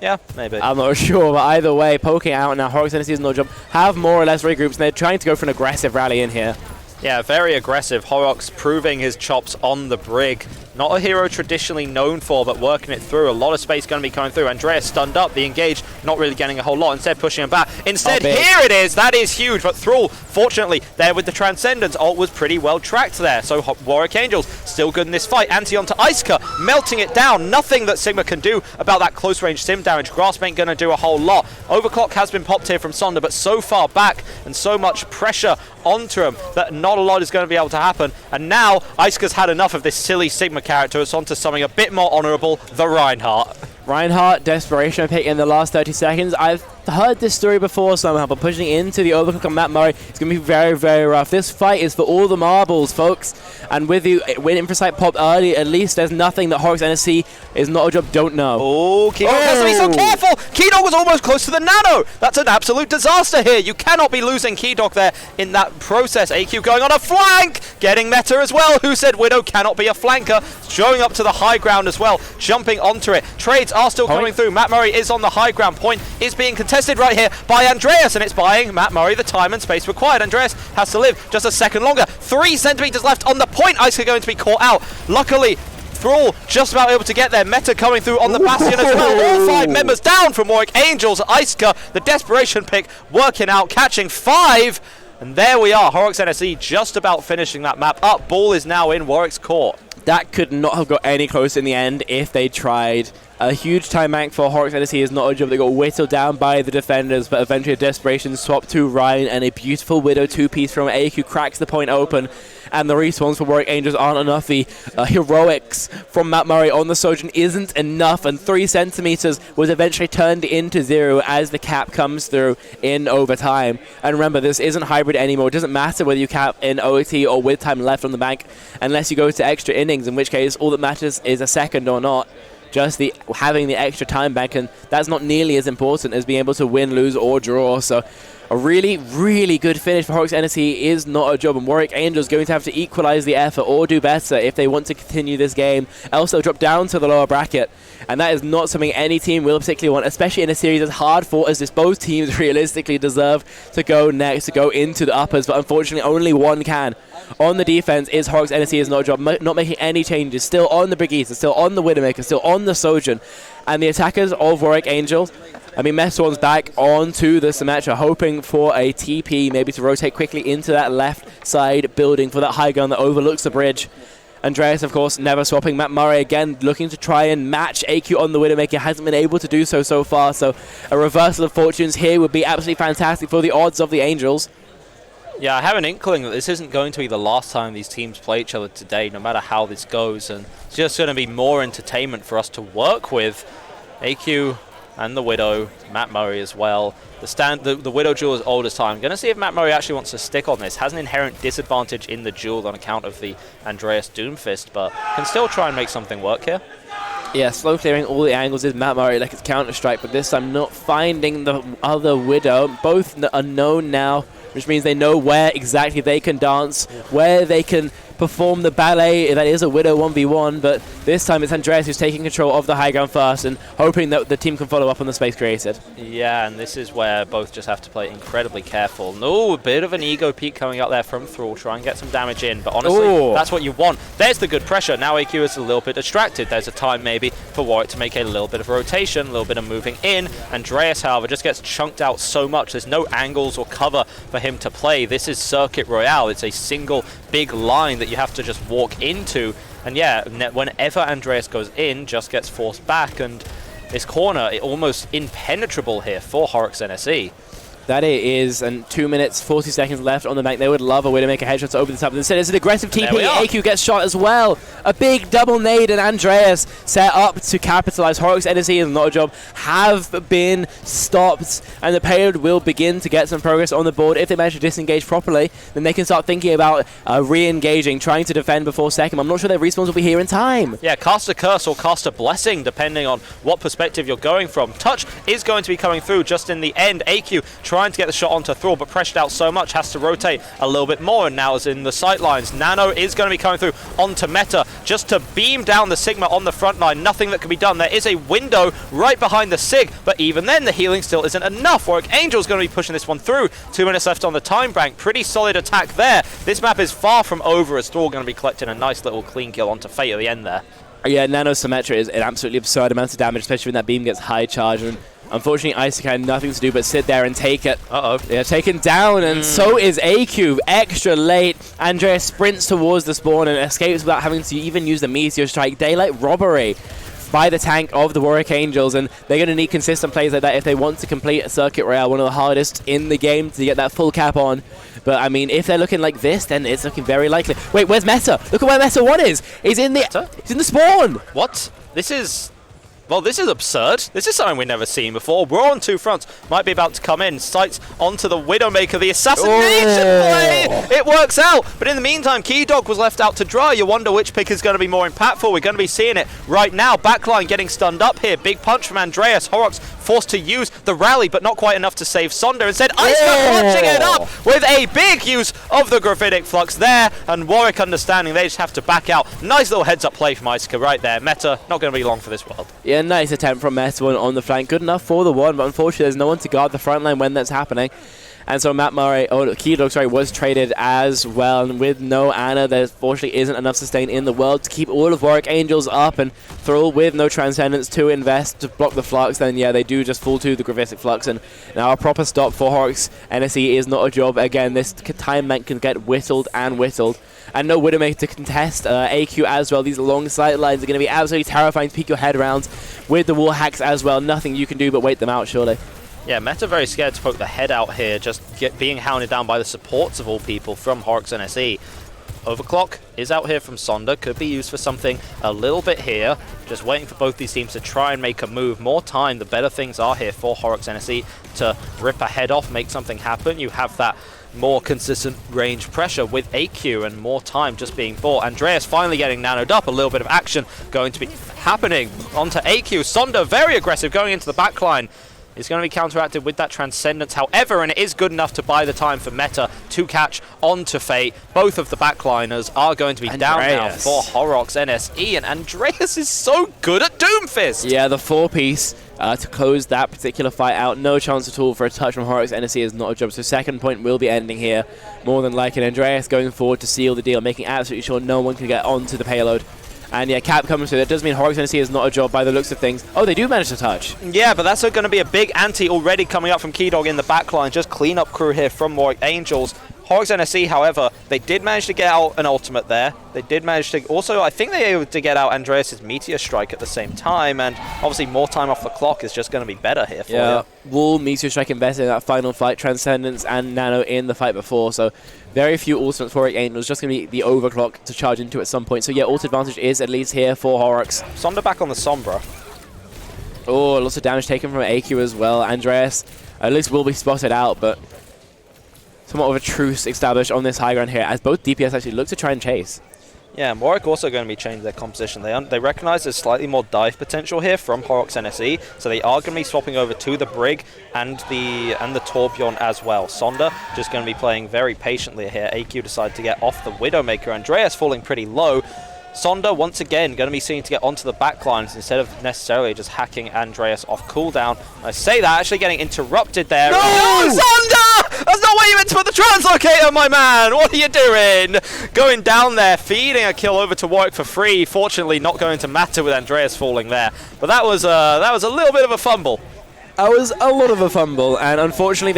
Yeah, maybe.
I'm not sure, but either way, poking out now. Horrocks NSE is no job. Have more or less regroups, and they're trying to go for an aggressive rally in here.
Yeah, very aggressive. Horrocks proving his chops on the brig. Not a hero traditionally known for, but working it through. A lot of space going to be coming through. Andreas stunned up. The engage not really getting a whole lot. Instead, pushing him back. Instead, here it is. That is huge. But Thrall, fortunately, there with the Transcendence, ult was pretty well tracked there. So Warwick Angels still good in this fight. Anti onto Isuka, melting it down. Nothing that Sigma can do about that close range sim damage. Grasp ain't going to do a whole lot. Overclock has been popped here from Sonda, but so far back and so much pressure onto him that not a lot is going to be able to happen. And now Isuka's had enough of this silly Sigma character. It's onto something a bit more honourable, the Reinhardt.
Reinhardt, desperation pick in the last 30 seconds. I've heard this story before somehow, but pushing into the overclock on Matt Murray is going to be very, very rough. This fight is for all the marbles, folks. And with the win Infrasight popped early, at least there's nothing that Horrocks NSE is not a job don't know.
Oh, Keydog has to be so careful. Keydog was almost close to the Nano. That's an absolute disaster here. You cannot be losing Keydog there in that process. AQ going on a flank, getting Meta as well. Who said Widow cannot be a flanker? Showing up to the high ground as well, jumping onto it. Trades are still coming through. Matt Murray is on the high ground. Point is being contested right here by Andreas, and it's buying Matt Murray the time and space required. Andreas has to live just a second longer. 3 centimeters left on the point. Isuka going to be caught out. Luckily, Thrall just about able to get there. Meta coming through on the Bastion as well. All 5 members down from Warwick Angels. Iceka, the desperation pick, working out, catching 5. And there we are, Horrocks NSE just about finishing that map up. Ball is now in Warwick's court.
That could not have got any closer in the end if they tried. A huge time bank for Horrocks NSE is not a job. They got whittled down by the defenders, but eventually a desperation swap to Ryan, and a beautiful Widow 2-piece from AQ cracks the point open. And the respawns for Warwick Angels aren't enough. The heroics from Matt Murray on the Sojourn isn't enough, and 3 centimeters was eventually turned into 0 as the cap comes through in overtime. And remember, this isn't hybrid anymore. It doesn't matter whether you cap in OT or with time left on the bank, unless you go to extra innings, in which case all that matters is a second or not. Just having the extra time bank, and that's not nearly as important as being able to win, lose, or draw. So a really, really good finish for Horrocks NSE is not a job, and Warwick Angels going to have to equalize the effort or do better if they want to continue this game. Else they'll drop down to the lower bracket, and that is not something any team will particularly want, especially in a series as hard fought as this. Both teams realistically deserve to go next, to go into the uppers, but unfortunately only one can. On the defense is Horrocks NSE is not a job, not making any changes, still on the Brigitte, still on the Widowmaker, still on the Sojourn. And the attackers of Warwick Angels, I mean, Messorn's back onto the Symmetra, hoping for a TP, maybe to rotate quickly into that left side building for that high ground that overlooks the bridge. Andreas, of course, never swapping. Matt Murray again looking to try and match AQ on the Widowmaker, hasn't been able to do so far, so a reversal of fortunes here would be absolutely fantastic for the odds of the Angels.
Yeah, I have an inkling that this isn't going to be the last time these teams play each other today, no matter how this goes, and it's just going to be more entertainment for us to work with. AQ and the Widow, Matt Murray as well. The Widow duel is old as time. Going to see if Matt Murray actually wants to stick on this. Has an inherent disadvantage in the duel on account of the Andreas Doomfist, but can still try and make something work here.
Yeah, slow clearing all the angles is Matt Murray like it's Counter-Strike, but this time not finding the other Widow. Both are known now, which means they know where exactly they can dance, where they can perform the ballet. That is a Widow 1v1, but this time it's Andreas who's taking control of the high ground first and hoping that the team can follow up on the space created.
Yeah, and this is where both just have to play incredibly careful. No, a bit of an ego peek coming out there from Thrall, try and get some damage in, but honestly, that's what you want. There's the good pressure. Now AQ is a little bit distracted. There's a time maybe for Warwick to make a little bit of rotation, a little bit of moving in. Andreas, however, just gets chunked out so much. There's no angles or cover for him to play. This is Circuit Royale. It's a single big line that you have to just walk into, and yeah, whenever Andreas goes in, just gets forced back, and this corner almost impenetrable here for Horrocks NSE.
That it is, and 2 minutes, 40 seconds left on the bank. They would love a way to make a headshot over the top. Instead, it's an aggressive TP. AQ gets shot as well. A big double nade, and Andreas set up to capitalize. Horrocks NSE is not a job, have been stopped, and the payload will begin to get some progress on the board. If they manage to disengage properly, then they can start thinking about re-engaging, trying to defend before second. I'm not sure their respawns will be here in time.
Yeah, cast a curse or cast a blessing, depending on what perspective you're going from. Touch is going to be coming through just in the end. AQ trying to get the shot onto Thrall, but pressured out so much, has to rotate a little bit more, and now is in the sight lines. Nano is going to be coming through onto Meta, just to beam down the Sigma on the front line. Nothing that can be done. There is a window right behind the Sig, but even then, the healing still isn't enough. Warwick Angel's going to be pushing this one through. 2 minutes left on the time bank. Pretty solid attack there. This map is far from over, as Thrall going to be collecting a nice little clean kill onto Fate at the end there.
Yeah, Nano Symmetra is an absolutely absurd amount of damage, especially when that beam gets high charge. And unfortunately, Isaac had nothing to do but sit there and take it. Yeah, taken down, and so is AQ. Extra late. Andreas sprints towards the spawn and escapes without having to even use the Meteor Strike. Daylight robbery by the tank of the Warwick Angels, and they're going to need consistent plays like that if they want to complete a Circuit Royale, one of the hardest in the game to get that full cap on. But I mean, if they're looking like this, then it's looking very likely. Wait, where's Meta? Look at where Meta 1 is. He's in the spawn.
What? This is... Well, this is absurd. This is something we've never seen before. We're on two fronts. Might be about to come in. Sights onto the Widowmaker. The assassination play! It works out. But in the meantime, Keydog was left out to dry. You wonder which pick is going to be more impactful. We're going to be seeing it right now. Backline getting stunned up here. Big punch from Andreas. Horrocks forced to use the rally, but not quite enough to save Sonder. Instead, Iceka punching it up with a big use of the Graphitic Flux there. And Warwick understanding they just have to back out. Nice little heads-up play from Iceka right there. Meta, not going to be long for this world.
Yeah, nice attempt from Meta 1 on the flank. Good enough for the one, but unfortunately there's no one to guard the front line when that's happening. And so Matt Murray, Keydog, sorry, was traded as well. And with no Ana, there fortunately isn't enough sustain in the world to keep all of Warwick Angels up. And Thrall with no Transcendence to invest to block the Flux, then yeah, they do just fall to the Gravitic Flux. And now a proper stop for Horrocks. NSE is not a job. Again, this time bank can get whittled and whittled. And no Widowmaker to contest. AQ as well. These long sight lines are going to be absolutely terrifying to peek your head around. With the wall hacks as well, nothing you can do but wait them out, surely.
Yeah, Meta very scared to poke the head out here, just being hounded down by the supports of all people from Horrocks NSE. Overclock is out here from Sonder, could be used for something a little bit here. Just waiting for both these teams to try and make a move. More time, the better things are here for Horrocks NSE to rip a head off, make something happen. You have that more consistent range pressure with AQ and more time just being bought. Andreas finally getting nanoed up, a little bit of action going to be happening onto AQ. Sonder very aggressive going into the backline. Is going to be counteracted with that Transcendence, however, and it is good enough to buy the time for Meta to catch onto Fate. Both of the backliners are going to be down now for Horrocks NSE, and Andreas is so good at Doomfist!
Yeah, the 4-piece to close that particular fight out. No chance at all for a touch from Horrocks. NSE is not a job, so second point will be ending here. More than likely, Andreas going forward to seal the deal, making absolutely sure no one can get onto the payload. And yeah, Cap comes through. That does mean Horrocks NSE is not a job by the looks of things. Oh, they do manage to touch.
Yeah, but that's going to be a big ante already coming up from Keydog in the backline. Just clean-up crew here from Warwick Angels. Horrocks NSE, however, they did manage to get out an ultimate there. They did manage to also, I think they were able to get out Andreas' Meteor Strike at the same time, and obviously more time off the clock is just going to be better here for you.
Wall, Meteor Strike invested in that final fight, Transcendence and Nano in the fight before, so very few ultimates for Warwick Angels, just going to be the overclock to charge into at some point. So yeah, ult advantage is at least here for Horrocks.
Sonder back on the Sombra.
Oh, lots of damage taken from AQ as well. Andreas at least will be spotted out, but somewhat of a truce established on this high ground here as both DPS actually look to try and chase.
Yeah, and Warwick also going to be changing their composition. They recognize there's slightly more dive potential here from Horrocks NSE, so they are going to be swapping over to the Brig and the Torbjorn as well. Sonder just going to be playing very patiently here. AQ decided to get off the Widowmaker. Andreas falling pretty low. Sonder, once again, going to be seen to get onto the backlines instead of necessarily just hacking Andreas off cooldown. I say that, actually getting interrupted there. No, Sonder! That's not where you meant to put the translocator, my man! What are you doing? Going down there, feeding a kill over to Warwick for free. Fortunately, not going to matter with Andreas falling there. But that was a little bit of a fumble.
That was a lot of a fumble, and unfortunately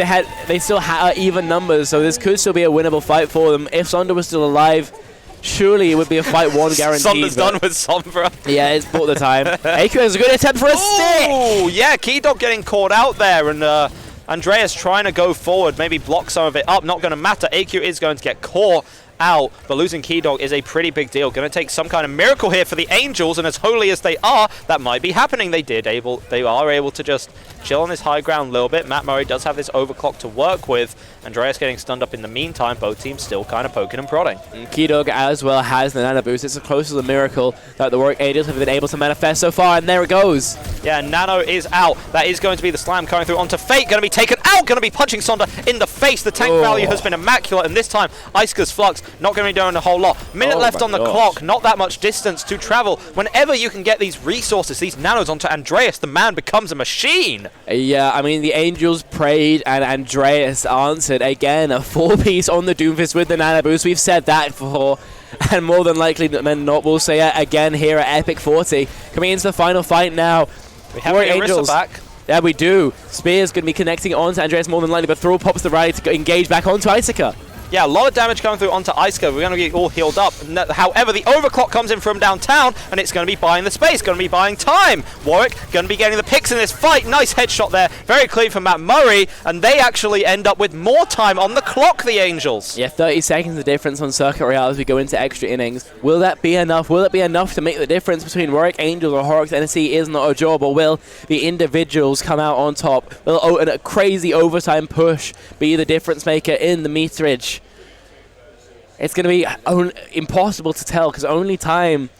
they still had even numbers, so this could still be a winnable fight for them. If Sonder was still alive, surely it would be a fight one guaranteed.
Sonder's done with Sombra.
Yeah, it's bought the time. AQ has a good attempt for a stick!
Oh, yeah, Keydog getting caught out there, and Andreas trying to go forward, maybe block some of it up. Not going to matter. AQ is going to get caught out, but losing Keydog is a pretty big deal. Going to take some kind of miracle here for the Angels, and as holy as they are, that might be happening. They are able to just chill on this high ground a little bit. Matt Murray does have this overclock to work with. Andreas getting stunned up in the meantime. Both teams still kind of poking and prodding.
Keydog as well has the nano boost. It's as close as a miracle that the Warwick Angels have been able to manifest so far, and there it goes.
Yeah, Nano is out. That is going to be the slam coming through onto Fate. Going to be taken out. Going to be punching Sonder in the face. The tank value has been immaculate, and this time Isuka's Flux not going to be doing a whole lot. Minute left on the clock. Not that much distance to travel. Whenever you can get these resources, these nanos onto Andreas, the man becomes a machine.
Yeah, I mean, the Angels prayed and Andreas answered. Again, a 4-piece on the Doomfist with the nano boost. We've said that before, and more than likely men not will say it again here at Epic 40. Coming into the final fight now.
We have the Angels back.
Yeah, we do. Spear's going to be connecting on to Andreas more than likely, but Thrall pops the rally to engage back onto Isuka.
Yeah, a lot of damage coming through onto Isuka. We're going to get all healed up. However, the overclock comes in from downtown, and it's going to be buying the space, going to be buying time. Warwick going to be getting the picks in this fight. Nice headshot there. Very clean from Matt Murray, and they actually end up with more time on the clock, the Angels.
Yeah, 30 seconds of difference on Circuit Royale as we go into extra innings. Will that be enough? Will it be enough to make the difference between Warwick Angels or Horrocks NSE is not a job, or will the individuals come out on top? Will a crazy overtime push be the difference maker in the meterage? It's going to be impossible to tell because only time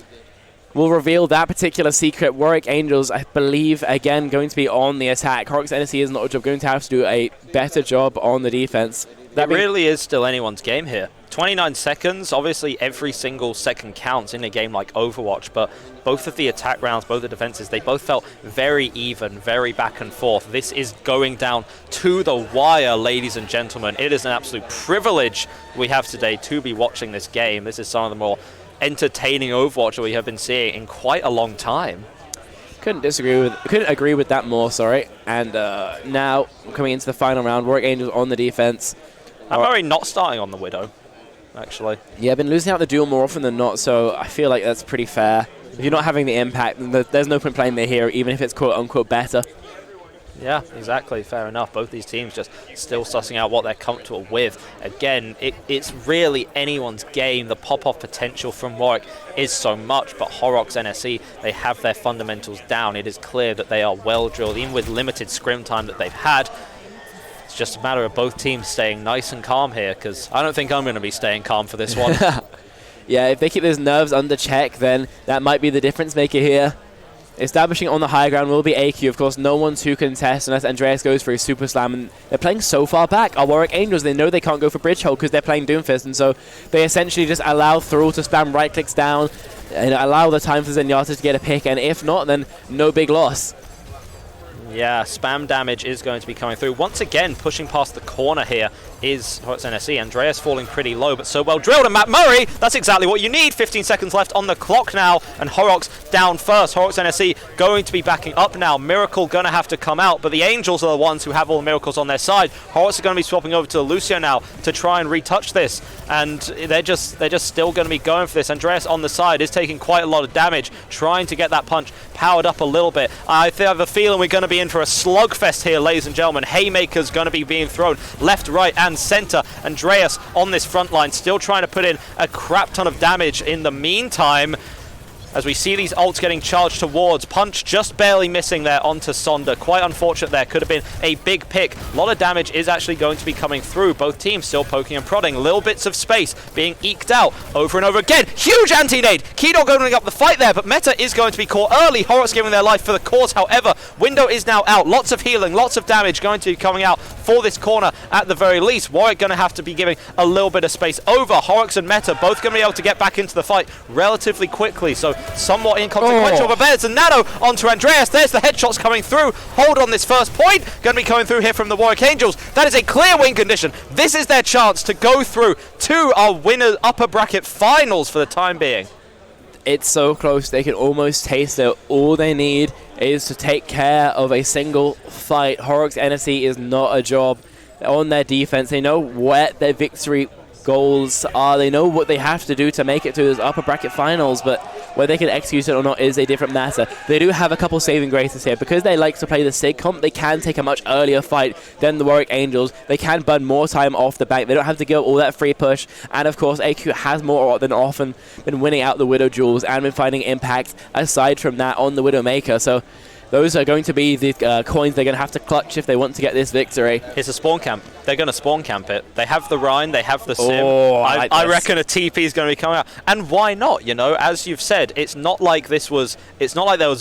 will reveal that particular secret. Warwick Angels, I believe, again, going to be on the attack. Horrocks NSE is not a job, going to have to do a better job on the defense.
That really is still anyone's game here. 29 seconds, obviously every single second counts in a game like Overwatch, but both of the attack rounds, both the defenses, they both felt very even, very back and forth. This is going down to the wire, ladies and gentlemen. It is an absolute privilege we have today to be watching this game. This is some of the more entertaining Overwatch that we have been seeing in quite a long time.
Couldn't agree with that more, sorry. And now, coming into the final round, Warwick Angels on the defense.
I'm worried not starting on the Widow, actually.
Yeah, I've been losing out the duel more often than not, so I feel like that's pretty fair. If you're not having the impact, then there's no point playing the hero, even if it's quote-unquote better.
Yeah, exactly. Fair enough. Both these teams just still sussing out what they're comfortable with. Again, it's really anyone's game. The pop-off potential from Warwick is so much, but Horrocks, NSE, they have their fundamentals down. It is clear that they are well drilled, even with limited scrim time that they've had. It's just a matter of both teams staying nice and calm here, because I don't think I'm going to be staying calm for this one.
Yeah, if they keep those nerves under check, then that might be the difference maker here. Establishing on the high ground will be AQ. Of course, no one to contest unless Andreas goes for a super slam. And they're playing so far back. Our Warwick Angels, they know they can't go for bridge hold because they're playing Doomfist. And so they essentially just allow Thrall to spam right clicks down and allow the time for Zenyatta to get a pick. And if not, then no big loss.
Yeah, spam damage is going to be coming through. Once again, pushing past the corner here is Horrocks NSE. Andreas falling pretty low, but so well drilled. And Matt Murray, that's exactly what you need. 15 seconds left on the clock now, and Horrocks down first. Horrocks NSE going to be backing up now. Miracle going to have to come out, but the Angels are the ones who have all the miracles on their side. Horrocks are going to be swapping over to Lucio now to try and retouch this, and they're just still going to be going for this. Andreas on the side is taking quite a lot of damage, trying to get that punch powered up a little bit. I have a feeling we're going to be in for a slugfest here, ladies and gentlemen. Haymakers going to be being thrown left, right, and center. Andreas on this front line, still trying to put in a crap ton of damage in the meantime. As we see these ults getting charged towards. Punch just barely missing there onto Sonder. Quite unfortunate there. Could have been a big pick. A lot of damage is actually going to be coming through. Both teams still poking and prodding. Little bits of space being eked out over and over again. Huge anti-nade. Keydog opening up the fight there, but Meta is going to be caught early. Horrocks giving their life for the cause. However, Window is now out. Lots of healing, lots of damage going to be coming out for this corner at the very least. Warwick going to have to be giving a little bit of space over. Horrocks and Meta both going to be able to get back into the fight relatively quickly. So somewhat inconsequential, but there's a nano onto Andreas. There's the headshots coming through. Hold on this first point. Going to be coming through here from the Warwick Angels. That is a clear win condition. This is their chance to go through to our winner upper bracket finals for the time being.
It's so close. They can almost taste it. All they need is to take care of a single fight. Horrocks NSE is not a job on their defense. They know what their victory goals are. They know what they have to do to make it to those upper bracket finals, but whether they can execute it or not is a different matter. They do have a couple saving graces here. Because they like to play the SIG comp, they can take a much earlier fight than the Warwick Angels. They can burn more time off the bank. They don't have to give up all that free push. And of course, AQ has more than often been winning out the Widow duels and been finding impact aside from that on the Widowmaker. So those are going to be the coins they're going to have to clutch if they want to get this victory.
It's a spawn camp. They're going to spawn camp it. They have the Rhine, they have the Sim.
Oh,
I reckon a TP is going to be coming out. And why not? You know, as you've said, it's not like there was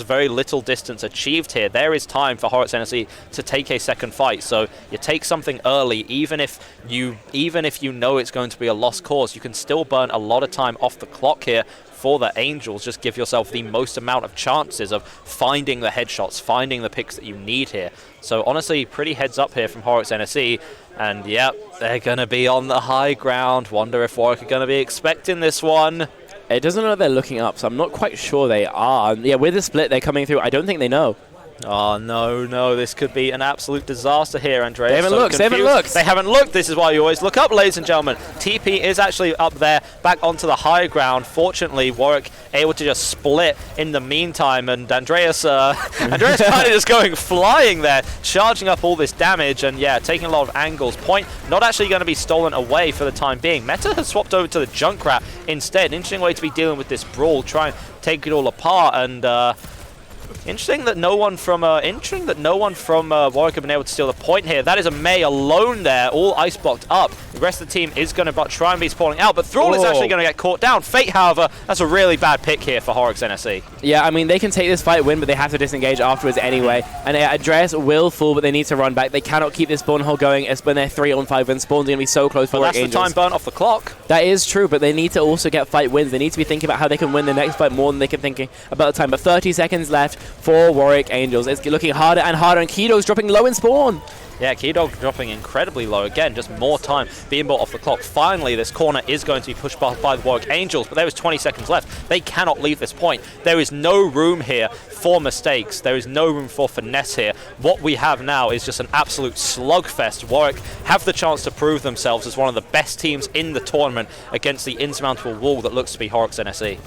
very little distance achieved here. There is time for Horrocks NSE to take a second fight. So you take something early, even if you know it's going to be a lost cause, you can still burn a lot of time off the clock here. For the Angels, just give yourself the most amount of chances of finding the headshots, finding the picks that you need here. So honestly, pretty heads up here from Horrocks NSE. And yep, they're going to be on the high ground. Wonder if Warwick are going to be expecting this one.
It doesn't look like they're looking up, so I'm not quite sure they are. Yeah, with the split they're coming through, I don't think they know.
Oh, no, this could be an absolute disaster here, Andreas.
They haven't looked.
They haven't looked. This is why you always look up, ladies and gentlemen. TP is actually up there, back onto the high ground. Fortunately, Warwick able to just split in the meantime, and Andreas kind of just going flying there, charging up all this damage, and yeah, taking a lot of angles. Point not actually going to be stolen away for the time being. Meta has swapped over to the Junkrat instead. Interesting way to be dealing with this brawl, try and take it all apart, and Interesting that no one from Warwick have been able to steal the point here. That is a May alone there, all ice blocked up. The rest of the team is going to try and be spawning out, but Thrall is actually going to get caught down. Fate, however, that's a really bad pick here for Horrocks NSE.
Yeah, I mean, they can take this fight win, but they have to disengage afterwards anyway. And Andreas will fall, but they need to run back. They cannot keep this spawn hole going when they're 3-on-5, and spawn's going to be so close for Warwick Angels.
That's the time burnt off the clock.
That is true, but they need to also get fight wins. They need to be thinking about how they can win the next fight more than they can thinking about the time. But 30 seconds left for Warwick Angels. It's looking harder and harder, and Kido's dropping low in spawn.
Yeah, Keydog dropping incredibly low. Again, just more time being brought off the clock. Finally, this corner is going to be pushed by the Warwick Angels, but there is 20 seconds left. They cannot leave this point. There is no room here for mistakes. There is no room for finesse here. What we have now is just an absolute slugfest. Warwick have the chance to prove themselves as one of the best teams in the tournament against the insurmountable wall that looks to be Horrocks NSE.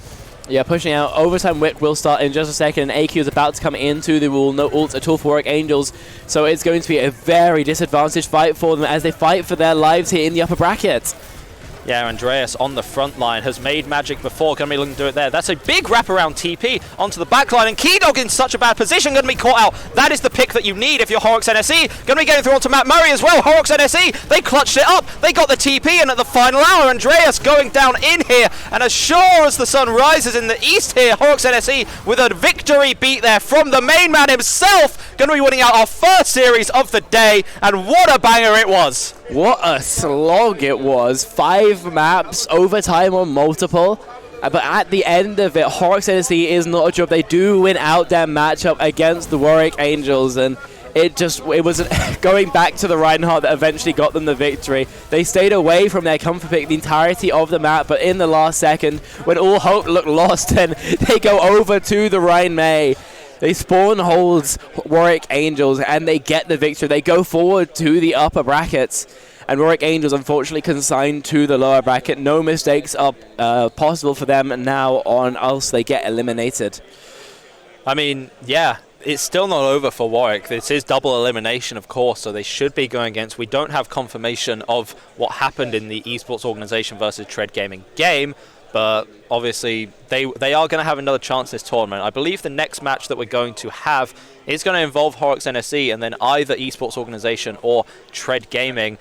Yeah, pushing out. Overtime whip will start in just a second. AQ is about to come into the wall. No ult at all for Warwick Angels. So it's going to be a very disadvantaged fight for them as they fight for their lives here in the upper bracket.
Yeah, Andreas on the front line has made magic before. Going to be looking to do it there. That's a big wraparound TP onto the back line. And Keydog in such a bad position, going to be caught out. That is the pick that you need if you're Horrocks NSE. Going to be getting through onto Matt Murray as well. Horrocks NSE, they clutched it up. They got the TP, and at the final hour, Andreas going down in here. And as sure as the sun rises in the east here, Horrocks NSE with a victory beat there from the main man himself. Going to be winning out our first series of the day. And what a banger it was.
What a slog it was. 5 maps, overtime on multiple. But at the end of it, Horrocks NSE is not a job. They do win out their matchup against the Warwick Angels. And it was going back to the Reinhardt that eventually got them the victory. They stayed away from their comfort pick the entirety of the map, but in the last second, when all hope looked lost, and they go over to the Rhein May. They spawn holds Warwick Angels and they get the victory. They go forward to the upper brackets. And Warwick Angels, unfortunately, consigned to the lower bracket. No mistakes are possible for them now on, else they get eliminated.
I mean, yeah, it's still not over for Warwick. This is double elimination, of course, so they should be going against. We don't have confirmation of what happened in the esports organization versus Tread Gaming game, but obviously they are going to have another chance this tournament. I believe the next match that we're going to have is going to involve Horrocks NSE and then either esports organization or Tread Gaming.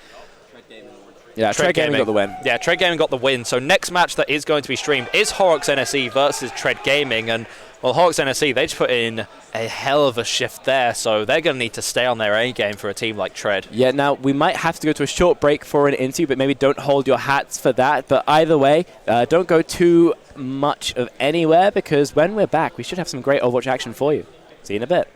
Yeah, Tread Gaming got the win.
Yeah, Tread Gaming got the win. So next match that is going to be streamed is Horrocks NSE versus Tread Gaming. And, well, Horrocks NSE, they just put in a hell of a shift there. So they're going to need to stay on their A game for a team like Tread.
Yeah, now we might have to go to a short break for an interview, but maybe don't hold your hats for that. But either way, don't go too much of anywhere, because when we're back, we should have some great Overwatch action for you. See you in a bit.